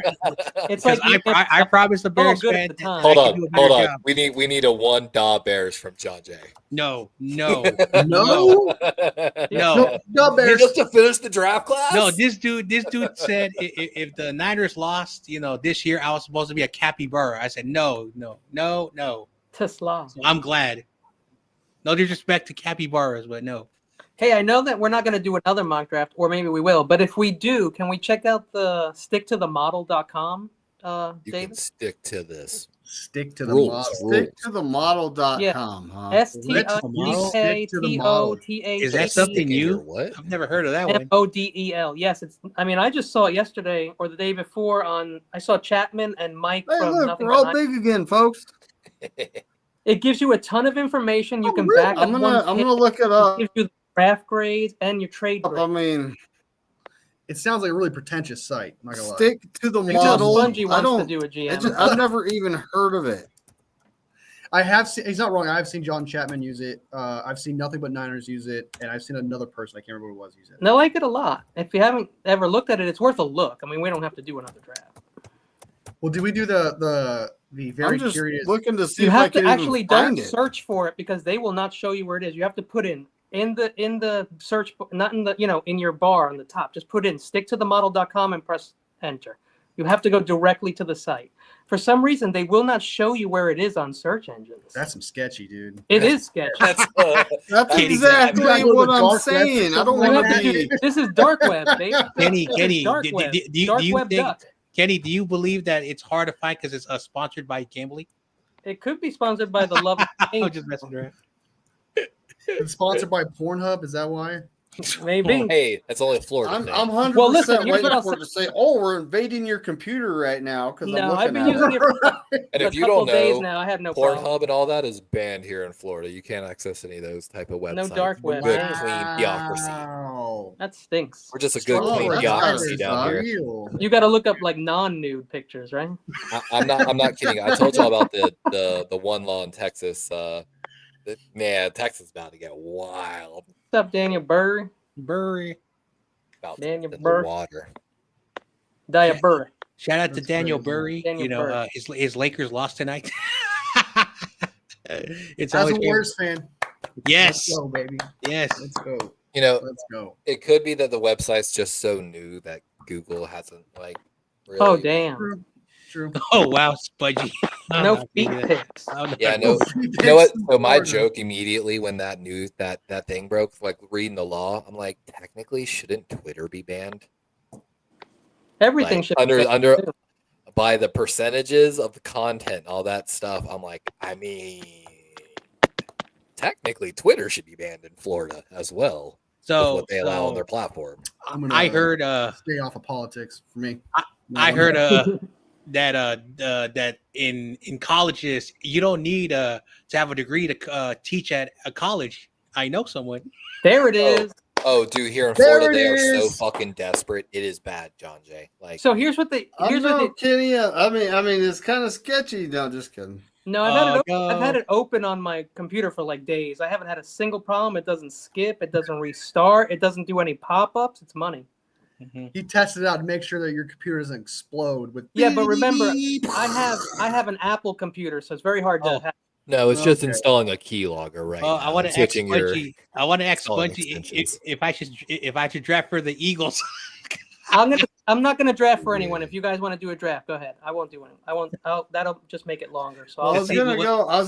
it's like I promised the all Bears good fan. at the time. Hold I on, can do a better hold on. job. We need a 1 Da Bears from John Jay. No. No, No. no Bears. Just to finish the draft class. No, this dude said if the Niners lost, this year I was supposed to be a capybara. I said no. Tesla. So I'm glad. No disrespect to capybaras, but no. Hey, I know that we're not going to do another mock draft, or maybe we will, but if we do, can we check out the sticktothemodel.com, you can David? stick to this. Stick to the Rules. model. Stick to the model.com, huh? STICKTOTAT. Is that something Your new? what? I've never heard of that one. MODEL. Yes, it's. I mean, I just saw it yesterday or the day before on. I saw Chapman and Mike Hey, from look, Nothing we're all But big again, folks. It gives you a ton of information. You Oh, can really? back up I'm gonna one look it up. pick. It gives you the draft grades and your trade I grades. mean, It sounds like a really pretentious site. I'm not gonna lie. stick to the Until model. Spongy I wants to don't. do a GM. I've never even heard of it. I have seen. He's not wrong. I've seen John Chapman use it. I've seen Nothing But Niners use it, and I've seen another person. I can't remember who it was use it. And I like it a lot. If you haven't ever looked at it, it's worth a look. I mean, we don't have to do another draft. Well, did we do the very I'm just curious? looking to see You if have I to can actually even find don't it. search for it because they will not show you where it is. You have to put in the search, not in the in your bar on the top. Just put in sticktothemodel.com and press enter. You have to go directly to the site. For some reason, they will not show you where it is on search engines. That's some sketchy, dude. It is sketchy. That's That's Kenny, exactly you gotta go to what the I'm dark web saying. or I don't something want like to that. be. This is dark web, baby. Kenny, This is dark web. do Dark you web think, duck. Kenny, do you believe that it's hard to find because it's sponsored by gambling? It could be sponsored by the Love of I'm Paint, just messing around. It's sponsored by Pornhub. Is that why? maybe. hey, that's only a Florida I'm thing. 100% Well, listen, here's waiting what I'll for it to say, "Oh, we're invading your computer right now." Because No, I'm I've looking been at using it. it and for if a you couple don't days know, now. I have no problem. Pornhub and all that is banned here in Florida. You can't access any of those type of websites. dark web. Good, Wow. clean theocracy. Wow. That stinks. We're just a good, Oh, clean that's theocracy nice, down here. Real. You got to look up like non-nude pictures, right? I'm not kidding. I told y'all about the one law in Texas. Man, Texas is about to get wild What's up, Daniel Burry? Burry. about Daniel the Burr. water. Dia Burry. Shout out to That's Daniel crazy. Burry. Daniel Burry. His Lakers lost tonight. It's As a always Warriors fan, yes, let's go, baby. yes. Let's go. You know, Let's go. it could be that the website's just so new that Google hasn't like really. Oh, damn. True. True. Oh wow, Spudgy. I'm No not feet doing that. pics. I'm not Yeah, doing no. that. You know what? So my joke immediately when that news that thing broke, like reading the law, I'm like, technically, shouldn't Twitter be banned? Everything Like, should under be under too. by the percentages of the content, all that stuff. I'm like, I mean, technically, Twitter should be banned in Florida as well. With So, what they allow on their platform. I'm gonna I heard stay off of politics for me. I heard that in colleges you don't need to have a degree to teach at a college. I know someone. There it is. Oh, dude, here in There Florida, it they are so is. fucking desperate. It is bad, John Jay. Like, So here's what they I here's what know, they Kenny. I mean, it's kind of sketchy. No, just kidding. No, I've Oh, had no. it open on my computer for like days. I haven't had a single problem. It doesn't skip. It doesn't restart. It doesn't do any pop-ups. It's money. Mhm. He tested it out to make sure that your computer doesn't explode with. Yeah, but remember, beep. I have an Apple computer, so it's very hard to Oh. have. No, it's just Okay. installing a keylogger right Oh, now. I want and to ask switching your. Spongy. I want to ask installing Spongy extensions. if I should draft for the Eagles. I'm not gonna draft for anyone. If you guys want to do a draft, go ahead. I won't do it. I won't. That'll just make it longer. So Well, I I'll was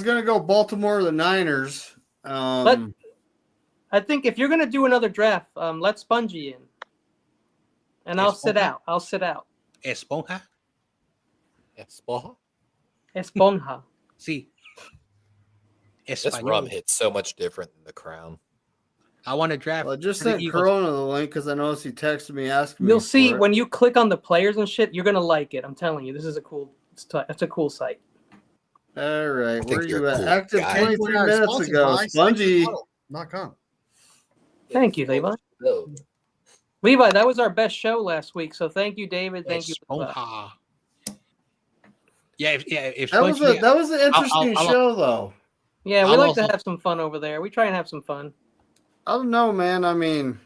say, gonna go Baltimore or the Niners. I think if you're gonna do another draft, let Spongy in, and I'll sit out. I'll sit out. Esponja. Esponja? Esponja. See. This Espanol. rum hits so much different than the Crown. I want to draft. I just for the sent Eagles. Corona the link because I noticed he texted me asking me. You'll see for it. when you click on the players and shit, you're gonna like it. I'm telling you, this is a cool. It's a cool site. All right, think where you're you a at? cool Active guy. 23 minutes ago. Spongy. Not come. Thank you, Levi. No. Levi, that was our best show last week. So thank you, David. Thank you. Esponja. Yeah, if That was Spongy, that was an interesting I'll- show though. Yeah, we I'll like also- to have some fun over there. We try and have some fun. I don't know, man. I mean,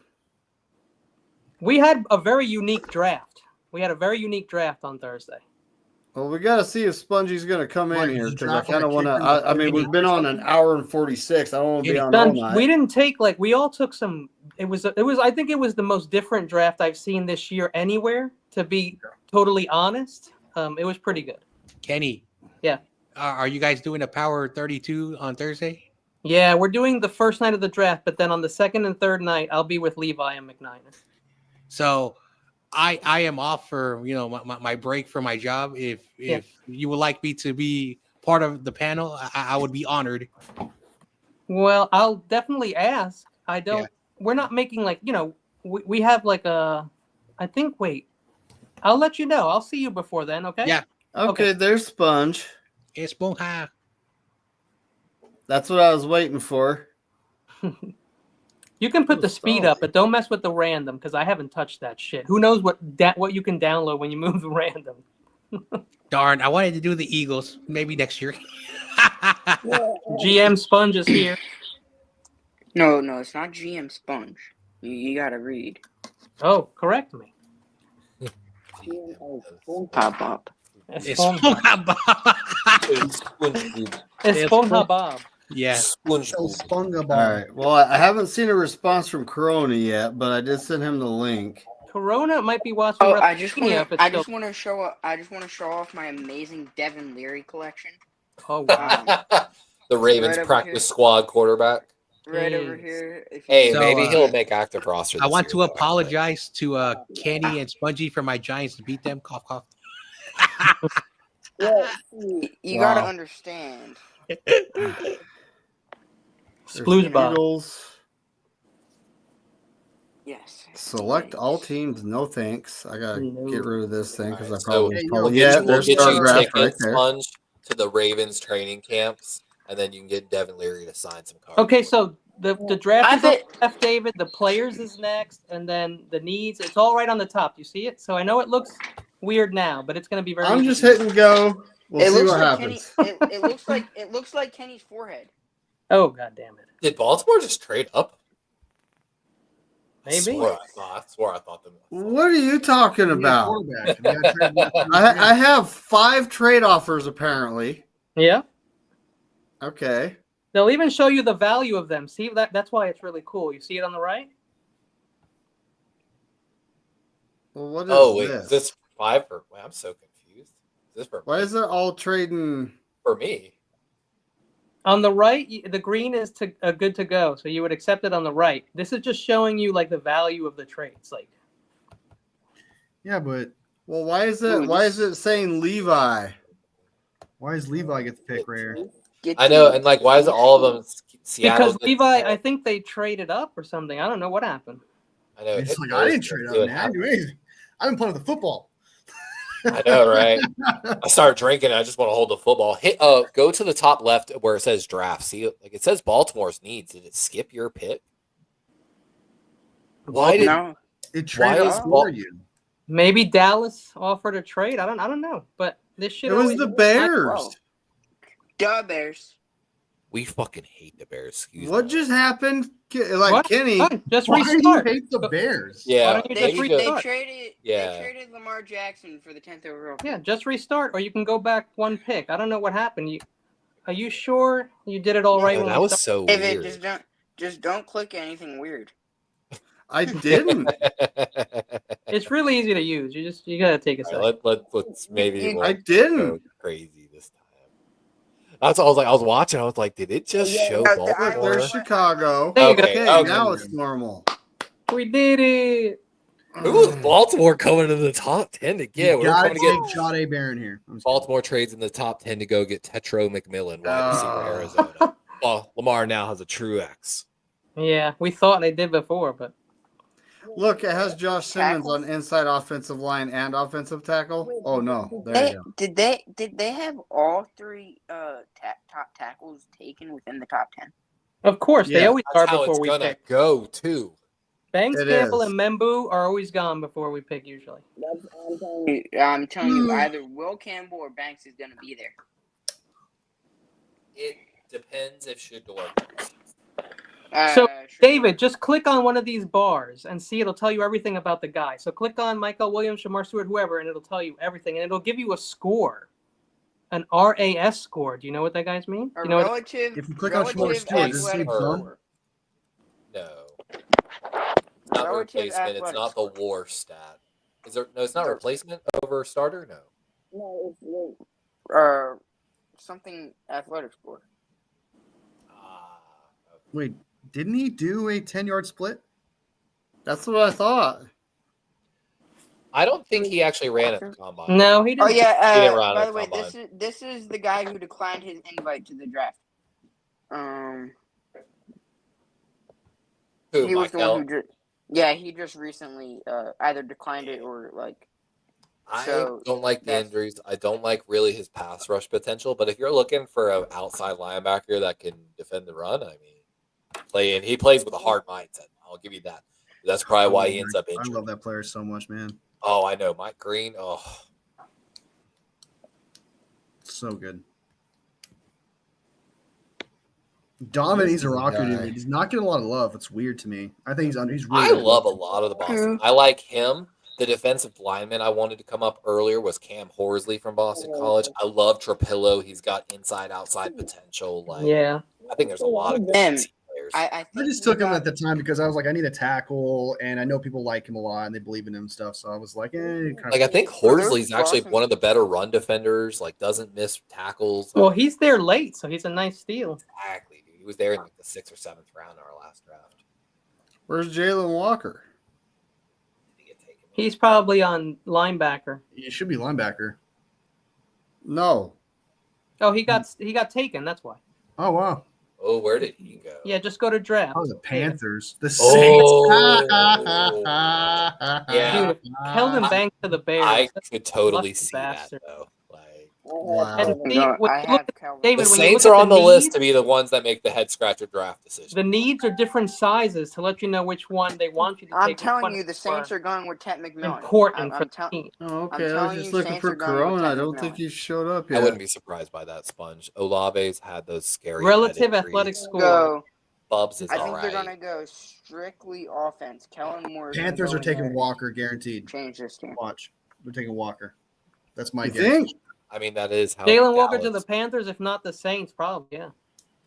We had a very unique draft. We had a very unique draft on Thursday. well, we got to see if Spongy's going to come Why, in did here you because I draft kind of like want to. kicker I mean, and we've been on an hour and 46. I don't want to be on all Done. night. We didn't take we all took some. It was I think it was the most different draft I've seen this year anywhere. To be totally honest, it was pretty good. Kenny. Yeah. Are you guys doing a Power 32 on Thursday? Yeah, we're doing the first night of the draft, but then on the second and third night, I'll be with Levi and McNiner. So I am off for my break for my job. If you would like me to be part of the panel, I would be honored. Well, I'll definitely ask. I don't. Yeah. We're not making we have like a. I think. Wait, I'll let you know. I'll see you before then. Okay. Yeah. Okay, there's Sponge. Esponja. That's what I was waiting for. You can put Oh, the speed stop. up, but don't mess with the random because I haven't touched that shit. Who knows what you can download when you move the random? Darn, I wanted to do the Eagles. Maybe next year. GM Sponge is here. No, it's not GM Sponge. You gotta read. Oh, correct me. Pop up. Esponja Bob. Yeah. So Spunga ball. All right. Well, I haven't seen a response from Corona yet, but I did send him the link. Corona might be watching. Oh, I just WrestleMania if it's still- want to show off my amazing Devin Leary collection. Oh wow. The Ravens Right over practice here. squad quarterback. Right over Jeez. here. If you Hey, So, maybe he'll make active roster. I this want year, to though, apologize to Kenny and Spongy for my Giants to beat them. Cough, cough. you gotta Wow. understand. There's Spluge the Bob. Eagles. Yes. Select all teams. No thanks. I gotta No. get rid of this thing because I Alright, so probably. Hey, We'll yo, get yeah, you, there's we'll get you Stargraft right tickets, there. Sponge, to the Ravens training camps, and then you can get Devin Leary to sign some cards. Okay, so the draft I is on bet- left, David. The players is next, and then the needs. It's all right on the top. You see it? So I know it looks weird now, but it's going to be very. I'm just easy. hitting go. We'll it see looks what like happens. Kenny. It looks like Kenny's forehead. Oh god damn it! Did Baltimore just trade up? Maybe. I swore I thought them. What are you talking You need a about? quarterback. You gotta trade back to the I have 5 trade offers apparently. Yeah. Okay. They'll even show you the value of them. See that? That's why it's really cool. You see it on the right? Well, what is Oh wait, this? is this 5 for? Wait, I'm so confused. Is this for? Why is it all trading? For me? On the right, the green is good to go. So you would accept it on the right. This is just showing you like the value of the trades. Like Yeah, but Well, why is it? Ooh, Why this- is it saying Levi? why does Levi get the pick right here? Get I know, to- and like, why is it all of them Seattle? because Levi, I think they traded up or something. I don't know what happened. I know. It's hit like I didn't those trade and up, see what man. I didn't do happens. anything. I've been playing with the football. I know, right? I start drinking. I just want to hold the football. Hit. Go to the top left where it says draft. See, like it says Baltimore's needs. Did it skip your pick? Why did? No. It traded is up Bal- for you. Maybe Dallas offered a trade. I don't know. But this shit. It was always the works. Bears. Duh, Bears. We fucking hate the Bears. Excuse What me. just happened? Like What? Kenny. Fine, just Why do you restart. hate the Bears? Why Yeah, don't you They, just maybe they restart? traded. Yeah. They traded Lamar Jackson for the 10th overall. Yeah, just restart, or you can go back one pick. I don't know what happened. Are you sure you did it all right Oh, when that we was so David, weird. just don't click anything weird. I didn't. It's really easy to use. You gotta take a second. Let's maybe I like didn't. go crazy this time. That's all I was watching. I was like, did it just show No, Look, Baltimore? there's Chicago. There you go. Okay, Okay. now it's normal. We did it. Ooh, Baltimore coming to the top 10 again. You We're gotta coming to get take Jade Barron here. I'm just Baltimore trades in the top 10 to go get Tetro McMillan, wide receiver, Oh. Arizona. Well, Lamar now has a true X. Yeah, we thought they did before, but Look, it has Josh Simmons Tackles? on inside offensive line and offensive tackle. Oh no, there you go. Did they have all three top tackles taken within the top 10? of course they Yeah, always That's are how before it's we gonna pick. go, too. Banks, It Campbell, is. and Membu are always gone before we pick usually. I'm telling you, either Will Campbell or Banks is gonna be there. It depends if Shador goes. So, Sure. David, just click on one of these bars and see. It'll tell you everything about the guy. So click on Michael Williams, Shamar Stewart, whoever, and it'll tell you everything. And it'll give you a score, an RAS score. Do you know what that guy's mean? A You know what? relative. If you click on Short relative Stewart, does it say athletic bum? score. No. Not the Relative replacement. It's athletic not the score. war stat. Is there? No, it's not The- replacement over starter. No. No, it's something athletic score. Okay. Wait, didn't he do a 10-yard split? That's what I thought. I don't think he actually ran at the combine. No, he Oh didn't. yeah. He didn't run By a the way, combine. this is the guy who declined his invite to the draft. Who, He was the Michael? one who just he just recently either declined it or like. I So, don't like the that's- injuries. I don't like really his pass rush potential. But if you're looking for an outside linebacker that can defend the run, I mean, he plays with a hard mindset. I'll give you that. That's probably why he ends up I injured. love that player so much, man. Oh, I know, Mike Green. Oh, So good. Dominic This Izaraku, guy. dude, he's not getting a lot of love. It's weird to me. I think he's really. I good. love a lot of the Boston. I like him. The defensive lineman I wanted to come up earlier was Cam Horsley from Boston College. I love Trapillo. He's got inside-outside potential. Like, Yeah. I think there's a lot of good Him. players. I I think just we took him got- at the time because I was like, I need a tackle, and I know people like him a lot and they believe in him and stuff. So I was like, Like, I think For those Horsley's actually Boston- one of the better run defenders. Like, doesn't miss tackles. Well, he's there late, so he's a nice steal. Exactly, dude. He was there in like the 6th or 7th round in our last draft. Where's Jalen Walker? Did he get taken? He's probably on linebacker. he should be linebacker. No. Oh, he got taken. That's why. Oh wow, Oh, where did he go? Yeah, just go to draft. oh the Panthers, the Oh. Saints. Yeah. Dude, Kelvin Banks to the Bears. I could totally Lucky see that bastard. though. Like, Wow. And see, when I you look have at Calvin. David, the when you Saints look are at on the the list needs- to be the ones that make the head scratcher draft decision. the needs are different sizes to let you know which one they want you to I'm take. telling you, the Saints are going with Ted McMillan. important I'm for the telling. team. Oh, okay. I'm I was telling just you, looking Saints for are going with Corona. I Ted don't think McMillan. he showed up I yet. wouldn't be surprised by that, Sponge. Olave's had those scary Relative head athletic injuries. score. Go. Bubs is I all think they're right. gonna go strictly offense. Kellen Moore. is gonna Panthers go are in taking there Walker, and guaranteed. Change this team. Watch, they're taking Walker. That's my You guess. think? I mean, that is how Jalen Walker to Dallas- the Panthers, if not the Saints, probably. Yeah.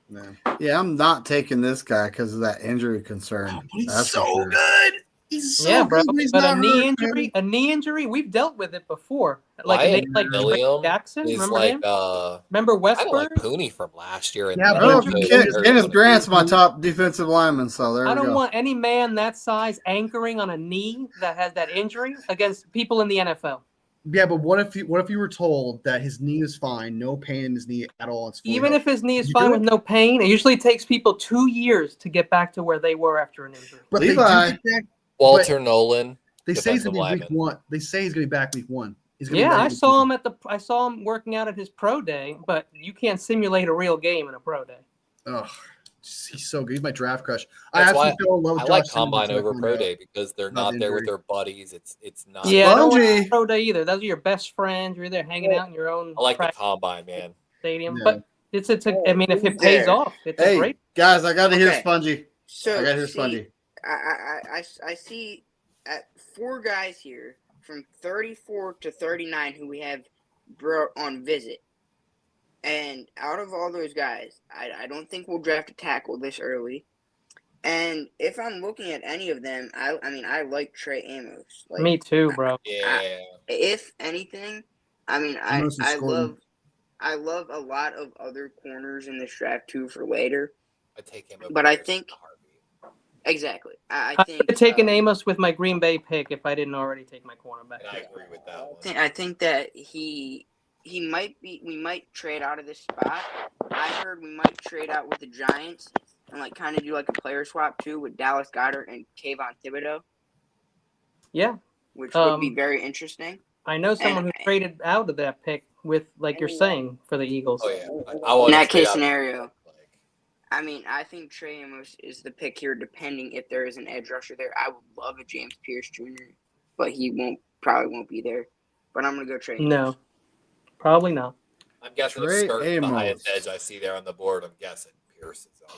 Yeah. Yeah, I'm not taking this guy because of that injury concern. He's That's for so sure. good. He's so Yeah, bro. good. when he's But a not knee hurt, injury, we've dealt with it before. Like Wyatt a name like Trey Williams Jackson, is remember like him? Remember Remember I don't like Westburg? Pooney from last year. And Yeah, I but don't know. Kenneth- Kenneth Kenneth Grant's my top defensive lineman, so there I we don't go. want any man that size anchoring on a knee that has that injury against people in the NFL. Yeah, but what if you were told that his knee is fine, no pain in his knee at all? It's fully Even healthy? if his knee is You fine do with it? no pain, it usually takes people 2 years to get back to where they were after an injury. But they do Levi. get back- Walter Nolan. They say he's defensive gonna be week lineman. 1. They say he's gonna be back week 1. He's gonna be Yeah, ready I week saw 1. him I saw him working out at his pro day, but you can't simulate a real game in a pro day. Ugh, he's so good. He's my draft crush. That's I why absolutely fell in love with I like Josh Simmons combine until I over found pro out. day because they're Not not there with injury. their buddies. It's not. Yeah, I don't Spongy. like pro day either. Those are your best friends. You're there hanging out in your own I like the practice combine, man. stadium. Yeah. But I mean, if it pays There. off, it's a Hey, great. guys, I got to hear Okay. Spongy. So I got to hear see, Spongy. I see at 4 guys here from 34 to 39 who we have brought on visit. And out of all those guys, I don't think we'll draft a tackle this early. And if I'm looking at any of them, I mean, I like Trey Amos. Like, Me too, bro. Yeah. if anything, I mean, Amos is scoring. I love a lot of other corners in this draft too for later. I take him over. But I Harrison think- in a heartbeat. Exactly. I I think would have taken uh, Amos with my Green Bay pick if I didn't already take my cornerback. And I agree with that one. I think that he might be. We might trade out of this spot. I heard we might trade out with the Giants and like kind of do like a player swap too with Dallas Goedert and Kayvon Thibodeau, Yeah, which would be Um, very interesting. I know someone who traded out of that pick with, like you're saying, for the Eagles. Oh yeah. I want In to that trade case out- scenario, like, I mean, I think Trey Amos is the pick here, depending if there is an edge rusher there. I would love a James Pierce Jr., but he probably won't be there. But I'm gonna go Trey Amos. No, probably not. I'm guessing Trey if Skirt's the highest Amos. edge I see there on the board, I'm guessing Pierce is on.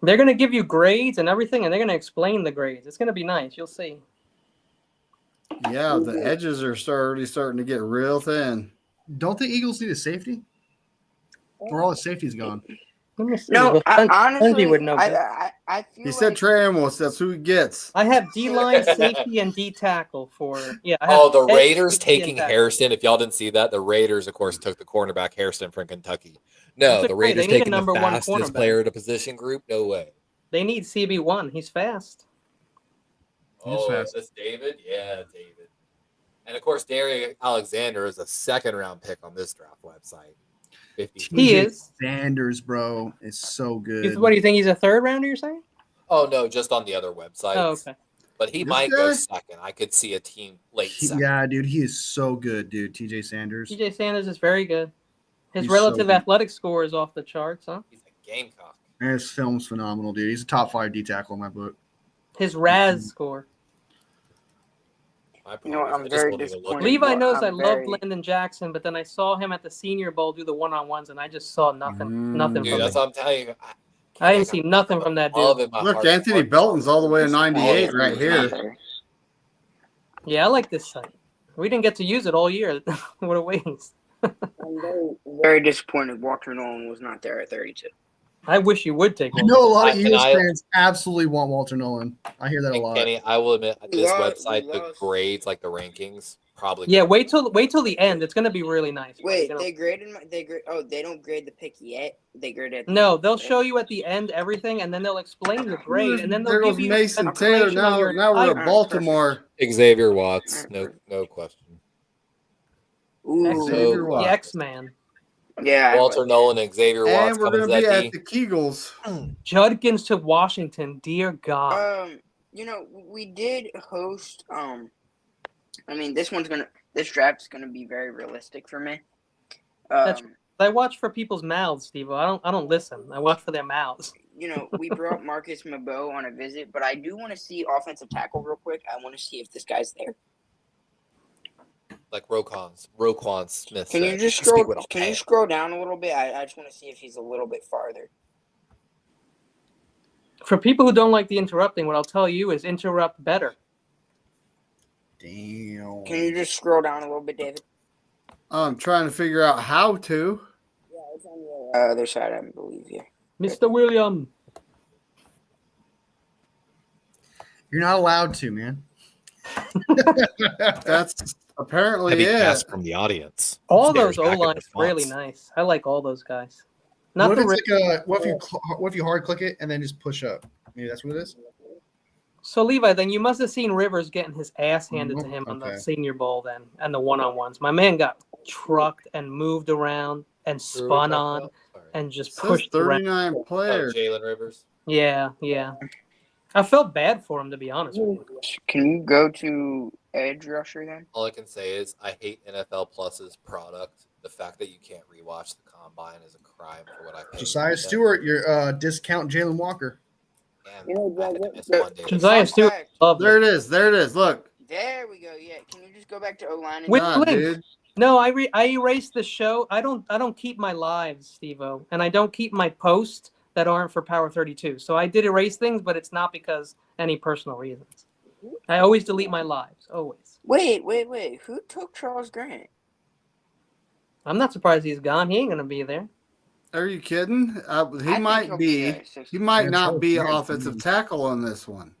They're gonna give you grades and everything, and they're gonna explain the grades. It's gonna be nice. You'll see. Yeah, the edges are already starting to get real thin. Don't the Eagles need a safety? Or all the safety's gone? Let me see. No, Well, honestly, Bungie would know better. I feel He said like Trey Amos. That's who he gets. I have D line, safety, and D tackle for. Yeah. I have Oh, the edge, Raiders safety, and taking tackle. Harrison. If y'all didn't see that, the Raiders, of course, took the cornerback Harrison from Kentucky. No, That's the okay. Raiders They need a taking the number one fastest cornerback. player at a position group. No way. They need CB1. He's fast. He's Oh, fast. is this David? Yeah, David. And of course, Darius Alexander is a second-round pick on this draft website. 50. He TJ is. Sanders, bro, is so good. What do you think? He's a third rounder? You're saying? Oh no, just on the other websites. Oh, okay. But he This might go guy? second. I could see a team late second. Yeah, dude, he is so good, dude. TJ Sanders. TJ Sanders is very good. His He's so relative good. athletic score is off the charts, huh? He's a gamecock. And his film's phenomenal, dude. He's a top 5 D tackle in my book. His RAS score. My You know what, problem I'm is I just very won't even look disappointed. at Levi Well, knows I'm I love very- Landon Jackson, but then I saw him at the Senior Bowl do the one-on-ones, and I just saw nothing. Nothing Dude, from that's him. what I'm telling you. I didn't see nothing from that Love dude. in my Look, heart. Anthony Belton's all the way to 98 right here. Yeah, I like this site. We didn't get to use it all year. What a waste. I'm very disappointed Walter Nolan was not there at 32. I wish you would take I one. know a lot of And Eagles I- fans absolutely want Walter Nolan. I hear that a And lot. Kenny, I will admit, this Love- website, the love- grades, like the rankings, probably. Yeah, wait till the end. It's gonna be really nice. Wait, You know? they graded they don't grade the pick yet. They graded. No, they'll show you at the end everything, and then they'll explain the grade, and then they'll there give goes you Mason information Taylor. on Now, your now we're entire- at Baltimore. Xavier Watts, no question. Ooh, Xavier The Watts. X-Man. yeah. Walter Nolan and Xavier Watts And we're coming going to to be that at the Kegels. Judkins to Washington. Dear God. You know, we did host. I mean, this draft's gonna be very realistic for me. That's- I watch for people's mouths, Steve. I don't listen. I watch for their mouths. You know, we brought Marcus Mabeau on a visit, but I do want to see offensive tackle real quick. I want to see if this guy's there. like Roquan Smith. Can you said, just speak scroll? with a Can you pen. scroll down a little bit? I just want to see if he's a little bit farther. For people who don't like the interrupting, what I'll tell you is interrupt better. Damn. Can you just scroll down a little bit, David? I'm trying to figure out how to. Yeah, it's on the other side, I believe. Yeah. Mr. William. You're not allowed to, man. That's apparently Heavy it. ask from the audience. All Stares those back in O-lines are really response. nice. I like all those guys. Not What the if Ra- it's like what if you hard click it and then just push up? Maybe that's what it is. So Levi, then you must have seen Rivers getting his ass handed to him on the Okay. Senior Bowl then, and the one-on-ones. My man got trucked and moved around and spun on and just It says pushed around. 39 Oh, players. Jalen Rivers. Yeah. I felt bad for him, to be honest with you. Can you go to edge rusher then? All I can say is I hate NFL Plus's product. The fact that you can't rewatch the combine is a crime for what I paid. Josiah for them. Stewart, your discount Jalen Walker. And I had to miss So- one day. Josiah Fun Stewart, fact. love There it. it is. There it is. Look. There we go. Yeah. Can you just go back to O line? With Nah, Blink. dude. No, I erased the show. I don't keep my lives, Steve-O, and I don't keep my posts that aren't for Power 32. So I did erase things, but it's not because any personal reasons. I always delete my lives, always. Wait. Who took Charles Grant? I'm not surprised he's gone. He ain't gonna be there. Are you kidding? He I think might he'll be. there at 60. He might Yeah, not Charles be Grant. offensive tackle on this one.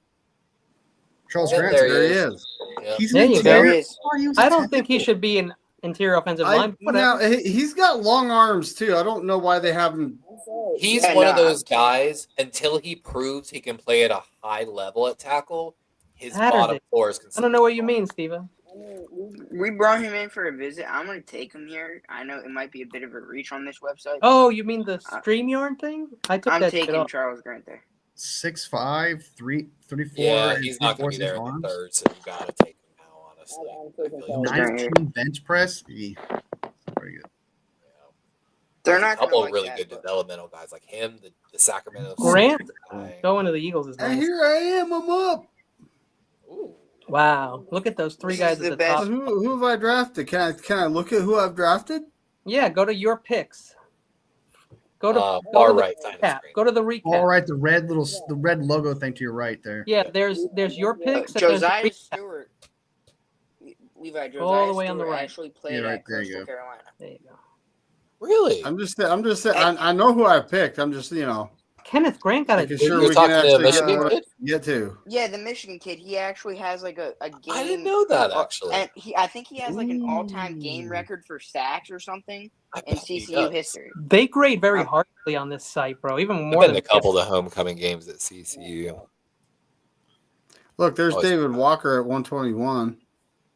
Charles Yeah, Grant's there There he is. is. Yeah. He's There an you There interior. he is. He was a I don't think he tackle. should be an interior offensive line. Now Whatever. he's got long arms too. I don't know why they haven't. He's Yeah, one of nah, those I'm kidding. guys. Until he proves he can play at a high level at tackle, his Saturday. bottom floor is I considered. don't know what you mean, Steven. We brought him in for a visit. I'm gonna take him here. I know it might be a bit of a reach on this website. Oh, you mean the StreamYard thing? I took I'm that shit taking off. Charles Grant there. 6'5", 34. Yeah, and he's not going to be 3/4 there in the arms. third, so you got to take him now. Honestly, I feel you. Charles Grant here. 19 bench press. Very good. They're There's not a couple gonna of really like good that, but- developmental guys like him, the Sacramento Grant guy. going to the Eagles is And nice. here I am. I'm up. Ooh. Wow, look at those three This guys is at the the top. best. Who have I drafted? Can I look at who I've drafted? Yeah, go to your picks. Go to, go Far to the right side of the recap. screen. Go to the All recap. right, the red logo thing to your right there. Yeah, there's your picks. and there's the Josiah recap. Stewart. Levi Josiah All the way on the Stewart right. actually played Yeah, right at there you Coastal go. Carolina. There you go. Really? I'm just saying. I know who I picked. I'm just Kenneth Grant got making a sure You're we can talking to actually Michigan get, kid? get to. Yeah, the Michigan kid. He actually has like a game. I didn't know that actually. And I think he has like an all-time game Ooh. record for sacks or something I in bet he CCU does. history. They grade very harshly on this site, bro. Even I've more been than to a couple of the homecoming games at CCU. Look, there's Oh, it's- David Walker at 121.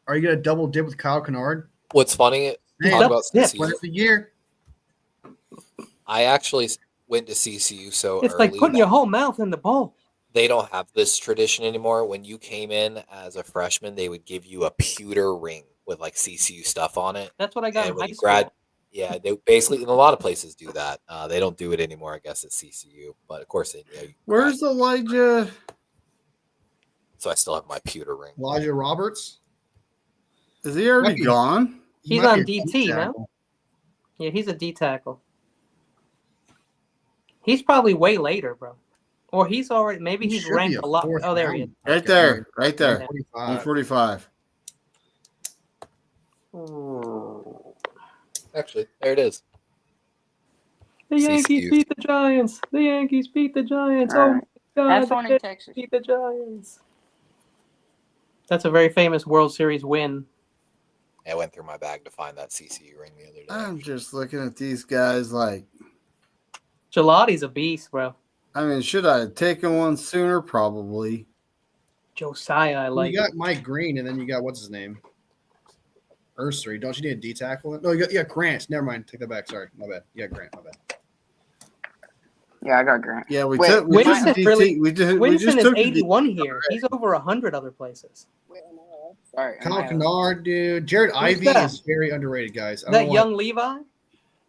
Are you gonna double dip with Kyle Kennard? What's funny? Hey, Talk about yeah, CCU. Play of the year. I actually went to CCU so It's early. like putting that your whole mouth in the bowl. They don't have this tradition anymore. When you came in as a freshman, they would give you a pewter ring with like CCU stuff on it. That's what I got And in when high you school. yeah, they basically, and a lot of places do that. They don't do it anymore, I guess, at CCU. But of course, you Where's Elijah? So I still have my pewter ring. Elijah Roberts. Is he already Might be- gone? He He's might on be a DT, no? tackle. Yeah, he's a D tackle. He's probably way later, bro. Or he's already maybe He he's should be ranked a lot. fourth Oh, there he is. round. Right there. Right there. 145. 145. Actually, there it is. The Yankees CCU. beat the Giants. The Yankees beat the Giants. All Oh right. my God! Have the fun in Yankees Texas. beat the Giants. That's a very famous World Series win. I went through my bag to find that CCU ring the other day. I'm just looking at these guys like, Gelati's a beast, bro. I mean, should I have taken one sooner? Probably. Josiah, I like. You got Mike Green, and then you got what's his name? Ursery. Don't you need a D tackle? No, you got Grant. Never mind. Take that back. Sorry, my bad. Yeah, Grant. My bad. Yeah, I got Grant. Yeah, we Wait, took. We Winston took DT. really- we just Winston is took the 81 here. He's over 100 other places. Sorry, am Kyle I- Kennard, dude. Jared Ivey that? is very underrated, guys. I don't That know young Levi?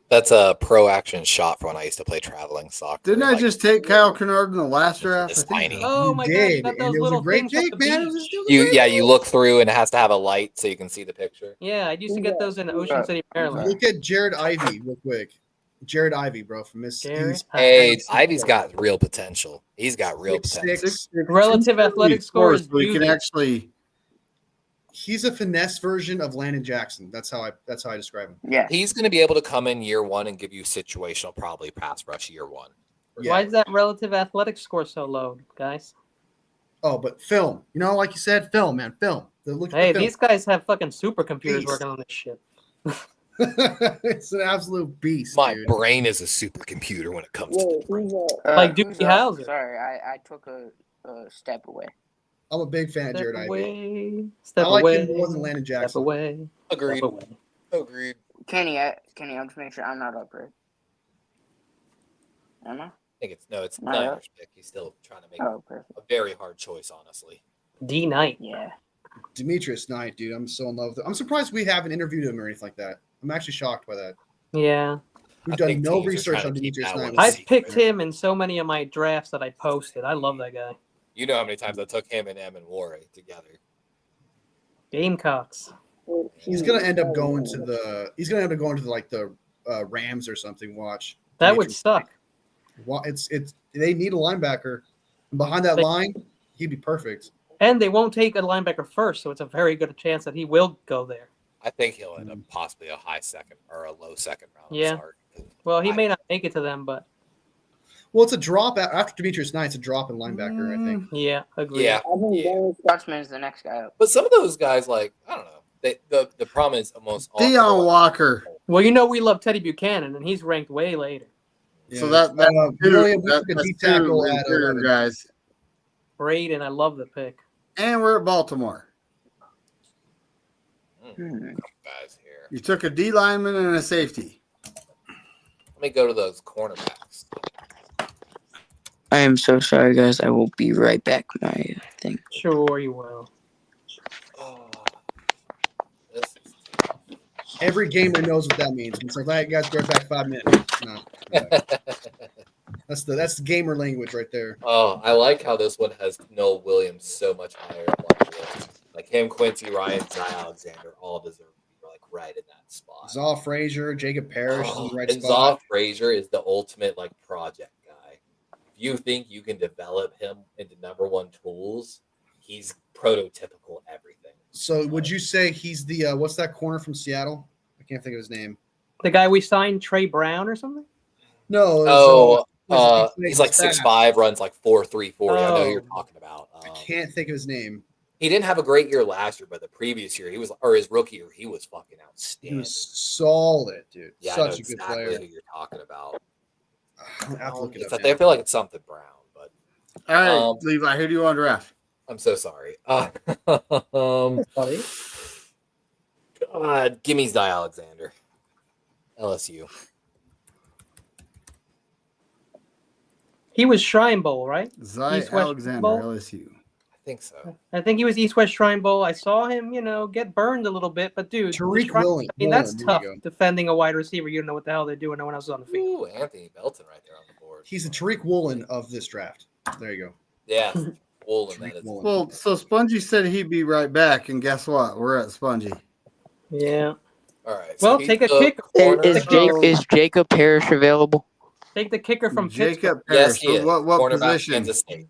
That's a pro action shot for when I used to play traveling soccer. Didn't I Like, just take Kyle Kennard in the last draft? It's I think tiny. so. Oh You my God! did, You got and those it was a little great things at take, the man. It was beach. a you look through and it has to have a light so you can see the picture. Yeah, I used to get those in Ocean City, Maryland. Look at Jared Ivey real quick. Jared Ivey, bro, from Miss. Jared he's Hey, Ivey. Ivy's got real potential. He's got real 6'6". potential. Relative athletic score is So we can beauty. actually. He's a finesse version of Landon Jackson. That's how I describe him. Yeah. He's going to be able to come in year one and give you situational, probably pass rush year one. Yeah. Why is that relative athletic score so low, guys? Oh, but film. You know, like you said, film, man, film. Look at Hey, the these guys have fucking supercomputers Beast. working on this shit. film. It's an absolute beast, My dude. brain is a supercomputer when it comes to Like who's Doogie up? Howser. Sorry, I took a step away. I'm a big fan of Step Jared Ivey. away, step I like away, him more than Landon step Jackson. away, Agreed. step away. Agreed. Kenny, I'll just make sure I'm not up, right? Am I? I think it's No, Niners pick. He's still trying to make Oh, perfect. a very hard choice, honestly. D Knight. Yeah. Demetrius Knight, dude. I'm so in love with him. I'm surprised we haven't interviewed him or anything like that. I'm actually shocked by that. Yeah, We've I done think no teams are research trying on to keep Demetrius that Knight. one I've secret. picked him in so many of my drafts that I posted. I love that guy. You know how many times I took him and Em and Warren together. Gamecocks. He's gonna end up going to the. He's gonna end up going to the Rams or something. Watch. That would suck. It's they need a linebacker. And behind that line, he'd be perfect. And they won't take a linebacker first, so it's a very good chance that he will go there. I think he'll end up possibly a high second or a low second round. Yeah. Start. Well, he may not make it to them, but Well, it's a drop after Demetrius Knight. It's a drop in linebacker, I think. yeah, agree. Yeah, I think Daniel Stutzman is the next guy up. but some of those guys, like I don't know, the problem is almost all Deion Walker. Well, we love Teddy Buchanan, and he's ranked way later. So that's Williams that's took a D two tackle at interior 11. guys. Great, and I love the pick. And we're at Baltimore. guys here. You took a D lineman and a safety. Let me go to those cornerbacks. I am so sorry, guys. I will be right back. My thing. Sure, you will. Oh, this is Every gamer knows what that means. It's like, "All right, guys, be right back 5 minutes." No, that's the gamer language right there. Oh, I like how this one has Noel Williams so much higher up on the list. Like him, Quincy, Ryan, Zy Alexander, all deserve to be like right in that spot. Zaw Frazier, Jacob Parrish is in the right and spot. Zaw Frazier is the ultimate like project guy. If you think you can develop him into number one tools, he's prototypical everything. So would you say he's the what's that corner from Seattle? I can't think of his name. The guy we signed, Trey Brown or something? No. He's like 6'5", runs like 4.34. I know who you're talking about. I can't think of his name. He didn't have a great year last year, but the previous year his rookie year, he was fucking He outstanding. was solid, dude. Yeah, I know Such a good exactly player. who you're talking about. I'll have to look it It's up I feel like it's something Brown, but All right, Levi, who do you want to draft? I'm so sorry. God, give me Zy Alexander, LSU. He was Shrine Bowl, right? Zy East West Alexander, Bowl? LSU. I think so. I think he was East West Shrine Bowl. I saw him, get burned a little bit, but dude, Tariq Shrine- Woolen. I mean, that's Woolen, there tough you go. defending a wide receiver. You don't know what the hell they're doing. No one else is on the field. Ooh, Anthony Belton right there on the board. He's the Tariq Woolen of this draft. There you go. Yeah, Woolen. Tariq That is. Woolen. Well, so Spongy said he'd be right back, and guess what? We're at Spongy. Yeah. All right. Well, he's take a the kick. corner. Is Jacob Parrish available? Take the kicker from Pittsburgh. Jacob Yes, Parrish. he So is. what Cornerback, position? Kansas State.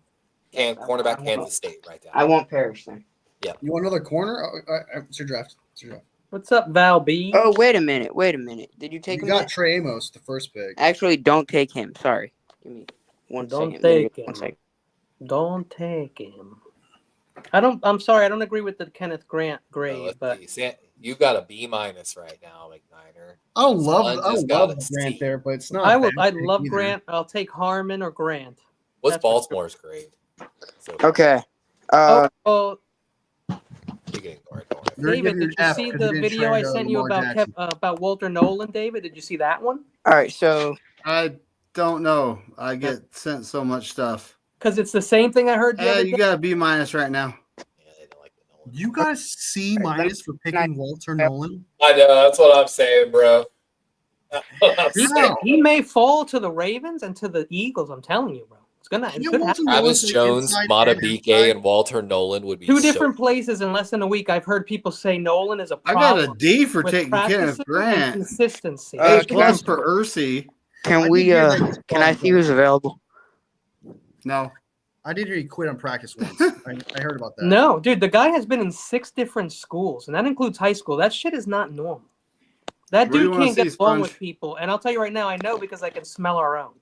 Cornerback, Kansas State, right there. I want Parrish then. You want another corner? It's your draft. It's your draft. What's up, Val B? Oh, wait a minute. Did you take You him? got Trey Amos, the first pick. Actually, don't take him. Sorry. Give me one Don't second. take One him. second. Don't take him. I'm sorry. I don't agree with the Kenneth Grant grade, Let's but see. You got a B- right now, McNiner. I don't love Son just got a Grant C. there, but it's not. I a would. bad I pick love either. Grant. I'll take Harmon or Grant. What's That's for Baltimore's grade? So far? Okay. Oh, You can ignore it, don't worry. You're David, getting did an you F see 'cause the you didn't video I trade, sent you Lamar Jackson. about Walter Nolan, David? Did you see that one? All right. So I don't know. I get sent so much stuff. Because it's the same thing I heard the other You day. got a B- right now. Yeah, they don't like the Nolan. You got a C- for picking Walter Nolan. I know. That's what I'm saying, bro. That's what I'm He, saying. he may fall to the Ravens and to the Eagles. I'm telling you, bro. It's gonna. It could happen. Travis Jones, Mata BK, and Walter Nolan would be Two so- different places in less than a week. I've heard people say Nolan is a I problem. got a D for with taking practices Kenneth and Grant. consistency. A can plus for Ursi. can I we? did hear that he's Can I see who's available? No. I did hear he quit on practice once. I heard about that. No, dude, the guy has been in 6 different schools, and that includes high school. That shit is not normal. That Where do you dude wanna can't get see, along Sponge? with people, and I'll tell you right now, I know because I can smell our own.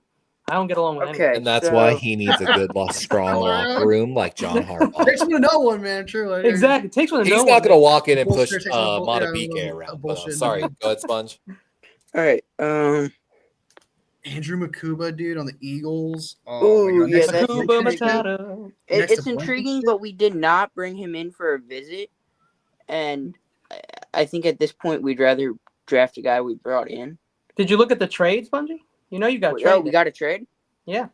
I don't get along with anyone. Okay. And that's so- why he needs a good, strong locker room like John Harbaugh. Takes me to know one, man. True. Exactly. It takes one to He's know not one. going to walk in and push Bullshit takes a bull- Mata yeah, BK a around. But, bullshit. sorry, go ahead, Sponge. All right. Andrew Makuba, dude, on the Eagles. Ooh, my God. yeah, Next that's to Kuba Blankenship. Machado. Next It's to intriguing, Blankenship? but we did not bring him in for a visit, and I think at this point we'd rather draft a guy we brought in. Did you look at the trade, Spongy? You know you got Oh, traded. we got a trade. Yeah.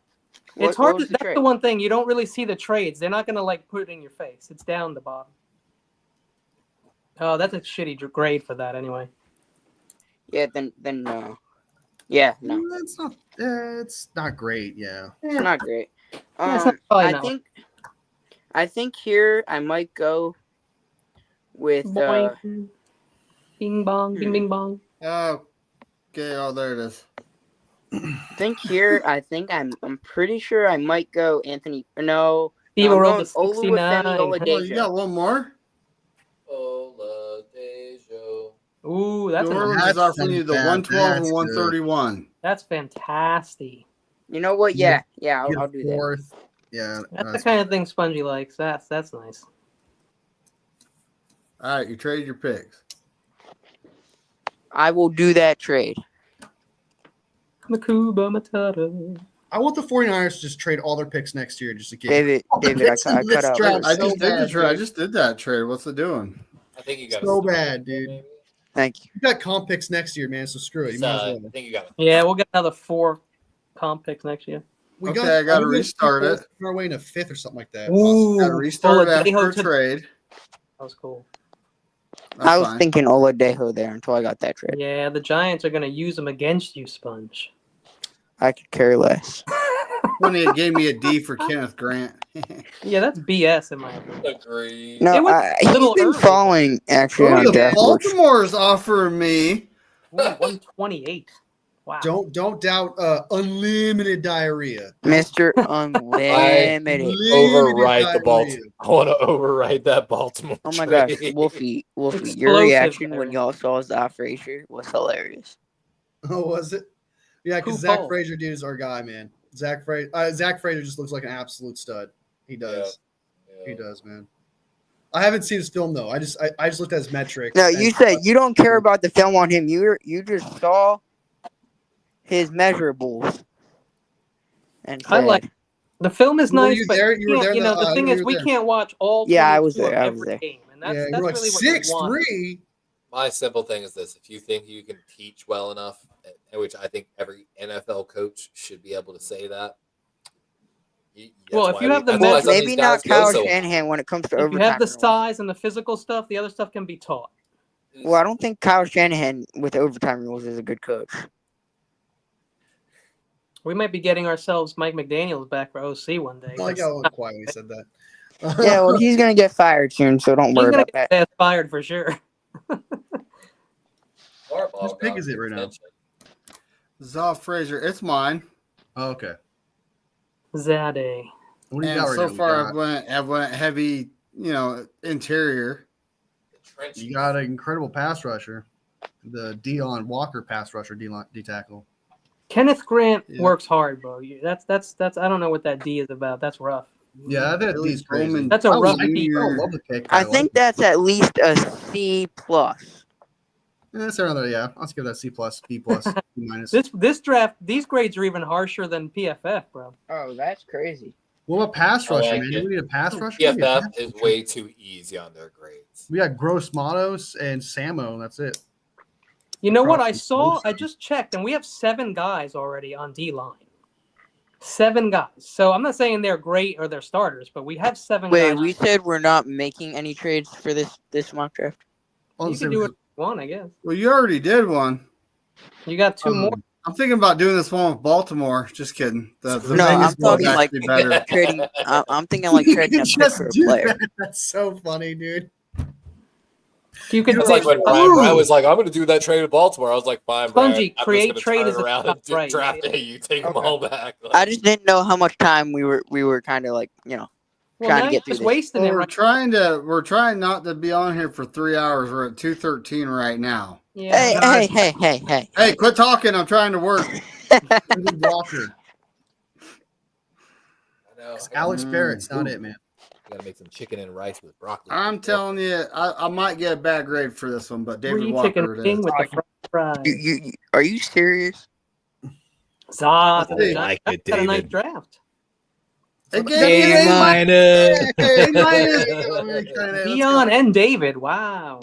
What- It's hard. what was To, the that's trade? the one thing you don't really see the trades. They're not gonna put it in your face. It's down the bottom. Oh, that's a shitty grade for that anyway. Yeah. Then no. Yeah. No. It's not. It's not great. Yeah. It's not great. Yeah, it's not- probably I not. think here I might go with Boing. Bing bong, bing bing bong. Okay, oh, there it is. I think here, I'm pretty sure I might go Anthony. No, Steve I'm rolled going a 69. Oluwafemi Oh, you Oladejo. got one more? Oladejo. Ooh, that's New Orleans a, is That's offering you the bad. 112 and That's good. 131. that's fantastic. You know what? Yeah, I'll Get do that. fourth. Yeah, That's the kind of thing Spongy likes. That's nice. All right, you trade your picks. I will do that trade. Makuba Matata. I want the 49ers to just trade all their picks next year just to get David, I cut out. I So just did the bad, trade. I dude. just did that trade. What's it doing? I think you got So bad, dude. Maybe. Thank you. You got comp picks next year, man. So screw it. You might as I well. think you got it. Yeah, we'll get another 4 comp picks next year. We Okay, I gotta restart it. On our way to fifth or something like that. Ooh, Got to restart Oladejo after a to- trade. That was cool. That's I was fine. thinking Oladejo there until I got that trade. Yeah, the Giants are going to use him against you, Sponge. I could care less. When he gave me a D for Kenneth Grant. Yeah, that's BS in my opinion. Agree. No, It was he's little been early. falling actually Oh, on the draft boards. Baltimore's offering me. Ooh, 128. Wow. Don't doubt unlimited diarrhea. Mr. Unlimited. Override the Unlimited Baltimore. diarrhea. I want to override that Baltimore. Oh my gosh, trade. Wolfie, your Explosive reaction when diarrhea. y'all saw Zach Frazier was hilarious. Oh, was it? Yeah, because Who Zach called? Frazier, dude, is our guy, man. Zach Frazier just looks like an absolute stud. He does. Yeah. He does, man. I haven't seen his film though. I just looked at his metrics. No, and- you said you don't care about the film on him. You just saw his measurables. And I like said, the film is Were nice, you but there? You were there you know the- the thing you is were we there. can't watch all. Yeah, I was 22 of there, I was every there. game, and yeah, that's you're like really what you want. 6'3". My simple thing is this: if you think you can teach well enough, which I think every NFL coach should be able to say that. Well, if you have the that's why measure- some of maybe these not guys go Kyle so- Shanahan when it comes to If you overtime. have the rules. size and the physical stuff, the other stuff can be taught. Well, I don't think Kyle Shanahan with overtime rules is a good coach. We might be getting ourselves Mike McDaniel's back for OC one day. I like how quiet when he said that. Yeah, well, he's gonna get fired soon, so don't He's worry gonna about get that. his ass fired for sure. Harbaugh Whose pick got is it right now? attention. Zoff Frazier. It's mine. Oh, okay. Zade. What do you And got right so now? far, I've went heavy, interior. The trenches. You got an incredible pass rusher, the Deion Walker pass rusher, D tackle. Kenneth Grant Yeah. works hard, bro. That's I don't know what that D is about. That's rough. Yeah, I think Billy D's crazy. Bowman That's a I rough like- D. I love the pick. I like think it. that's at least a C plus. That's another. Yeah, let's give that C plus, B plus, B minus. This draft, these grades are even harsher than PFF, bro. Oh, that's crazy. What about pass I rusher, like man? it. Do we need a pass rusher? We need a PFF pass is rusher. way too easy on their grades. We got Gross Matos and Samo, and that's it. You know what I Across the saw? board. I just checked, and we have 7 guys already on D line. 7 guys. So I'm not saying they're great or they're starters, but we have 7 Wait, guys. we said we're not making any trades for this mock draft. I'll You just can say do we- it one, I guess. Well, you already did one. You got 2 more. I'm thinking about doing this one with Baltimore. Just kidding. The No, I'm Vegas one is talking like actually better. trading. I'm thinking like trading a pick Just for a do player. that. That's so funny, dude. You could It's take like when Brian was like, "I'm going to do that trade with Baltimore." I was like, "Fine, Brian. Spongy, I'm create just trade going is to a turn around tough and right, draft yeah. day. You take them Okay. all back." I just didn't know how much time we were kind of like well, trying to now get you're through just this. wasting Well, it, we're right? trying not to be on here for 3 hours. We're at 2:13 right now. Yeah. Hey. Hey, quit talking. I'm trying to work. David Walker. I know. Alex Barrett's not Ooh. it, man. Got to make some chicken and rice with broccoli. I'm telling you, I might get a bad grade for this one, but David Free Walker chicken it king is. with the fries. You are you serious? Zah, Hey, like it, got a nice David. draft. It gave me an A minus. minus. Dion and David. Wow.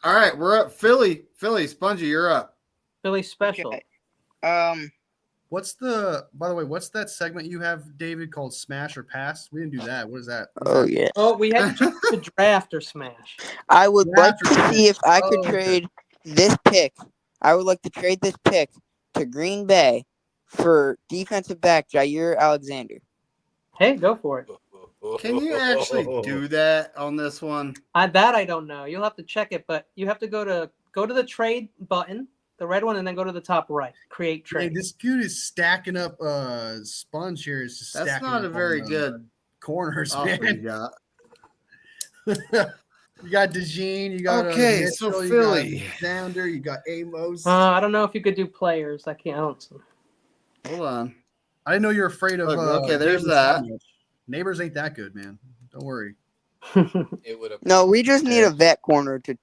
All right, we're up. Philly, Spongy, you're up. Philly special. Okay. What's that segment you have, David, called Smash or Pass? We didn't do that. What is that? Oh yeah. Oh, we had to choose the draft or smash. I would like Draft or to smash? see if I could Oh, okay. trade this pick. I would like to trade this pick to Green Bay for defensive back Jair Alexander. Hey, go for it. Can you actually do that on this one? That I don't know. You'll have to check it, but you have to go to go to the trade button, the red one, and then go to the top right. Create Man, trade. this dude is stacking up sponge here. Is just That's stacking not up a very on, good corners, offer you man. got. You got DeJean, you got Okay, Mitchell, so you Philly. got Xander, you got Amos. I don't know if you could do players. I can't. I don't. Hold on. I didn't know you're afraid of. Look, okay, there's Neighbors that. much. Neighbors ain't that good, man. Don't worry. It would have. No, we just need a vet corner to,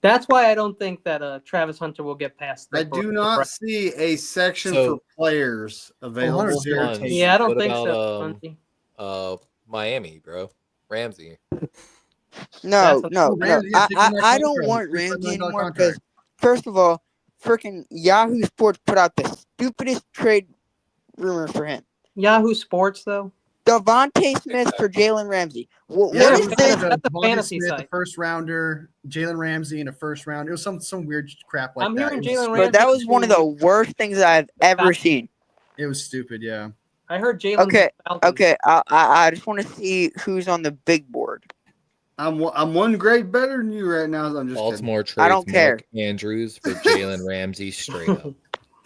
That's why I don't think that Travis Hunter will get past. I do not see a section So- for players available Hunter's here. irritating. Yeah, I don't What think about, so. Hunty. Miami, bro. Ramsey. No, That's a- no, no. Ramsey is taking that I don't contract, want $3 Ramsey million anymore contract. because, first of all, freaking Yahoo Sports put out the stupidest trade rumor for him. Yahoo Sports though. Devontae Smith for Jalen Ramsey. What Yeah, is but this? that's a Devontae fantasy Smith, site. the first rounder, Jalen Ramsey in a first round. It was some weird crap like I'm that. hearing It was- Jalen But Ramsey. that was one of the worst things I've ever seen. It was stupid, yeah. I heard Jalen. Okay, Falcons. Okay, I just want to see who's on the big board. I'm one grade better than you right now. I'm just Baltimore trades I don't care. Mark Andrews for Jalen Ramsey straight up.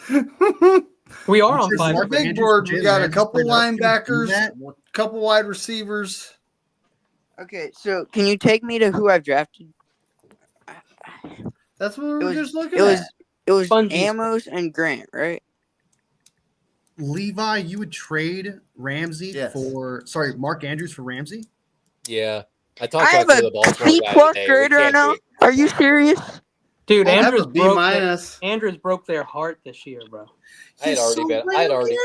kidding. We are on Just five. Our Mark big Andrews board, for we Jalen got a Ramsey couple straight up. Can you do linebackers, that? a couple wide receivers. Okay, so can you take me to who I've drafted? That's what we It were was- just looking It was at. Bungies. Amos and Grant, right? Levi, you would trade Ramsey Yes. Mark Andrews for Ramsey? Yeah. I I talked have to a the Baltimore C guy plus today. grade We right can't now. do it. Are you serious? Dude, I have Andrews a B broke. minus. Andrews broke their heart this year, bro. I had already been. I'd already.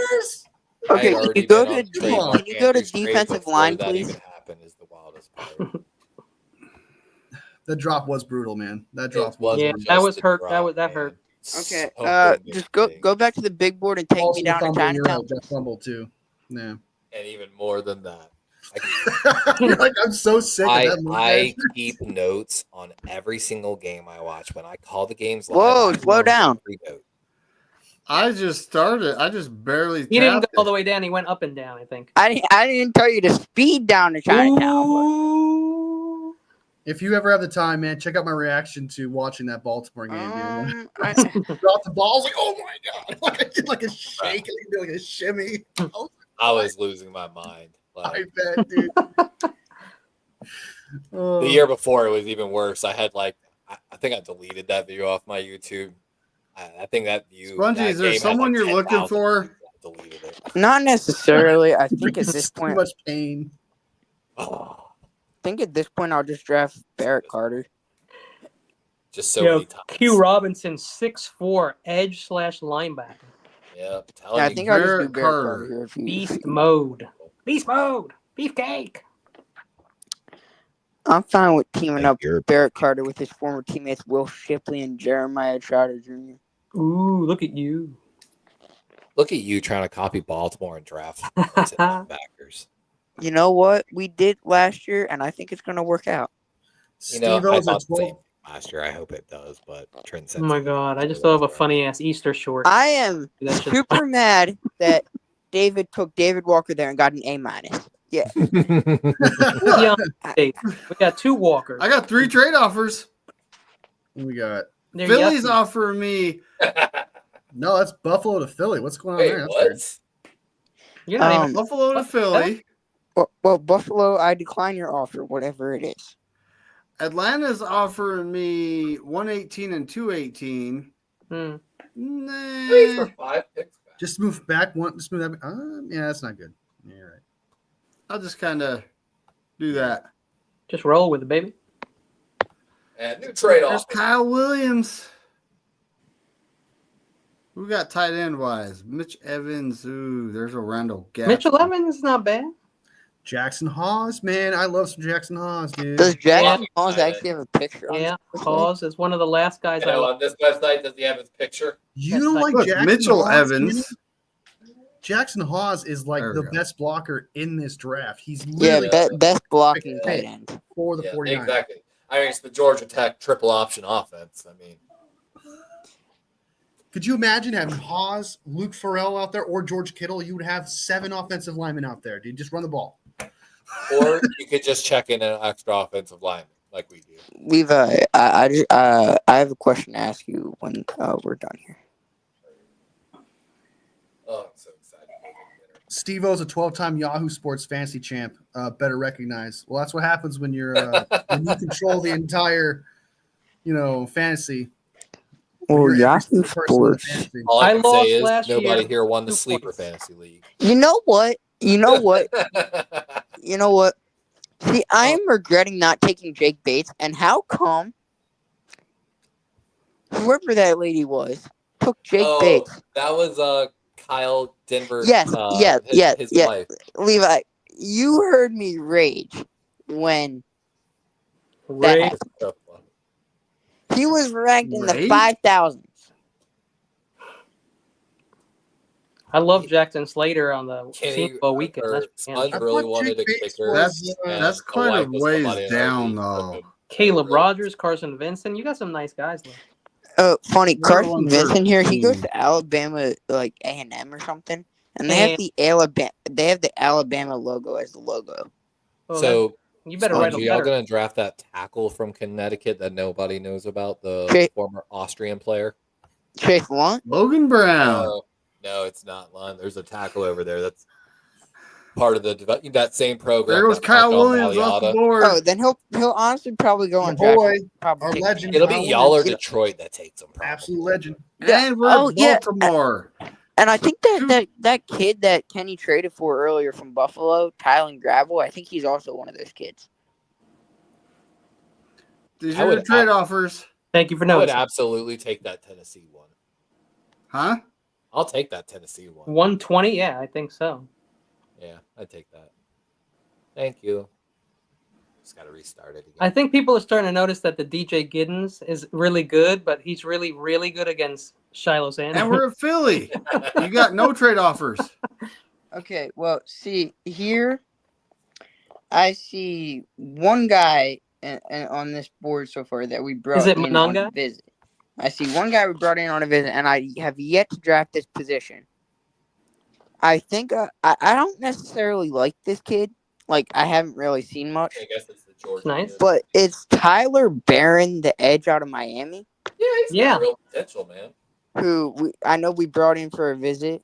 I Okay, had can already you go been to on D- trade can Mark you go to Andrews trade defensive before line, that please? even happened is the wildest part. The drop was brutal, man. That drop It wasn't Yeah, just that was the hurt. drop, That man. hurt. Okay, So good just thing. go back to the big board and take Also me down to fumble, you're Chinatown. right, that fumble too. Yeah. And even more than that. You're like, I'm so sick of that movie. I keep notes on every single game I watch. When I call the games live, Whoa, I slow know down. every note. I just started. I just barely. He didn't go tapped all it. the way down. He went up and down, I think. I didn't tell you to speed down to Chinatown. Ooh. If you ever have the time, man, check out my reaction to watching that Baltimore game, dude. I Dropped the ball, I was like, oh my god. Like I did like a shake, like a shimmy. I was losing my mind. I Like, bet, dude. Oh. the year before, it was even worse. I had I think I deleted that video off my YouTube. I think that view. Spongy, that is there game had, someone you're looking 10,000 for? views. I deleted it. Not necessarily. I think at This this is too point, much pain. Oh, I'll just draft Barrett Carter. just so Yo, many times. Q Robinson, 6'4", edge / linebacker. Yeah, telling Yeah, I you. think I'll just do Barrett Barrett Carter. Carter here. If you, Beast mode. Beast mode. Beefcake. I'm fine with teaming up You're- Barrett Carter with his former teammates Will Shipley and Jeremiah Trotter Jr. Ooh, look at you. Look at you trying to copy Baltimore and draft defensive linebackers. You know what we did last year, and I think it's going to work out. You know, I Steve-O's thought at the same 12. last year. I hope it does, but Trent said Oh my god, I just still have a funny ass Easter short. I am That's just- super mad that David took David Walker there and got an A minus. Yeah, Yeah, we got 2 Walkers. I got 3 trade offers. What we got? They're Philly's yucky. offering me. No, that's Buffalo to Philly. What's going on Wait, there? That's weird. what? You're not even. Buffalo to Philly. well, Buffalo, I decline your offer, whatever it is. Atlanta's offering me 118 and 218. Hmm. Nah. 5 picks back. Just move back one. Just move that. Yeah, that's not good. Yeah, you're right. I'll just kind of do that. Just roll with it, baby. And new trade There's off. Kyle Williams. Who got tight end wise? Mitch Evans. Ooh, there's a Randall Gap. Mitchell Evans is not bad. Jackson Hawes, man. I love some Jackson Hawes, dude. Does Jackson Yeah. Hawes actually have a picture? On Yeah, this website? Hawes is one of the last guys You know, I on this website, does he have his picture? You don't like Look, Jackson Mitchell Hawes, Evans. man? Jackson Hawes is like There the we go. best blocker in this draft. He's Yeah, literally best blocking Hey. tight end. for the Yeah, 49ers. exactly. I mean, it's the Georgia Tech triple option offense. I mean, Could you imagine having Hawes, Luke Farrell out there, or George Kittle? You would have 7 offensive linemen out there, dude. Just run the ball. or you could just check in an extra offensive lineman. like we do. Levi, I have a question to ask you when we're done here. Oh, I'm so excited. Steve-O's a 12-time Yahoo Sports fantasy champ. Better recognize. Well, that's what happens when you're when you control the entire, fantasy. Well, You're every Yahoo single person in the Sports. fantasy. All I I can say lost is last nobody year, here won the 2 sleeper points. fantasy league. You know what? You know what? You know what? See, I am regretting not taking Jake Bates, and how come whoever that lady was took Jake Bates? That was Kyle Denver. Yes, his yes. wife. Levi, you heard me rage when Ray, happened. He was ranked in the Rage? 5,000s. I love Jackson Slater on the Kenny Senior Bowl weekend. or That's Sponge fantastic. really thought wanted a Jake Bates kicker. was, and That's the quite a wife was ways somebody in our down, league, though. so Caleb really- Rogers, Carson Vincent. You got some nice guys left. Funny, They're the Carson ones that are Vincent here. He goes keen. to Alabama, like A&M or something, and they have the Alabama logo as the logo. Oh, So, you better Sponge, write are a y'all letter. going to draft that tackle from Connecticut that nobody knows about, the Okay. former Austrian player? Chase Lunt. Logan Brown. No, it's not Lund. There's a tackle over there that's part of that same program. There goes that Kyle Marshall Williams off the Mariota. board. Oh, then he'll honestly probably go My on draft. boy, Probably our take legend. It'll be Kyle y'all or Williams. Detroit that takes him. Probably. Absolute legend. And we're Oh, at yeah. Baltimore. And I think that kid that Kenny traded for earlier from Buffalo, Tylen Gravel, I think he's also one of those kids. These I are would your trade offers. Thank you for I would noticing. absolutely take that Tennessee one. Huh? I'll take that Tennessee one. 120? Yeah, I think so. Yeah, I'd take that. Thank you. Just got to restart it again. I think people are starting to notice that the DJ Giddens is really good, but he's really, really good against Shiloh Sanders. And we're at Philly. You got no trade offers. Okay, well, see, here I see one guy and on this board so far that we brought Is it in on Mononga? a visit. I see one guy we brought in on a visit, and I have yet to draft this position. I think I don't necessarily like this kid. Like, I haven't really seen much. I guess it's the Georgia. Nice. But it's Tyler Barron, the edge out of Miami, Yeah, he's Yeah. got real potential, man. who I know we brought in for a visit.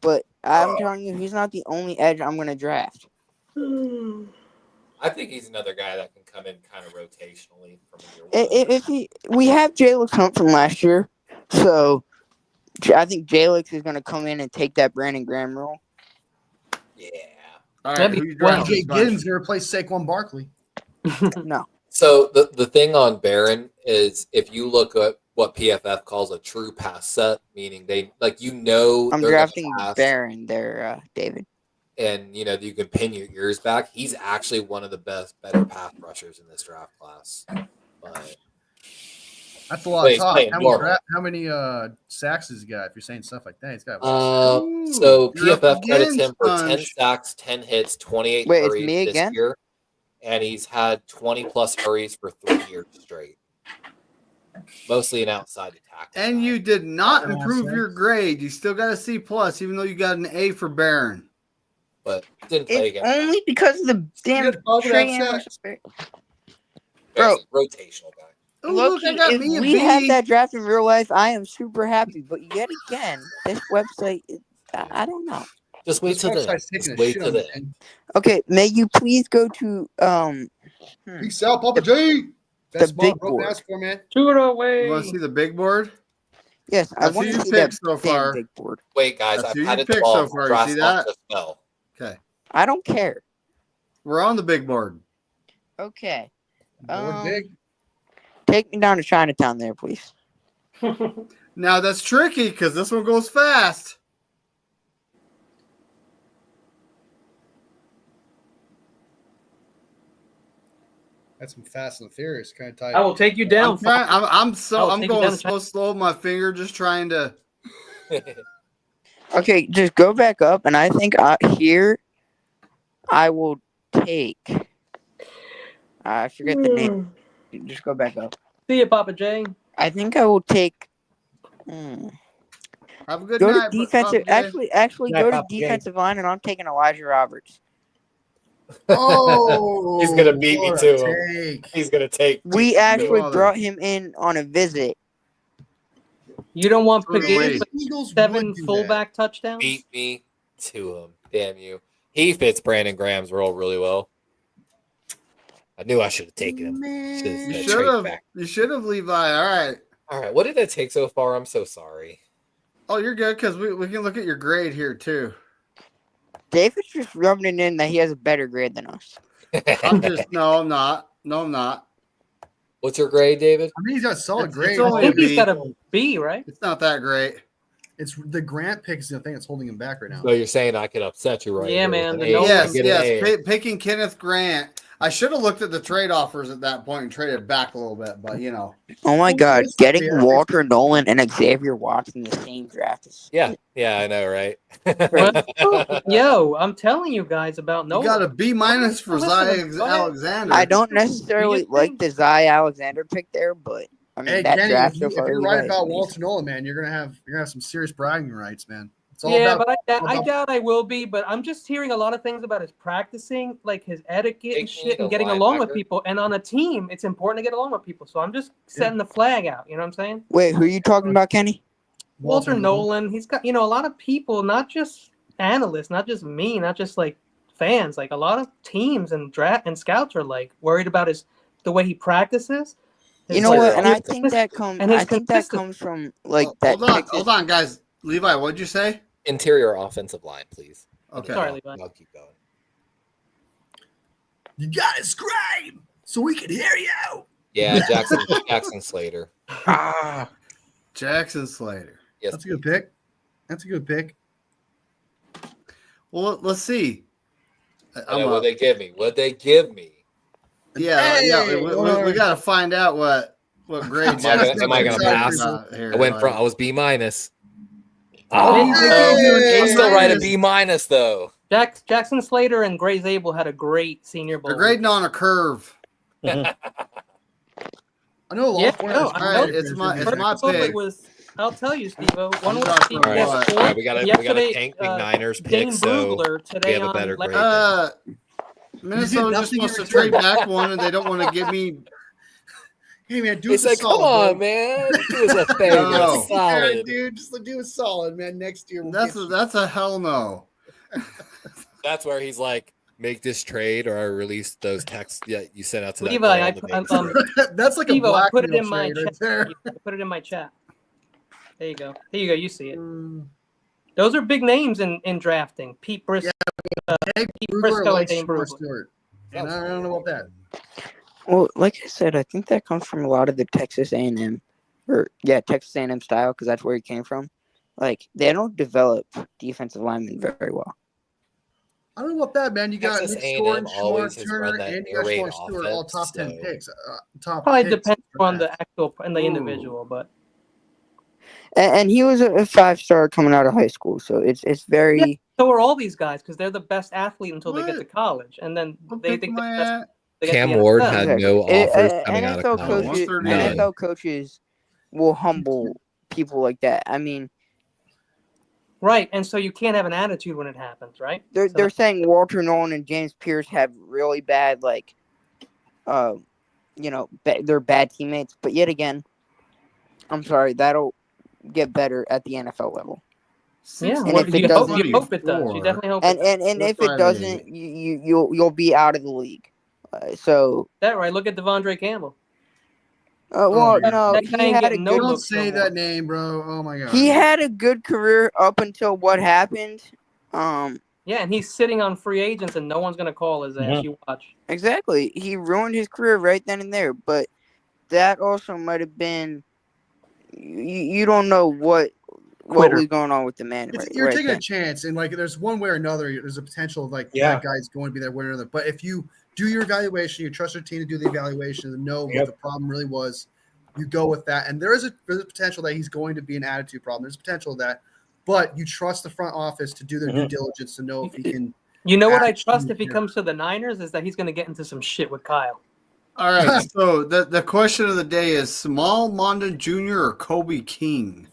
But I'm telling you, he's not the only edge I'm going to draft. I think he's another guy that can come in kind of rotationally from year one. We have Jalix Hunt from last year, so I think Jalix is going to come in and take that Brandon Graham role. Yeah. All right, That'd be who you well, drafting? Jake Giddens going to replace Saquon Barkley. No, So the thing on Barron is if you look at what PFF calls a true pass set, meaning they I'm they're gonna drafting pass, Barron there, David. and you can pin your ears back. He's actually one of the better pass rushers in this draft class. But That's a lot Wait, of he's talk. playing normal. How many sacks has he got? If you're saying stuff like that, he's got. so you're up PFF credits again, him for 10 Sponge. sacks, 10 hits, 28 Wait, it's hurries me this again? year, and he's had 20 plus hurries for 3 years straight. Mostly an outside attack. And you did not Awesome. improve your grade. You still got a C plus, even though you got an A for Barron. but didn't play It's against only because of the damn Good, probably Trey have Amos. Bro. rotational guy. Oh, Look, look, I got if me a we B. had that draft in real life, I am super happy. But yet again, this website, I don't know. Just wait This till then. website's taking Just a wait shit till on then. this thing. Okay, may you please go to Peace out, Papa J. That's big what I'm board. ask for, man. Shoot away. You want to see the big board? yes, I That's want who to you see that picked so damn far. big board. Wait, guys, That's I've who had you it picked so far. You Grass see off that? the spell. Okay. I don't care. We're on the big board. Okay, Board big. take me down to Chinatown there, please. Now that's tricky because this one goes fast. That's some Fast and the Furious kind of type. I will take you down. I'm I'll take you going down to so slow with my finger, just trying to. Okay, just go back up, and I think here I will take. I forget the name. Just go back up. See you, Papa J. I think I will take. Have a good Go night. to defensive. Papa J. Actually, Yeah, go to Papa J. defensive line, and I'm taking Elijah Roberts. Oh, He's gonna beat me what to a him. take. He's gonna take. We me. actually Mother. brought him in on a visit. You don't want Wait, Pagano wait. with Eagles would 7 do fullback touchdowns? Beat me to him. Damn you. He fits Brandon Graham's role really well. I knew I should have that. taken him. Man. You That should trade have. back. You should have, Levi. All right. All right, what did that take so far? I'm so sorry. Oh, you're good because we can look at your grade here too. David's just rubbing it in that he has a better grade than us. I'm just no, I'm not. No, I'm not. What's your grade, David? I mean, he's got solid It's grade. only I think a he's B. got a B, right? It's not that great. It's the Grant pick is the thing that's holding him back right now. So you're saying I could upset you right Yeah, here man, with the an A. Nolan- I Yes, get an A. yes. Picking Kenneth Grant. I should have looked at the trade offers at that point and traded back a little bit, but you know. Oh my Well, God, this- getting yeah, Walter Nolan and Xavier Watts in the same draft is Yeah, I know, right? Well, yo, I'm telling you guys about You Nolan. got a B minus for Listen, Zay go ahead. Alexander. I don't necessarily Do you like think- the Zay Alexander pick there, but I mean Hey, that Kenny, draft if, so if far. you're Levi right is about amazing. Walter Nolan, man, you're gonna have some serious bragging rights, man. It's all Yeah, about but I about- doubt I will be. But I'm just hearing a lot of things about his practicing, like his etiquette They and shit, need a and getting along with linebacker. people. And on a team, it's important to get along with people. So I'm just setting the flag out. You know what I'm saying? Wait, who are you talking about, Kenny? Walter Nolan, he's got, a lot of people, not just analysts, not just me, not just like fans, like a lot of teams and draft and scouts are like worried about the way he practices. You know what? And I think that and his consistency. comes from like that. Hold on, guys. Levi, what'd you say? Interior offensive line, please. Okay. Sorry, Levi. I'll keep going. You gotta scream so we can hear you. Yeah, Jackson Slater. Ah, Jackson Slater. Yes, That's a good pick. That's a good pick. Well, let's see. What'd they give me? What'd they give me? Yeah. We got to find out what grades. Am I gonna pass? Here, I went from like- I was B minus. Hey, I'm still right at minus. B minus though. Jackson Slater and Gray Zabel had a great Senior Bowl. They're grading on a curve. I know a lot Yeah, of players. no, All right, it's my First of all, pick. it was. I'll tell you, Steve-O. One was talking Steve All right, about- all right, we got a yesterday, Tank McNiners pick, Dane so Brugler today have a on better Left- grade. Minnesota just nothing wants in to trade return. back one, and they don't want to give me. Hey man, do He's us a like, come solid, on, bro. man, do us a favor, No. Yeah, solid. dude, just do a solid, man. Next year, we'll That's a hell no. That's where he's like, make this trade, or I release those texts that you sent out to that Levi, girl I in the put- Vegas that's like Steve-O, a I black put it in my trade right chat. there. I put it in my chat. There you go. Here you go. You see it. Those are big names in drafting. Pete Briscoe. Hey, Pete Brugler Briscoe and likes Dane Short Brugler. Stewart. And I don't know about that. Well, like I said, I think that comes from a lot of the Texas A&M, Texas A&M style, because that's where he came from. Like they don't develop defensive linemen very well. I don't know about that, man. You got Texas Nick A&M Scoring, always Schwartz, has Turner, run that and you air got raid Short Stewart, all offense, top 10 so- picks. Top Probably picks depends for on that. the actual and the Ooh. individual, but And he was a 5-star coming out of high school, so it's very. so are all these guys because they're the best athlete until they get What? to college, and then What they pick think am I they're best. at? They get to Cam the Ward NFL. had no offers coming out of NFL college. coaches, 139. NFL coaches will humble people like that. I mean, Right, and so you can't have an attitude when it happens, right? they're So they're saying Walter Nolan and James Pierce have really bad they're bad teammates. But yet again, I'm sorry, that'll get better at the NFL level. yeah, And well, if it you doesn't- hope it does. You definitely hope And it does. and That's if it why doesn't, you'll be out of the league. So That right? Look at Devondre Campbell. well, yeah. no, That guy he ain't had a getting no good. Don't looks say no that name, bro. Oh my god. He had a good career up until what happened. Yeah, and he's sitting on free agents, and no one's gonna call his ass. Mhm. You watch. Exactly. He ruined his career right then and there. But that also might have been. You don't know what Quitter. was going on with the man. You're right taking then. a chance, and like there's one way or another. There's a potential like Yeah. that guy's going to be there one way or another. But if you do your evaluation, you trust your team to do the evaluation and know Yep. what the problem really was, you go with that. And there's a potential that he's going to be an attitude problem. There's potential of that, but you trust the front office to do their due diligence to know if he can. You know what I Absolutely. trust if he comes to the Niners is that he's gonna get into some shit with Kyle. All right. So the question of the day is Samal Mondon Jr. or Kobe King?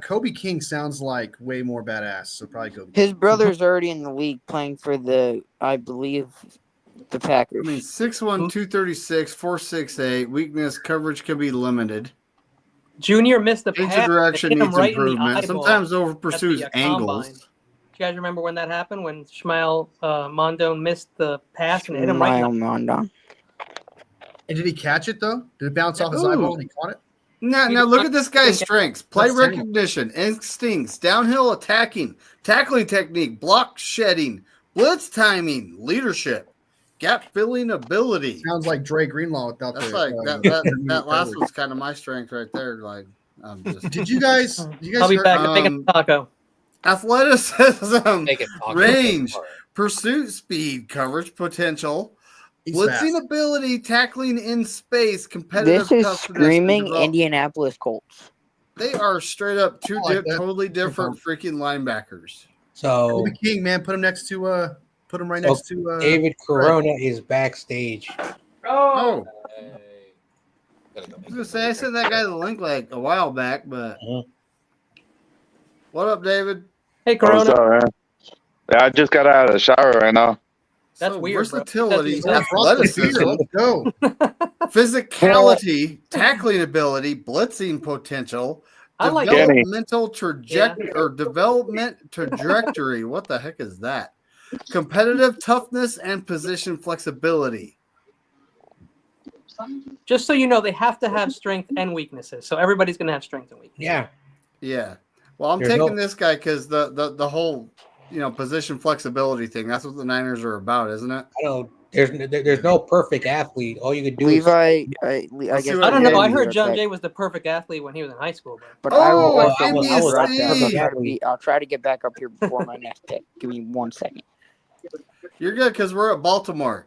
Kobe King sounds like way more badass, so probably Kobe. His brother's already in the league playing for I believe, the Packers. I mean, 6'1", 236, 4'6", weakness coverage can be limited. Junior missed the Change pass. of direction Hit him needs right in the improvement. eyeball Sometimes over at pursues the, angles. combine. Do you guys remember when that happened? When Shmael Mondon missed the pass and hit him right in the Mondon. And did he catch it though? Did it bounce off his Ooh. eyeball and he caught it? Now look at this guy's strengths: play That's terrible. recognition, instincts, downhill attacking, tackling technique, block shedding, blitz timing, leadership, gap filling ability. Sounds like Dre Greenlaw without That's the, like that last coverage. one's kind of my strength right there. Like, I'm just Did you guys? I'll be heard- back. Making a taco. athleticism, Make it talk range, apart. pursuit speed, coverage potential, He's blitzing fast. ability, tackling in space, competitive. This is toughness, and screaming develop- Indianapolis Colts. They are straight up two I like that. totally different freaking linebackers. So Kobe King, man, put him next to put him right So next to David Corona is backstage. Oh, Hey. Gotta go I make was gonna it say I sent that guy the link like a while back, but Mhm. what up, David? Hey, What's Corona. up, man? Yeah, I just got out of the shower right now. That's So weird, bro. versatility, That's athleticism, Let's go. physicality, tackling ability, blitzing potential, I like Kenny. developmental trajectory or development trajectory. What the heck is that? Competitive toughness and position flexibility. Just so you know, they have to have strength and weaknesses. So everybody's going to have strength and weaknesses. Yeah. Yeah. Well, I'm There's taking no- this guy because the whole position flexibility thing. That's what the Niners are about, isn't it? I don't. There's no perfect athlete. All you could do Levi, I Let's see guess. what I don't know. Yeah, I you heard John Jay was the perfect athlete when he was in high school. Bro. But I will Oh, also, give me I will a right there. second. I'll try to get back up here before my next pick. Give me 1 second. You're good because we're at Baltimore.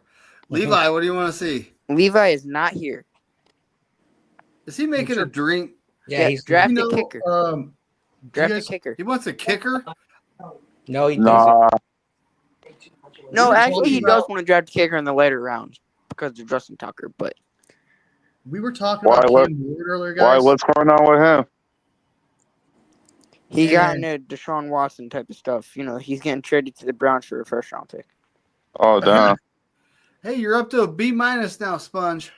Levi, what do you want to see? Levi is not here. Is he making a drink? Yeah, he's draft You a know, kicker. you Draft guys- a kicker. He wants a kicker? no, he doesn't. Nah, No, were actually, he talking does about- want to draft a kicker in the later rounds because of Justin Tucker. But We were talking Why, about what- Cam Ward earlier, why? guys. What's going on with him? he got And- into Deshaun Watson type of stuff. You know, he's getting traded to the Browns for a first round pick. Oh, damn. Hey, you're up to a B- now, Sponge.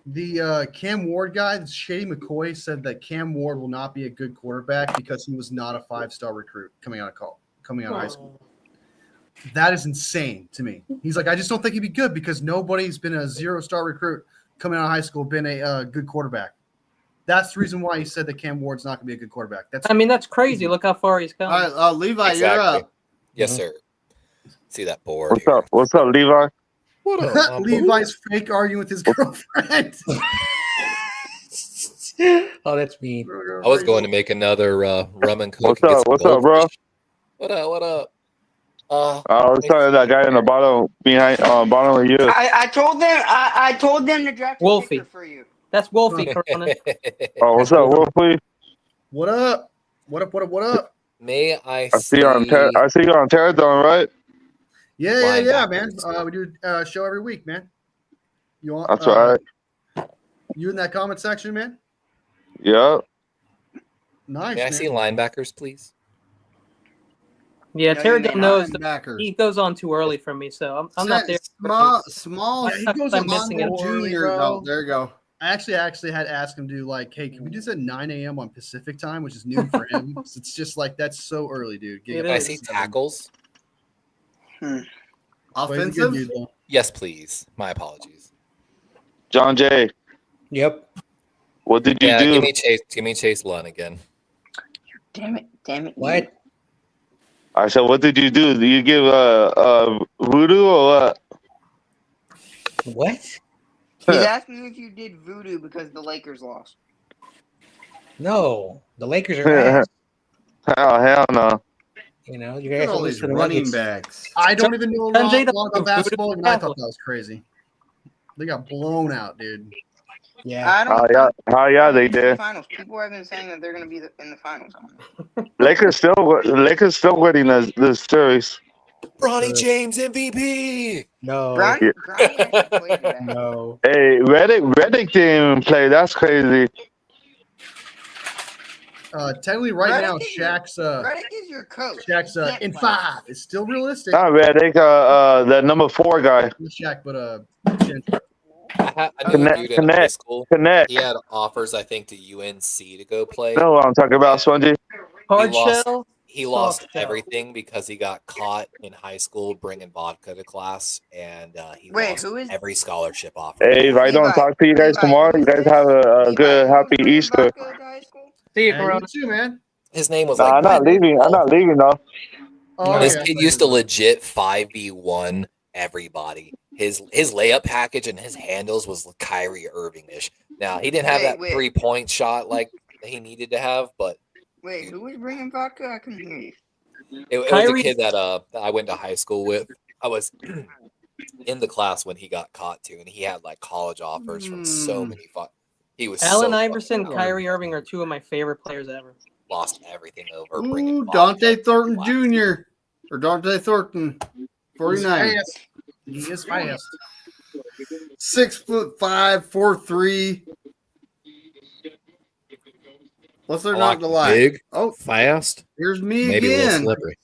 The Cam Ward guy, Shady McCoy, said that Cam Ward will not be a good quarterback because he was not a 5-star recruit coming out of high school. That is insane to me. He's like, I just don't think he'd be good because nobody's been a 0-star recruit coming out of high school been a good quarterback. That's the reason why he said that Cam Ward's not going to be a good quarterback. That's I mean, that's crazy. Look how far he's come. All right, Levi, you're Exactly. up. Yes, sir. See that board. What's here. up? What's up, Levi? What up, my boy? Levi's fake arguing with his girlfriend. Oh, that's mean. I was going to make another rum and coke. What's and get up? some What's up, bro? goldfish. What up? What up? I was telling that guy in the bottom bottom of you. I told them to draft a Wolfie. kicker for you. That's Wolfie, Corona. Oh, what's up, Wolfie? What up? What up? What up? What up? May I I see you on Terradome, right? Yeah, man. Linebackers. We do a show every week, man. You want? That's right. You in that comment section, man? Yep. Nice. May I man. see linebackers, please? Yeah, No, Terry you're Dunn not. knows Linebacker. he goes on too early for me, so I'm not there. Small. Yeah, he goes I'm on missing it. Junior. bro. Oh, there you go. I actually had to ask him to like, hey, can we do this at 9 a.m. on Pacific time, which is noon for him? It's just like that's so early, dude. It May I is. see tackles? But he's a good Offensive. dude, though. Yes, please. My apologies. John Jay, Yep. what did you Yeah, do? give me Chase Lunn again. Damn it. What? I said, what did you do? Do you give voodoo or what? What? He's asking if you did voodoo because the Lakers lost. No, the Lakers are ass. Hell no. You know, you Look guys at are all these listening to running Nuggets. backs. I don't even know a Sanjay lot doesn't about basketball, voodoo and I thought tackle. that was crazy. They got blown out, dude. Yeah. I don't. How yeah they did. Finals. People have been saying that they're going to be in the finals. Lakers still winning this series. Bronny James MVP. No. Bronny actually played today. No. Hey, Reddick didn't even play. That's crazy. Technically, right now, Shaq's Reddick is your coach. Shaq's Can't in play. 5. It's still realistic. Not Reddick, the number 4 guy. Shaq, but I knew a Connect, dude in high connect, school. connect. He had offers, I think, to UNC to go play. You know what I'm talking about, Spongy? Hard lost- shell. He lost Soft shell. everything because he got caught in high school bringing vodka to class, and he Wait, lost who is- every scholarship offer. Hey, if I don't Levi, talk to you guys Levi, tomorrow, who you is guys this? have a Levi, good, who happy bringing Easter. vodka to high school? See you, and bro. you too, man. His name was Nah, like I'm not leaving. I'm not leaving though. Oh, this yeah, kid I used to know. legit 5v1 everybody. His layup package and his handles was Kyrie Irving-ish. Now he didn't have that Wait. 3-point shot like he needed to have, but Wait, who was bringing vodka? I couldn't hear you. it was a Kyrie- kid that I went to high school with. I was in the class when he got caught too, and he had like college offers from so many. He was Allen so Iverson, fucking Kyrie Irving are two of my favorite players ever. lost everything over. Ooh, bringing Dante vodka. Thornton Jr. or Dante Thornton, He's 49, fast. He is fast. 6'5", 4'3". What's there not to like? Big, Oh, fast, here's me maybe a little again. slippery.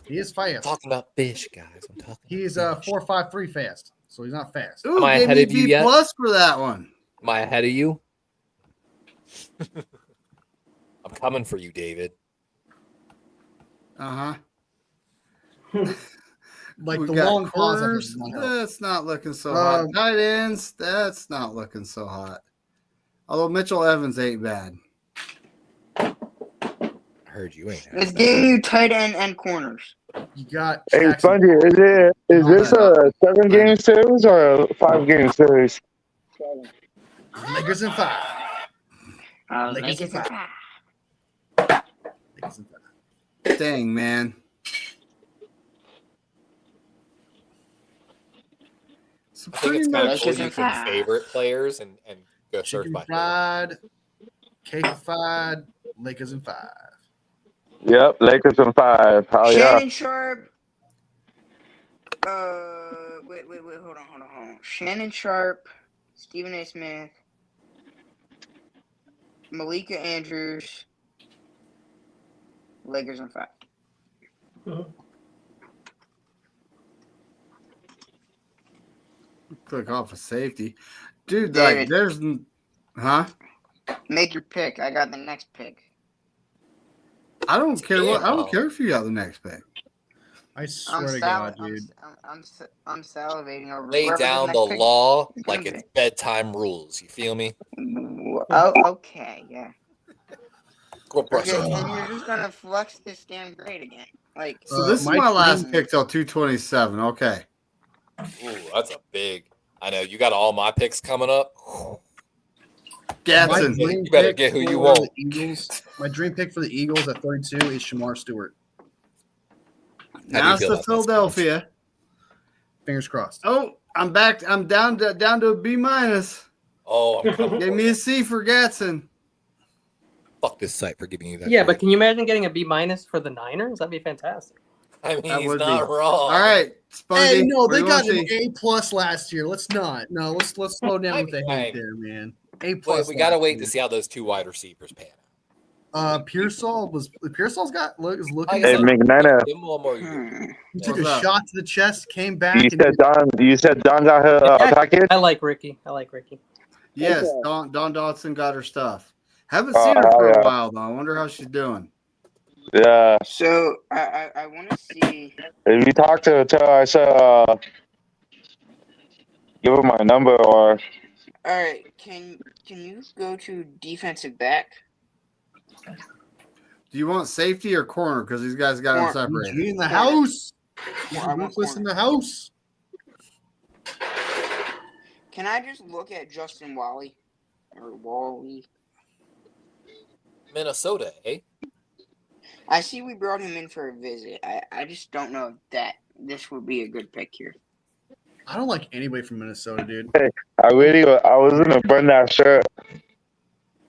He is I'm fast. talking about fish, guys. I'm talking. He is about fish. 4.53 fast, so he's not fast. Ooh, Am I gave ahead me of you B yet? plus for that one. Am I ahead of you? I'm coming for you, David. Uh-huh. Like We the got long pause. I think, corners. is not help. That's not looking so hot. Um, Tight ends. That's not looking so hot. Although Mitchell Evans ain't bad. I heard you ain't. It's giving you tight end and corners. You got Hey, Jackson. Spongy, is this a 7-game series or a 5-game series? Lakers in 5. Lakers Lakers in in 5. five. Lakers in 5. Dang, man. So I think pretty it's kind of much cool Lakers you in can five. favorite players and go search Chicken by. fried, cake-fied, Lakers in 5. Yep, Lakers in 5. Oh yeah. Shannon Sharp. Wait, hold on. Shannon Sharp, Stephen A. Smith, Malika Andrews, Lakers in 5. click off of safety. Dude, like, David. there's... Huh? Make your pick. I got the next pick. I don't care what... I Damn. don't care if you got the next pick. I swear to God, dude. I'm salivating over. Lay whoever down the the next pick- law pick like is. it's bedtime rules. You feel me? Oh, okay, yeah. Go brush Okay, it. and you're just gonna flex this damn grade again. Like, So this is Mike my last Green- pick till 227. Okay. Ooh, that's a big. I know you got all my picks coming up. Gatson. You better pick get who you for want. the Eagles. My dream pick for the Eagles at 32 is Shamar Stewart. Now it's feel to about this, Philadelphia. Fingers crossed. Oh, I'm back. I'm down to a B minus. Oh, I'm coming Gave for me you. a C for Gatson. Fuck this site for giving you that. Yeah, but grade. can you imagine getting a B minus for the Niners? That'd be fantastic. I mean, That he's would not be. wrong. All right, Spunky. Hey, no, what do they you got wanna an see? A plus last year. Let's not. No, let's slow down with the hate Hey. there, man. A Wait, plus. we gotta last wait year. to see how those two wide receivers pan out. Pearsall's is looking. Like I Hey, said, McNana, give him one more year. He took What's a up? shot to the chest, came back, you and said Don got her package? I like Ricky. Yes, Dawn Dodson got her stuff. Haven't seen her Oh, for yeah. a while though. I wonder how she's doing. Yeah. so I want to see. If you talk to her, tell her I said give her my number or All right, can you go to defensive back? Do you want safety or corner? Because these guys got them Corner. separated. He in the house. He's I want ruthless in corner. the house. Can I just look at Justin Wally or Wally? Minnesota, eh? I see we brought him in for a visit. I just don't know if that this would be a good pick here. I don't like anybody from Minnesota, dude. I was gonna burn that shirt.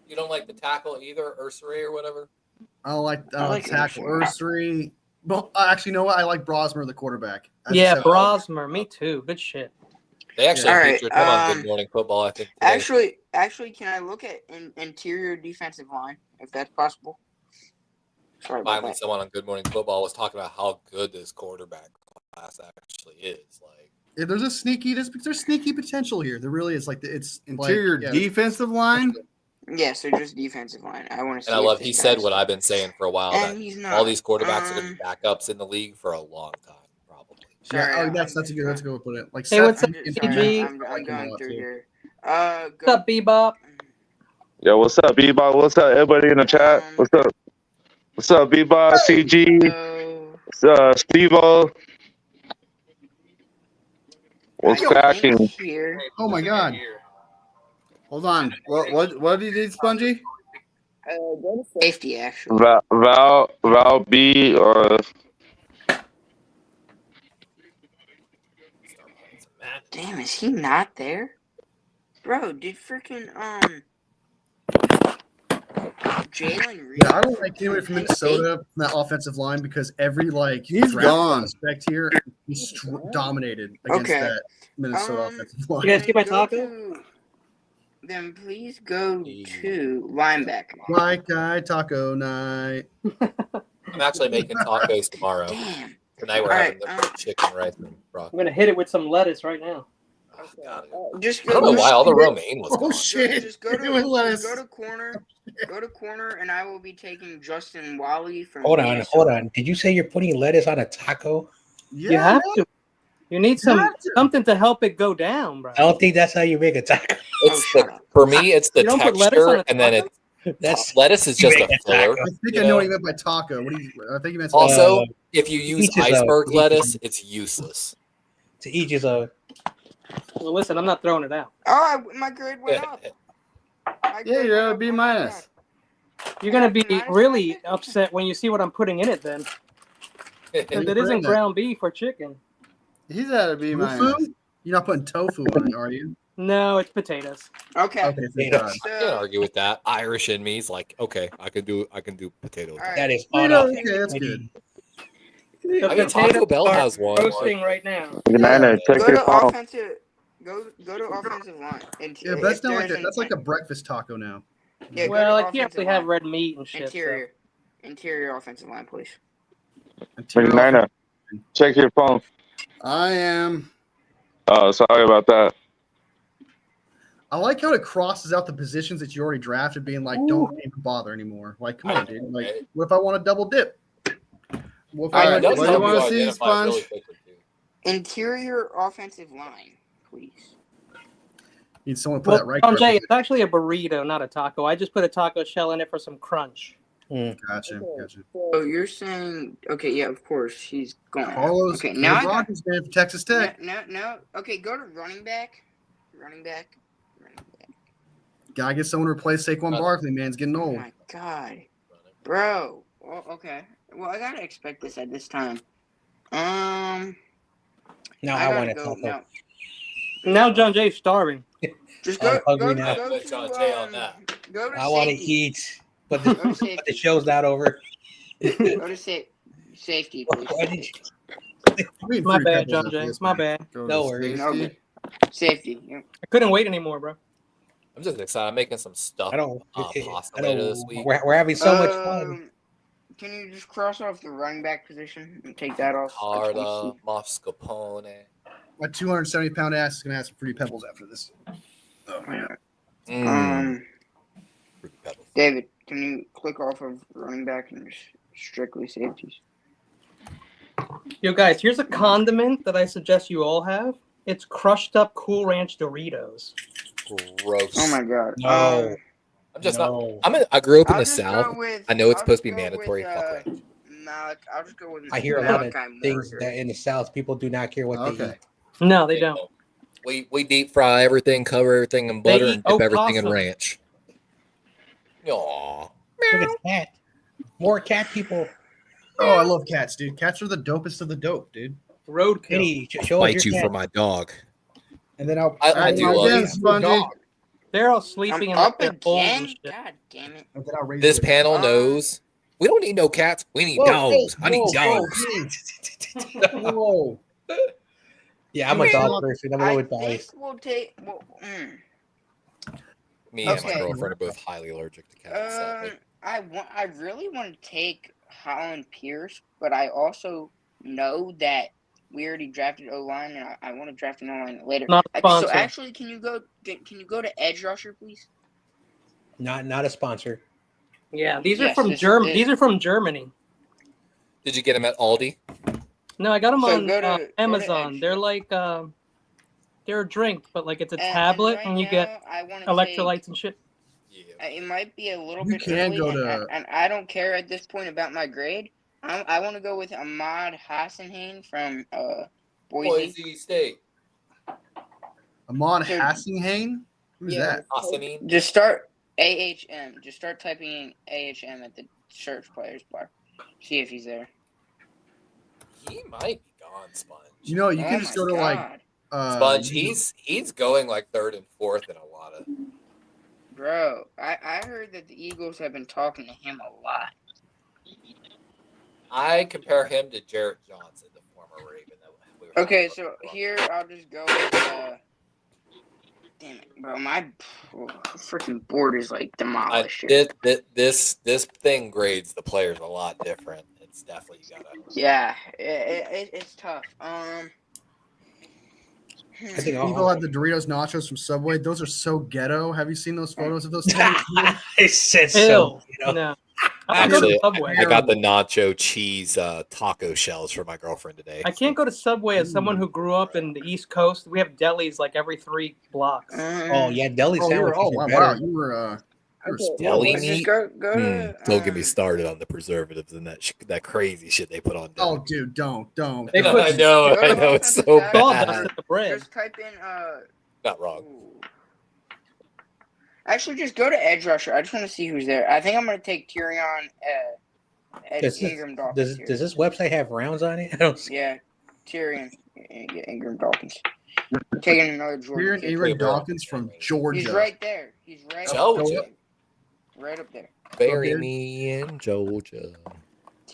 You don't like the tackle either, Ursary or whatever? I don't like I like tackle Ursary. Ursary. Well, actually, you know what? I like Brosmer, the quarterback. Yeah, That's Brosmer. Me too. Good shit. They actually All right, featured him on Good Morning Football, I think. Today. Actually, can I look at interior defensive line if that's possible? Sorry about Finally, that. someone on Good Morning Football was talking about how good this quarterback class actually is. Like, Yeah, there's sneaky potential here. There really is. Like it's Interior like, defensive line. Yes, so just defensive line. I want to see. and I love. if He this said guy's- what I've been saying for a while. And That he's not. all these quarterbacks are going to be backups in the league for a long time, probably. Sorry, yeah, I'm that's a just good. That's a good way to put it. Like, Hey, what's Seth, up, and CG? I'm I like him a going lot, through too. here. What's up, Bebop? Yo, what's up, Bebop? What's up, everybody in the chat? What's up? What's up, Bebop? CG? What's up, Steve-O? What's cracking? Here. Oh my God! Hold on. What did you need, Spongy? Go to safety, actually. Val B or Damn, is he not there? Bro, did freaking Jalen Reed? Yeah, I don't like anybody from Minnesota from that offensive line because every He's draft gone. prospect here he's dominated against Okay. that Minnesota offensive line. You guys get my Go taco? to- Then please go to linebacker. Like taco night. I'm actually making tacos tomorrow. Damn. Tonight we're having the chicken, rice, and broccoli. I'm gonna hit it with some lettuce right now. Oh, God. Just I don't know why all the romaine was Oh gone. shit! Just go It was to lettuce. corner. Go to corner, and I will be taking Justin Wally from. Hold on, Minnesota. hold on. Did you say you're putting lettuce on a taco? Yeah, You have to. You need You have to. something to help it go down, bro. I don't think that's how you make a taco. It's shut the, up. for me, it's the You don't put lettuce on texture, a and then taco? it's lettuce is just You a make a filler. taco. I think You I know know? what you meant by taco. What do you? I think you meant Also, Uh, if you use each is a- iceberg each lettuce, is- it's useless. To each is a. Well, listen, I'm not throwing it out. Oh, my grade went up. My Yeah, grade you're went a up. B Oh my minus. You're gonna be Minus really one? upset when you see what I'm putting in it. Then, because you it put isn't in that? ground beef or chicken. He's at a B minus. Tofu? You're not putting tofu on it, are you? No, it's potatoes. Okay. Okay, thank Potatoes. God. I can't So, argue with that. Irish in me is like, okay, I can do potato. all right. That is Wait, on no, off. okay, that's good. The I mean, Taco Bell are has one. roasting right now. Niner, check Go your to phone. offensive. Go to offensive line. And Yeah, but that's if not like there's that's like a breakfast taco now. Yeah, go Well, to I can't offensive really have line. red meat and shit. So. Interior offensive line, please. Niner, check your phone. I am. Oh, sorry about that. I like how it crosses out the positions that you already drafted, being like, don't even bother anymore. Like, come on, dude. Like, what if I want to double dip? What if All I right, It want does what do you help wanna you see, identify really Sponge? quickly, too. Interior offensive line, please. need someone to put Well, that right Jay, there? it's actually a burrito, not a taco. I just put a taco shell in it for some crunch. Gotcha. Oh, you're saying okay? Yeah, of course he's going. Carlos, Okay, now I got Rogers, man, for Texas Tech. no. Okay, go to running back. Gotta get someone to replace Saquon Barkley, man. It's getting Oh old. my god, bro. Well, okay. Well, I gotta expect this at this time. No, I gotta want a go taco. now. Now John Jay's starving. Just I'm go. hungry Go, now. go Put to John Jay on that. Go to I want to safety. eat, but Go to the safety. show's not over. Go to safety, please. Why did you? We need My fruity bad, pebbles John after Jay. this, My man. bad. Go No to worries. safety. Okay. Safety. Yep. I couldn't wait anymore, bro. I'm just excited. I'm making some stuff. I don't. Pasta I later don't. this week. We're having so much fun. Can you just cross off the running back position and take that off? I just wanna Carla, see. mascarpone. My 270-pound ass is gonna have some fruity pebbles after this. Oh man. Fruity Pebbles. David, can you click off of running back and just strictly safeties? Yo, guys, here's a condiment that I suggest you all have. It's crushed up Cool Ranch Doritos. Gross. Oh my god. No. I'm just not. No. I grew up in I'll the just South. go with- I know it's I'll supposed to just be go mandatory. with, Fuck ranch. Malik. I'll just go with. I hear a lot of Malachi things Moore that here. in the South people do not care what they Okay. eat. No, they don't. We deep fry everything, cover everything in butter, eat and dip everything in opossum. ranch. Aw. Look at cat. More cat people. Oh, I love cats, dude. Cats are the dopest of the dope, dude. Roadkill. Kenny, show us Bite you your for cat. my dog. And then I'll I do love again, it. Spongy. They're all sleeping I'm in up their holes and again. shit. God damn it. and then I'll raise This it. panel knows we don't need no cats. We need dogs. I need dogs. Whoa. Yeah, I'm a Okay. dog person. I'm a I little bit think biased. we'll take. Me and my Okay. girlfriend are both highly allergic to cats. Sadly. I really want to take Holland Pierce, but I also know that we already drafted O line, and I want to draft an O line later. Not a So sponsor. actually, can you go to edge rusher, please? Not a sponsor. Yeah, these are Yes, from this Germany. is- These are from Germany. Did you get him at Aldi? No, I got them So on go to Amazon. Edge. They're like they're a drink, but like it's a And tablet, right and you now, get I want to electrolytes and shit. Yeah. It might be a little You bit can early, go and, to- and I don't care at this point about my grade. I want to go with Ahmad Hassanhain from Boise. State. Ahmad Dude. Hassanhain? Who's Yeah. that? Hassanine. Just start AHM. Just start typing in AHM at the search players bar. See if he's there. He might be gone, Sponge. You know, you Oh can just my go to like God. Sponge, he's going like third and fourth in a lot of. Bro, I heard that the Eagles have been talking to him a lot. I compare him to Jarrett Johnson, the former Raven. That we were Okay, talking so about. here I'll just go with damn it, bro, my freaking board is like demolished here. This thing grades the players a lot different. It's definitely you gotta. Yeah, it's tough. I think People have the Doritos nachos from Subway. Those are so ghetto. Have you seen those photos of those things? It says Ew. so. You know? No. I go to Actually, Subway. I got the nacho cheese taco shells for my girlfriend today. I can't go to Subway as someone who grew up in the East Coast. We have delis like every 3 blocks. Oh yeah, deli Oh, you were, sandwiches oh are wow, wow, better. you were Deli Let's meat? just go to. Don't get me started on the preservatives and that crazy shit they put on. oh deli. dude, don't. They I put know, Go I to know, it's so offensive sawdust tackle. bad. in the bread. Just type in Not wrong. ooh. Actually, just go to edge rusher. I just want to see who's there. I think I'm gonna take Tyrion. Does Ingram Dawkins. this, does this website have rounds on it? I don't see. Yeah, Tyrion. Yeah, Ingram Dawkins. Taking another Jordan. Aaron kid. Aaron Dawkins from Georgia. He's right there. He's right Georgia. up there. Right up there. Bury Okay. me in Georgia.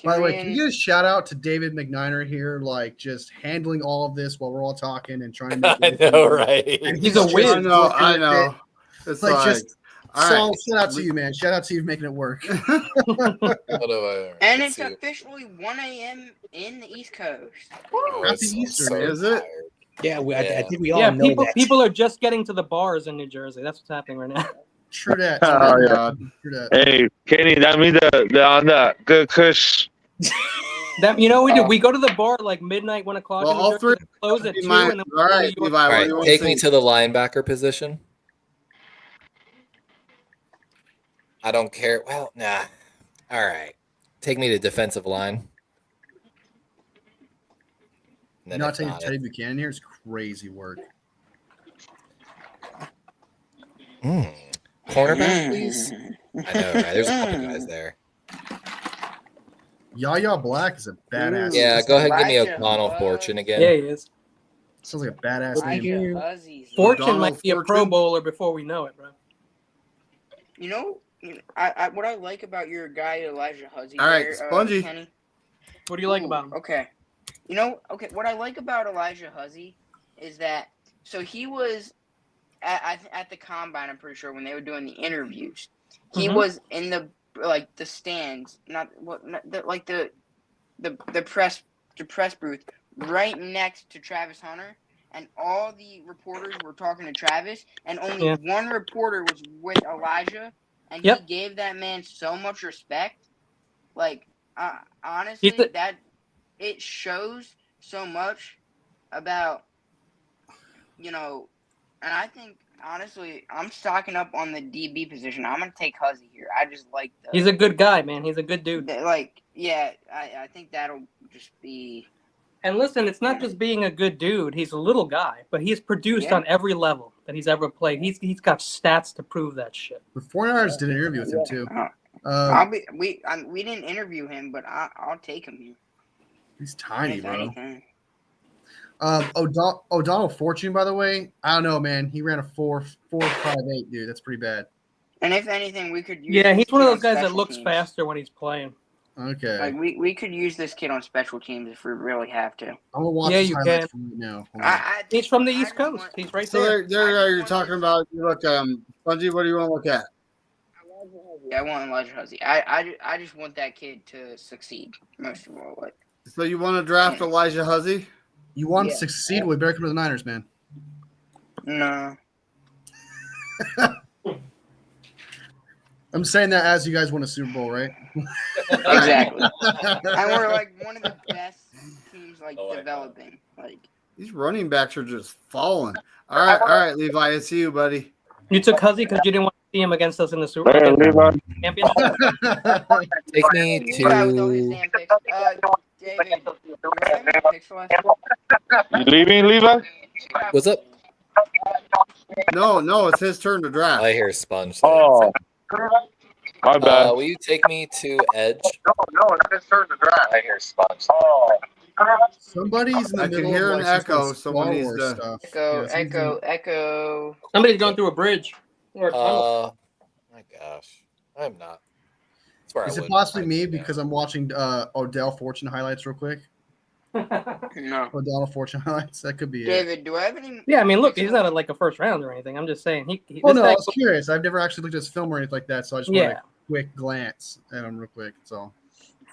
By the way, can Tyrion- you get a shout out to David McNiner here, like just handling all of this while we're all talking and trying to I make know, right? And He's a just whiz. I know. working I with know. It's Like, like, just all So right. shout out to you, man. Shout out to you for making it work. And it's officially 1 a.m. in the East Coast. Happy Easter, is it? Yeah, I Yeah. think we all Yeah, know people that. people are just getting to the bars in New Jersey. That's what's happening right now. True that. Oh, yeah. God. True that. Hey, Kenny, that means the on the good Kush. That you know we do. We go to the bar like midnight, 1 o'clock. Well, in New all Jersey, three- and close at 2. Mine- And then all right, we go to New York. Levi, All what do right, you want take to me see? to the linebacker position. I don't care. Well, nah. All right, take me to defensive line. And then Not if taking not, Teddy Buchanan here is crazy work. cornerback, please. I know, right? There's a couple guys there. Yaya Black is a badass. Yeah, go ahead and give me Elijah O'Connell Buzz. Fortune again. Yeah, he is. Sounds like a badass name. Elijah Huzzy's Fortune Donald might be a Pro Fortune? Bowler before we know it, bro. You know, I what I like about your guy Elijah Huzzy. All right, there, Spongy. Kenny. What do you like Ooh, about him? Okay, you know, what I like about Elijah Huzzy is that he was at the combine. I'm pretty sure when they were doing the interviews, he Mhm. was in the stands, the press booth right next to Travis Hunter. And all the reporters were talking to Travis, and only Yeah. one reporter was with Elijah, and Yep. he gave that man so much respect. Like, honestly, He's the- that it shows so much about, and I think honestly, I'm stocking up on the DB position. I'm gonna take Huzzy here. I just like He's a good guy, man. He's a good dude. I think that'll just be. And listen, it's not just being a good dude. He's a little guy, but he's produced Yeah. on every level that he's ever played. He's got stats to prove that shit. The 49ers did an interview with him too. We didn't interview him, but I'll take him here. He's tiny, If bro. anything. O'Donnell Fortune, by the way, I don't know, man. He ran a 4.58, dude. That's pretty bad. And if anything, we could use. Yeah, he's one of him those guys that special looks teams. faster when he's playing. Okay. Like we could use this kid on special teams if we really have to. I'm gonna watch Yeah, this you highlights can. right now. Hold on. He's from the I East just Coast. want- He's right So there. you're talking about. You look, Spongy. What do you want to look at? I want Elijah Huzzy. I just want that kid to succeed most of all. Like, So you want to draft Elijah Huzzy? You want Yeah. to succeed with Bear come to the Niners, man. no. I'm saying that as you guys win a Super Bowl, right? Exactly. And we're like one of the best teams like Oh, I know. developing. Like These running backs are just falling. All right, Levi, it's you, buddy. You took Huzzy because you didn't want to see him against us in the Super Hey, Bowl Levi. championship. Take me Levi with all his to. damn picks. David, you have any picks left? You leaving, Levi? What's up? No, it's his turn to draft. I hear Sponge. Oh, my bad. Will you take me to Edge? No, it's his turn to draft. I hear Sponge. Oh. Somebody's in the I can middle hear of an like some echo. sort of Someone Star needs Wars to- stuff. Echo, Yeah, somebody's in- echo. Somebody's going through a bridge or a tunnel. My gosh, I'm not. That's where Is I it would possibly like me to go. because I'm watching Odell Fortune highlights real quick? No. Odell Fortune highlights. That could be it. David, do I have any? Yeah, I mean, look, he's not like a first round or anything. I'm just saying. Well, this no, I guy- was curious. I've never actually looked at his film or anything like that, so I just want yeah. a quick glance at him real quick. So,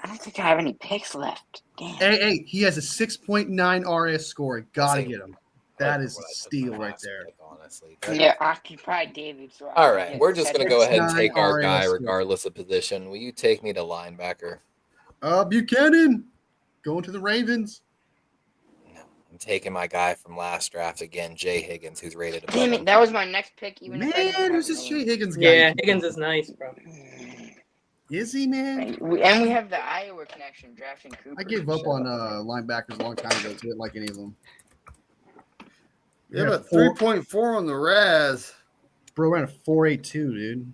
I don't think I have any picks left. Damn. hey, he has a 6.9 RS score. Gotta Same. get him. That is What I a took steal my right last there. pick, honestly. Yeah, occupy David. So I All can right, get we're just gonna Cedric. go ahead and 6'9" take our guy RS. regardless of position. Will you take me to linebacker? Buchanan going to the Ravens. No, I'm taking my guy from last draft again, Jay Higgins, who's rated above Damn him. it, that was my next pick. Even if I didn't Man, have who's this him. Jay Higgins guy? Yeah, Higgins is nice, bro. Is he, man? And we have the Iowa connection, drafting Cooper. I gave up so- on linebackers a long time ago. Didn't like any of them. Yeah, but 3.4 on the Raz. Bro ran a 4.82, dude.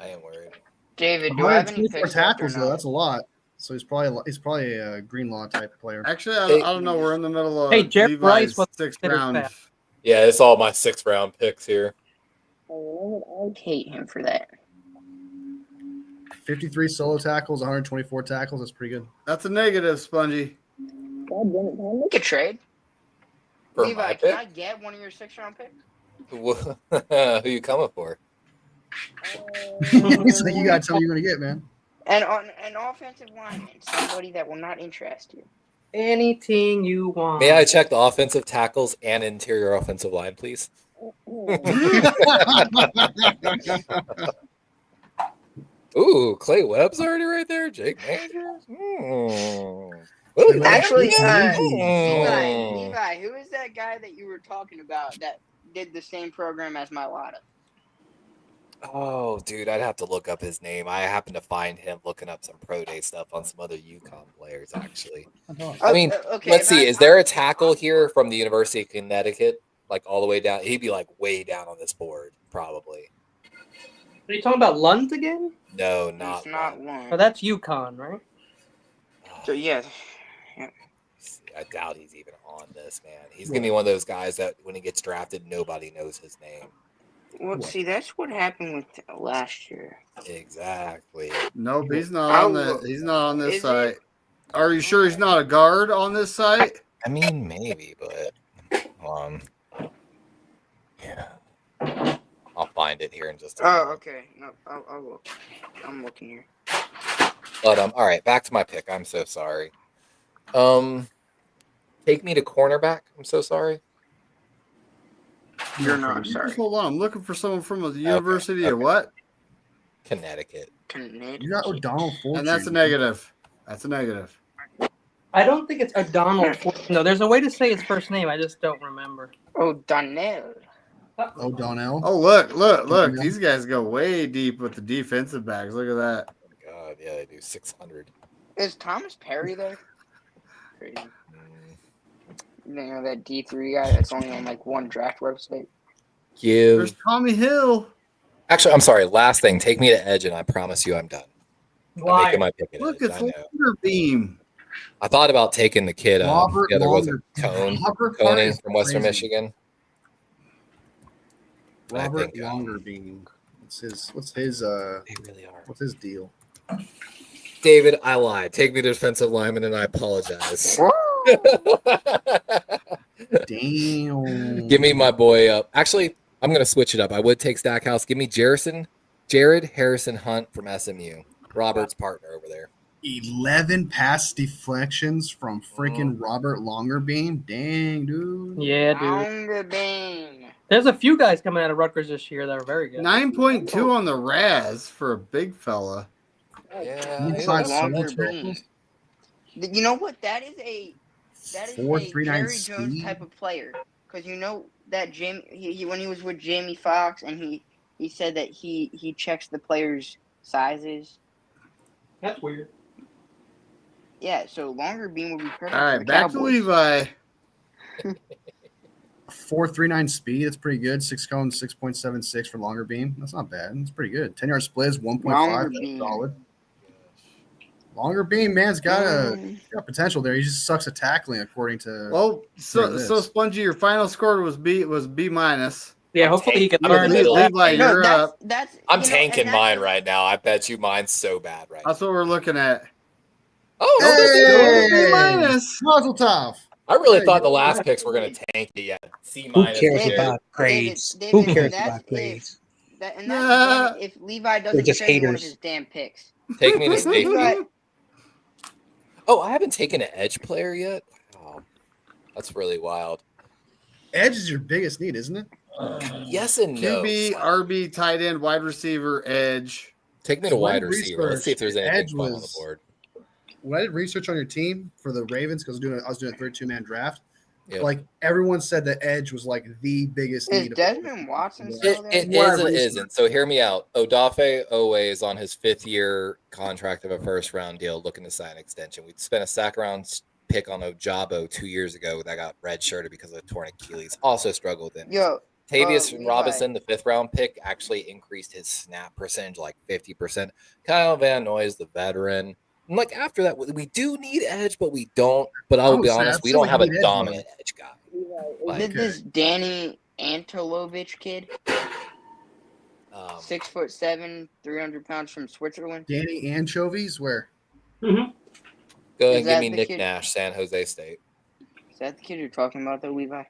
I am worried. David, do I have any 124 picks left or tackles though. no? That's a lot. So he's probably a Greenlaw type player. Actually, Hey. I don't know. We're in the middle of Hey, Jeff Levi's Rice was sixth considered round. fast. Yeah, it's all my 6th round picks here. I hate him for that. 53 solo tackles, 124 tackles. That's pretty good. That's a negative, Spongy. God damn it, can I make a trade? For Levi, my can pick? I get one of your 6th-round picks? Who you coming for? It's like you gotta tell me you're gonna get, man. And on an offensive lineman, somebody that will not interest you. Anything you want. May I check the offensive tackles and interior offensive line, please? Ooh, Clay Webb's already right there. Jake Majors. Ooh, Actually, Mm. Levi, who is that guy that you were talking about that did the same program as Mailata? Oh, dude, I'd have to look up his name. I happened to find him looking up some pro day stuff on some other UConn players, actually. I mean, okay, let's if see. I- Is there a tackle here from the University of Connecticut, like all the way down? He'd be like way down on this board, probably. Are you talking about Lund again? No, It's not not one. one. Oh, that's UConn, right? So yeah, I doubt he's even on this, man. He's gonna be one of those guys that when he gets drafted, nobody knows his name. well, see, that's what happened with last year. Exactly. Nope, he's not on I'll- the. He's not on this Is site. it? Are you sure he's not a guard on this site? I mean, maybe, but yeah. I'll find it here in just a Oh, minute. okay. No, I'll look. I'm looking here. But all right, back to my pick. I'm so sorry. Take me to cornerback. I'm so sorry. You're not Just sorry. hold on. I'm looking for someone from a university or what? Connecticut. You got O'Donnell Fortune. And that's a negative. That's a negative. I don't think it's O'Donnell. No, there's a way to say his first name. I just don't remember. Oh, Donnell. O'Donnell. Oh, look. These guys go way deep with the defensive backs. Look at that. Oh my God, yeah, they do 600. Is Thomas Perry there? Crazy. Mm, You know that D3 guy that's only on like one draft website. There's Give. Tommy Hill. Actually, I'm sorry. Last thing. Take me to edge, and I promise you, I'm done. I'm Why? making my pick at Look, edge. it's I know. Beam. I thought about taking the kid. Robert The other was Longer. Cone. Robert Coney is from Western crazy. Michigan. I Robert think, Longerbeam. What's his They really are. what's his deal? David, I lied. Take me to defensive lineman, and I apologize. Damn. Give me my boy. Actually, I'm gonna switch it up. I would take Stackhouse. Give me Jared Harrison Hunt from SMU, Robert's partner over there. 11 pass deflections from freaking Robert Longerbeam. Dang, dude. Yeah, dude. Longer Bane. There's a few guys coming out of Rutgers this year that are very good. 9.2 on the Raz for a big fella. Yeah, Inside Longer circle Bane. tackles. You know what? That is a 4.39 Jerry Jones speed. type of player. Because you know that he when he was with Jamie Foxx and he said that he checks the players' sizes. That's weird. Yeah, so Longer Beam would be perfect. All for right, the back to Cowboys. Levi. 4.39 speed. That's pretty good. 6 cone, 6.76 for longer beam. That's not bad. That's pretty good. 10-yard split is 1.5. Longer That's beam. solid. Longer beam, man's got potential there. He just sucks at tackling, according to. Well, so this. Spongy, your final score was B minus. Yeah, hopefully he can I'm learn. in the middle. Levi, No, you're up. that's I'm you know, tanking and that's- mine right now. I bet you mine's so bad right now. That's what we're looking at. Oh, Hey! B minus. Mazel tov. I really Hey, thought the last picks were going to tank it. Yeah, C Who minus. cares David, about grades? David, Who and cares that's about grades? That's Nah. if Levi They're doesn't just get any one of haters. his damn picks. Take me to If safety. Levi, Oh, I haven't taken an edge player yet. Wow, that's really wild. Edge is your biggest need, isn't it? Yes and no. QB, RB, tight end, wide receiver, edge. Take me to wide When receiver. Let's see if there's anything Edge fun on the was- board. When I did research on your team for the Ravens, because I was doing a 32-man draft, Yeah. like everyone said that edge was like the biggest is need. of- Desmond Watson It, still there? it Wide is and receiver. isn't. So hear me out. Odafe Owe is on his 5th-year contract of a first-round deal, looking to sign an extension. We spent a second-round pick on Ojabo 2 years ago that got red-shirted because of a torn Achilles. Also struggled with him. Yo, Tavius Levi. Robinson, the 5th-round pick, actually increased his snap percentage like 50%. Kyle Van Noy is the veteran. And like after that, we do need edge, but we don't. But I will be Oh, so honest, I'd we say don't we have a need edge dominant edge guy. Like, did this Danny Antolovich kid, um, 6'7", 300 pounds from Switzerland? Danny Anchovies, where? go ahead Is and give that me the Nick kid? Nash, San Jose State. Is that the kid you're talking about, though, Levi?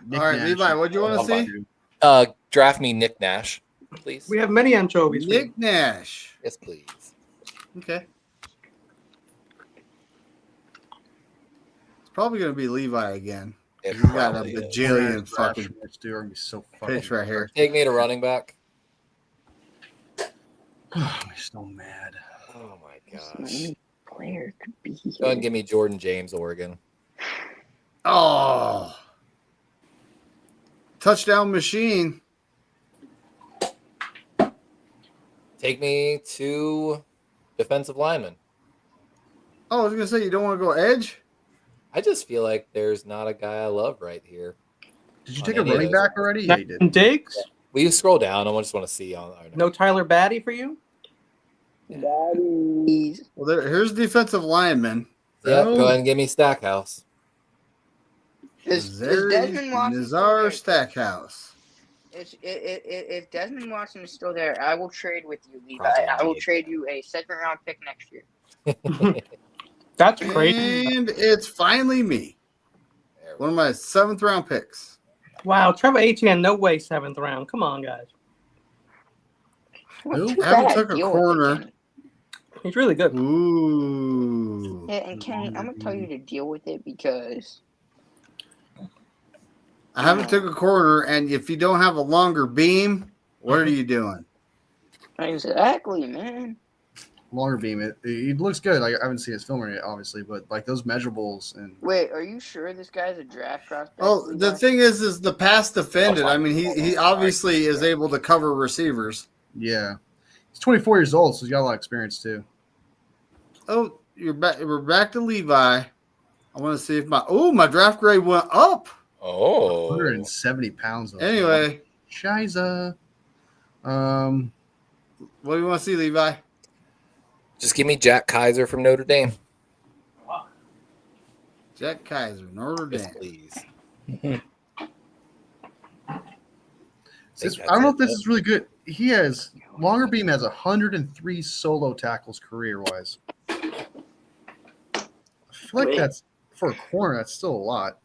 Nick All right, Nash. Levi, what'd you want to Oh, see? Draft me Nick Nash, please. We have many anchovies. for you. Nick Nash. Yes, please. Okay. It's probably going to be Levi again. It You got a probably is. bajillion fucking Dude, are gonna be so fucking picks right here. Take me to running back. I'm so mad. Oh my What gosh. player could be Go ahead and here? give me Jordan James, Oregon. Oh. Touchdown machine. Take me to defensive lineman. Oh, I was going to say, you don't want to go edge? I just feel like there's not a guy I love right here. Did you On take a any of running those. back already? Yeah, you did. And Diggs? Will you scroll down? I just want to see on. No Tyler Batty for you? He's Well, here's defensive lineman. Yep, go ahead and give me Stackhouse. is Desmond Watson still Nazar there? Stackhouse. If Desmond Watson is still there, I will trade with you, Levi. Probably I will not. trade you a second-round pick next year. That's crazy. And it's finally me. There we One of my 7th round picks. Wow, Trevor Etienne, no way 7th round. Come on, guys. What's I too haven't bad? took a Deal with it, corner. Kenny. He's really good. Ooh. Yeah, and Kenny, I'm gonna tell you to deal with it because I haven't took a corner, and if you don't have a longer beam, what are you doing? exactly, man. Longer beam. It looks good. Like, I haven't seen his film yet, obviously, but like those measurables and Wait, are you sure this guy's a draft prospect? Oh, the Levi? thing is the pass defended. I mean, he obviously is able to cover receivers. yeah, he's 24 years old, so he's got a lot of experience too. Oh, you're back. We're back to Levi. I want to see if my draft grade went up. Oh, 170 pounds. Though. Anyway, Shiza. what do you want to see, Levi? just give me Jack Kaiser from Notre Dame. Jack Kaiser, Notre Yes, Dame. please. I don't know if this is really good. he has Longer Beam has 103 solo tackles career wise. I feel like that's for a corner. That's still a lot.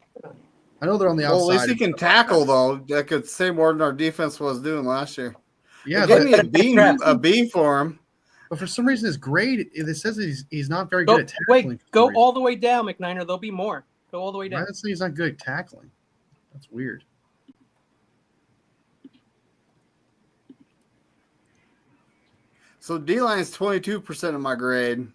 I know they're on the outside. Well, at least he can tackle though. That could say more than our defense was doing last year. Yeah, Give me a B for him. but for some reason his grade it says he's not very good at tackling. Wait, go all the way down, McNiner. There'll be more. Go all the way down. Why does it say he's not good at tackling? That's weird. So D-line is 22% of my grade.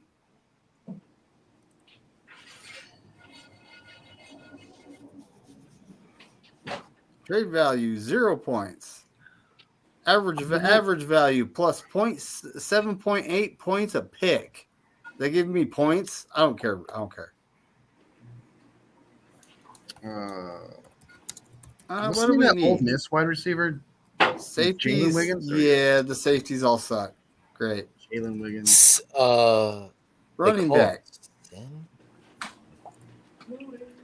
Grade value 0 points. Average value plus 7.8 points a pick. They give me points. I don't care. What do we need? Old Miss wide receiver. Safeties. Jalen Wiggins, Yeah, the safeties all suck. Great. Jalen Wiggins. Running back.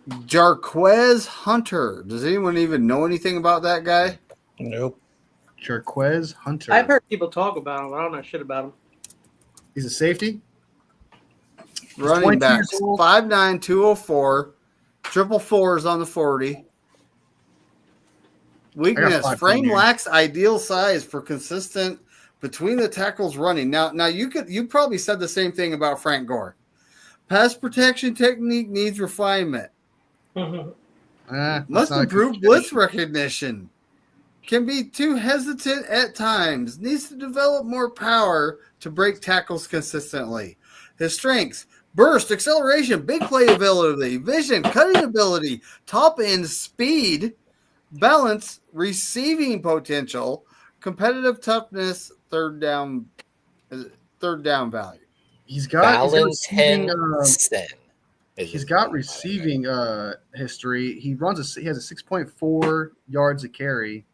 Jarquez Hunter. Does anyone even know anything about that guy? Nope. Jarquez Hunter. I've heard people talk about him. I don't know shit about him. He's a safety. Running 22 back. years old. 5'9", 204. Triple fours on the 40. Weakness. 5 Frame here. lacks ideal size for consistent between the tackles running. Now you probably said the same thing about Frank Gore. Pass protection technique needs refinement. That's Must not a improve good blitz position. recognition. Can be too hesitant at times. Needs to develop more power to break tackles consistently. His strengths: burst, acceleration, big play ability, vision, cutting ability, top end speed, balance, receiving potential, competitive toughness, third down value. He's got receiving, Valentin. he's got receiving history. He has a 6.4 yards a carry.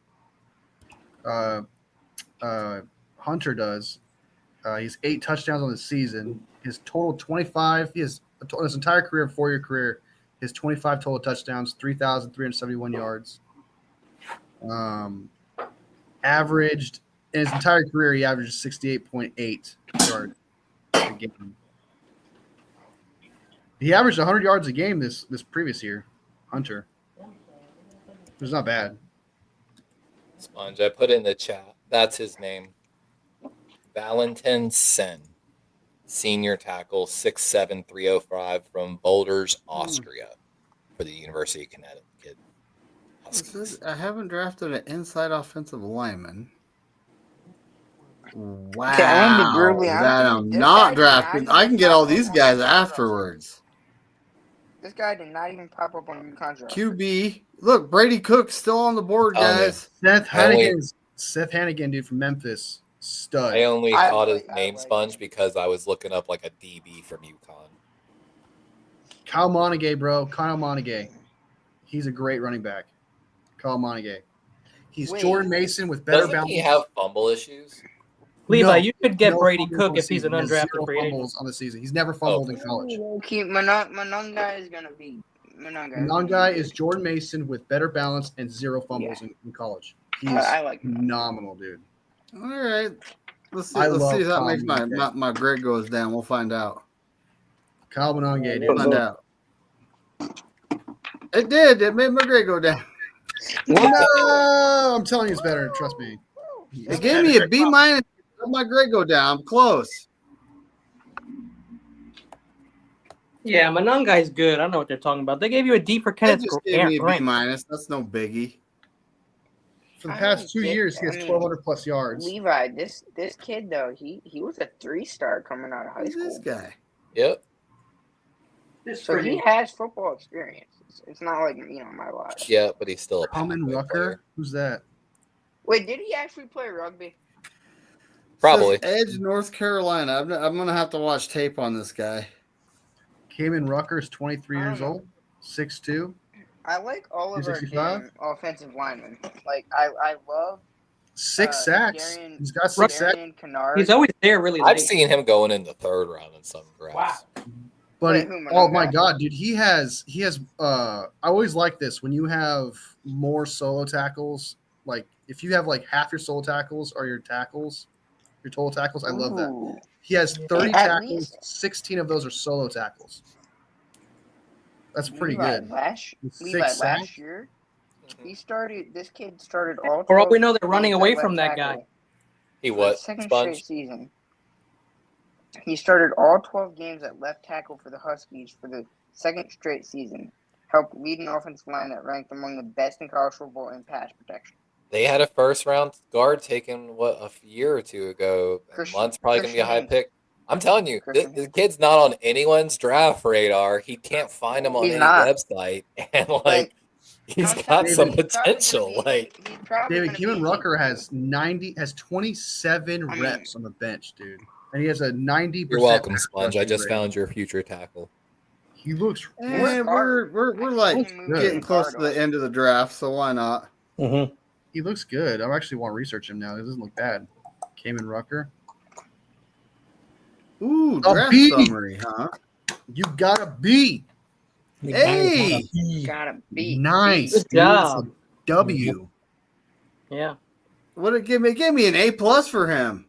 Hunter does. He has 8 touchdowns on the season. His total 25. He has his entire career, 4-year career. His 25 total touchdowns, 3,371 yards. Averaged in his entire career, he averaged 68.8 yards a game. He averaged 100 yards a game this previous year. Hunter. It was not bad. Sponge, I put in the chat. That's his name. Valentin Sen. Senior tackle, 6'7", 305 from Boulders, Austria for the University of Connecticut. I haven't drafted an inside offensive lineman. Wow. Okay, I'm gonna be brutally honest That with you. I'm This not guy did drafting. not I even can get all pop these up guys on afterwards. This guy did not even pop up on UConn's roster. QB. Look, Brady Cook's still on the board, guys. Seth only- Hannigan, dude, from Memphis. Stud. I only I caught his like- I name, like Sponge, it. because I was looking up like a DB from UConn. Kyle Monaghay, bro. Kyle Monaghay. He's a great running back. Kyle Monaghay. He's Wait. Jordan Mason with better Doesn't balance. he have fumble issues? Levi, No, you could get no Brady fumbles Cook on the if he's an season. He has undrafted 0 free agent. fumbles on the season. He's never fumbled in college. Keep Manunga is gonna be Manunga. Non-guy is Jordan Mason with better balance and 0 fumbles in college. He's I like him. phenomenal, dude. All right. Let's see. I Let's love see if that Kyle makes Monaghay. my grade goes down. We'll find out. Kyle Monaghay, We'll dude. find out. It did. It made my grade go down. No, I'm telling you, it's better. Trust me. It gave me a B minus. Let my grade go down. I'm close. Yeah, Manungai's good. I don't know what they're talking about. They gave you a D for It Kenneth just gave me a B Grant. minus. That's no biggie. For the I past don't 2 get- years, he has I mean, 1,200 plus yards. Levi, this kid though, he was a 3-star coming out of high Who's school. this guy? Yep. So he has football experience. It's not like my watch. Yeah, but he's still a Common pathway Rucker. player. Who's that? Wait, did he actually play rugby? Probably. Says Edge, North Carolina. I'm gonna have to watch tape on this guy. Cayman Rucker is 23 I don't years know. old, 6'2". I like all of our 265? damn offensive linemen. Like I love 6 sacks. Darian- He's got 6 sacks. Darian Kennard. He's always there really late. I've seen him going in the third round in some drafts. But Wait, who, oh my Monunga? god, dude, he has I always like this when you have more solo tackles like if you have like half your solo tackles are your tackles, your total tackles, I love that. Ooh. He has 30 At tackles, least- 16 of those are solo tackles. That's pretty Levi, good. Last, With Levi, 6 sacks. last year, this kid started all 12 For all we know, they're running games at away left from that guy. tackle He for the what? second Sponge? straight season. He started all 12 games at left tackle for the Huskies for the second straight season. Helped lead an offensive line that ranked among the best in college football in pass protection. They had a first round guard taken a year or two ago. And Christian- Lunt's probably going to be a high Christian pick. I'm telling you, Christian the kid's not on anyone's draft radar. He can't find him on He's any not. website, and like he's I'm got telling some you, he's probably potential. gonna be- Like he's probably David gonna Kevin be- Rucker has 27 I mean- reps on the bench, dude. And he has a 90%. you're welcome, pass Sponge. I protection just rate. found your future tackle. He looks And guard? we're like I think he moved getting to close to guard the end of the draft, so why not? Mm-hmm. he looks good. I actually want to research him now. He doesn't look bad. Kamen Rucker. Ooh, A draft B. summary, huh? You got a B. Hey! Gotta be. Nice. Good dude. It's a job. W. Yeah. What it give me? Give me an A plus for him.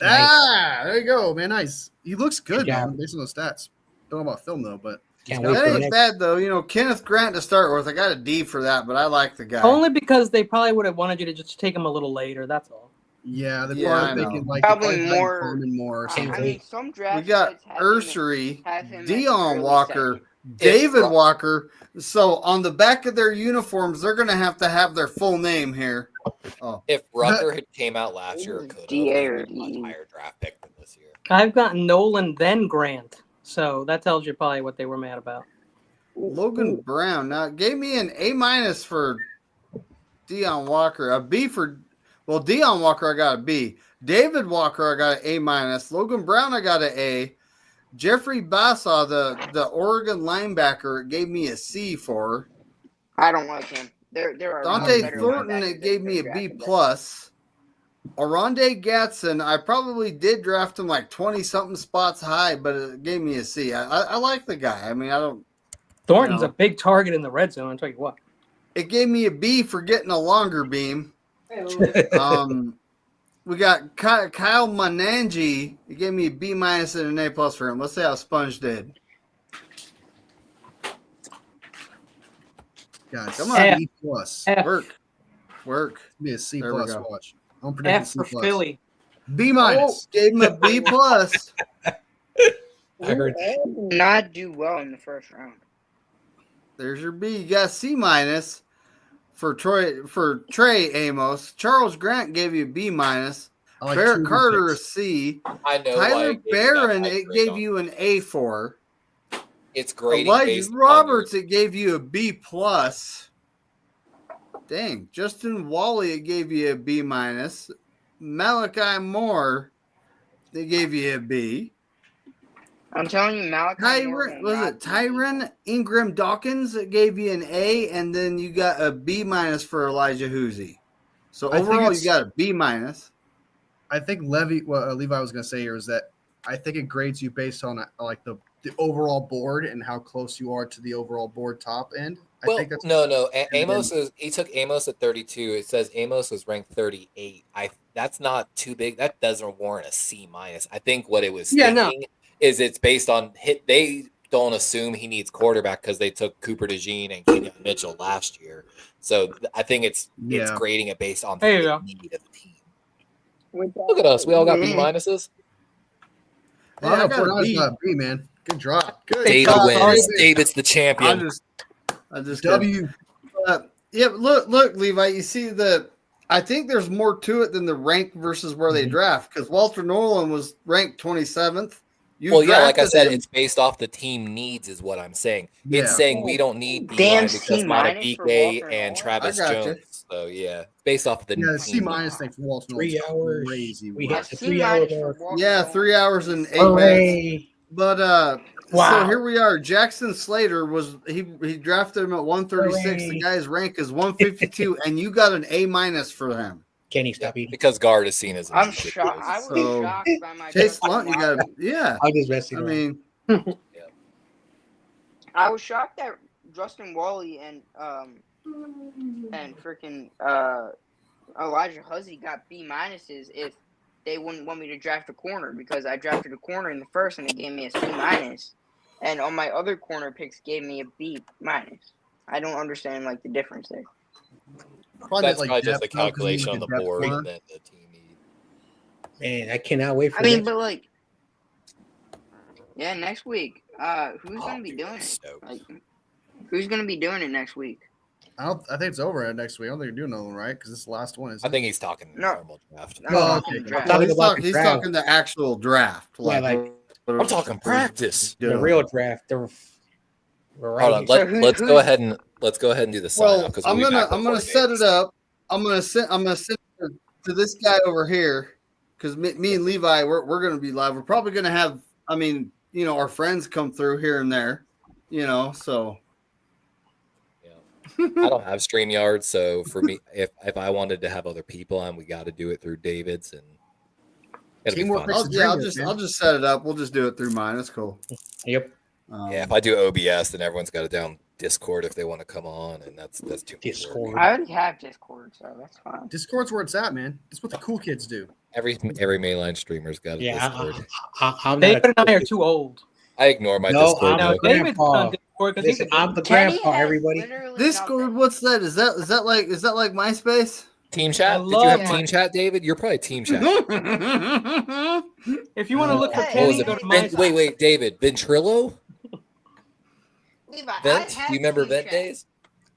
Ah, there you go, man. Nice. He looks good, Good job. man, based on those stats. Don't know about film though, but Can't wait That for the ain't next. bad though. You know, Kenneth Grant to start with. I got a D for that, but I like the guy. Only because they probably would have wanted you to just take him a little later. That's all. yeah, they're Yeah, I probably know. thinking like Probably if I had more- Furman more or I something. mean, some we draft got sites have him Ursery, at Dion early Walker, second. David If- Walker. So on the back of their uniforms, they're gonna have to have their full name here. Oh, If Rucker had came out last year, it could have DA or been a DE. higher draft pick than this year. I've got Nolan then Grant, so that tells you probably what they were mad about. Logan Brown. Now it gave me an A minus for Dion Walker. A B for Dion Walker. I got a B. David Walker. I got an A minus. Logan Brown. I got an A. Jeffrey Bassa, the Oregon linebacker, it gave me a C for. I don't like him. There are Dante better Thornton, linebackers it gave that me a could B draft plus. Aronde Gatson, I probably did draft him like 20 something spots high, but it gave me a C. I like the guy. I mean, I don't. Thornton's No. a big target in the red zone. I'll tell you what. It gave me a B for getting a longer beam. We got Kyle Manangi. It gave me a B minus and an A plus for him. Let's see how Sponge did. Guys, Come come on. on, B plus. F, Work. Give me a C There we plus. go. Watch. I'm predicting F C for plus. Philly. B minus. Oh, gave him a B plus. I heard Did not do well in the first round. There's your B. You got C minus for Trey Amos. Charles Grant gave you a B minus. I like Barrett two Carter a picks. C. I know. Tyler why it gave you that Barron high it grade gave on- you an A for. It's grading Elijah based on Roberts it gave you a B plus. Dang. Justin Wally it gave you a B minus. Malachi Moore they gave you a B. I'm telling you, Malachi Moore Tyron will was not it be- Tyron Ingram Dawkins that gave you an A, and then you got a B minus for Elijah Hoosie. So I think overall, it's- you got a B minus. I think Levi was going to say here is that I think it grades you based on like the overall board and how close you are to the overall board top end. I Well, think that's no. Amos is. He took Amos at 32. It says Amos was ranked 38. That's not too big. That doesn't warrant a C minus. I think what it was Yeah, no. thinking is it's based on hit. They don't assume he needs quarterback because they took Cooper DeJean and Kenyon Mitchell last year. So I think it's Yeah. grading it based on There you the go. need of the team. With that- Look at us. We all got B Mhm. minuses. Hey, I I got got a B. B, man. Good drop. Good David David job, wins. David. David's the I champion. just W. Yeah, look, Levi. You see I think there's more to it than the rank versus where they draft because Walter Nolan was ranked 27th. You Well, yeah, like I drafted said, him. it's based off the team needs, is what I'm saying. Yeah. It's saying we don't need D Damn line because C minus for Madubuike Walter and Nolan. Travis I gotcha. Jones. So yeah, based off the Yeah, the team C minus thing for Walter Nolan 3 is hours. crazy. We Wow. hit the C 3 hour minus for mark. Walter Yeah, Nolan 3 hours and is 8 minutes. Hooray. But so Wow. here we are. Jackson Slater was he drafted him at 136. The Hooray. guy's rank is 152, and you got an A minus for him. Kenny, stop eating. because guard is seen as I'm ridiculous. shocked. I was So, shocked by my Chase Justin Lunt, you Wilder. got yeah. I'll just rest it. I mean, I was shocked that Justin Wally and freaking Elijah Huzzy got B minuses if they wouldn't want me to draft a corner because I drafted a corner in the first and it gave me a C minus, and on my other corner picks gave me a B minus. I don't understand like the difference there. That's probably just a calculation on the board that the team needs. Man, I cannot wait for I mean, next- but like, yeah, next week. Who's gonna be doing it? Stoked. Like, who's gonna be doing it next week? I think it's over next week. I don't think you're doing another one, right? Because this is the last one. I think he's talking No. normal draft. I'm Oh, talking okay. draft. Talking He's, about talking, the he's draft. talking the actual draft. Yeah, like I'm talking practice. the real draft. We're right Hold on, here. So let's go ahead and do the sign Well, off because I'm gonna set it up. I'm gonna send it to this guy over here because me and Levi we're gonna be live. We're probably gonna have our friends come through here and there, so. I don't have StreamYard, so for me, if I wanted to have other people on, we got to do it through David's, and it'll be Teamwork fun. makes I'll just set it up. We'll just do it through mine. That's cool. Yep. Yeah, if I do OBS, then everyone's got to down Discord if they want to come on, and that's too much work. Discord. I already have Discord, so that's fine. Discord's where it's at, man. That's what the cool kids do. Every mainline streamer's got a Yeah, Discord. I'm not David and I are too old. I ignore my No, Discord. I'm No, though. Grandpa. David's on Discord because he's Listen, a I'm the Kenny grandpa. has Everybody. literally Discord, nothing. what's that? Is that like MySpace? Team chat? I Did you love have my- team chat, David? You're probably team chat. If you want to look for Hey, What was Kenny, it? go to my Wait, David. Ventrilo? Levi, I Vent? have You remember Team Vent Chat. days?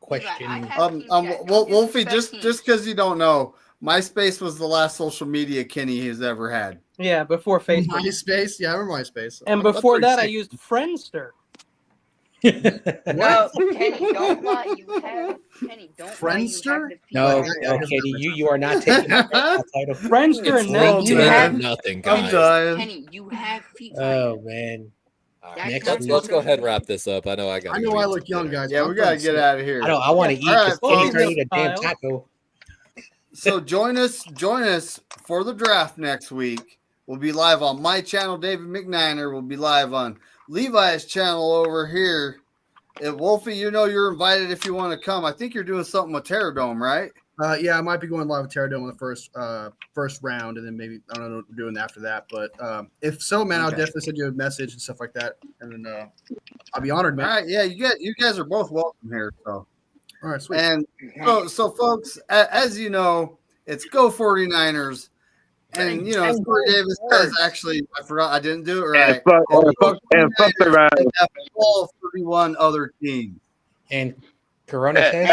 Levi, I Question. have Team Chat. Don't Wolfie, disrespect just Team. because you don't know, MySpace was the last social media Kenny has ever had. Yeah, before Facebook. MySpace? Yeah, I remember MySpace. And That's before pretty that, I sick. used Friendster. No, Kenny, don't lie. You have Kenny. Don't Friendster? lie. No, You Yeah, no, Katie, you are not taking that title. Friendster It's and linked to You it or have- nothing, I'm guys. dying. Kenny, you have feet. Oh man, All That right, Next let's week. go ahead and wrap this up. I know I got. I know I look young, guys. Yeah, but we I'm gotta pretty get sick. out of here. I want to eat All right, because Katie's folks. ready to eat a damn Kyle. taco. So join us for the draft next week. We'll be live on my channel, David McNiner. We'll be live on Levi's channel over here. And Wolfie, you're invited if you want to come. I think you're doing something with Terradome, right? Yeah, I might be going live with Terradome in the first round, and then maybe I don't know what we're doing after that. But if so, man, I'll Okay. definitely send you a message and stuff like that, and then I'll be honored, All man. right, yeah, you guys are both welcome here. So, All right, sweet. and so folks, as you know, it's Go 49ers. And Corey Davis says, actually, I forgot I didn't do it right. And fuck the ride. All 31 other teams. And Corona Hey, says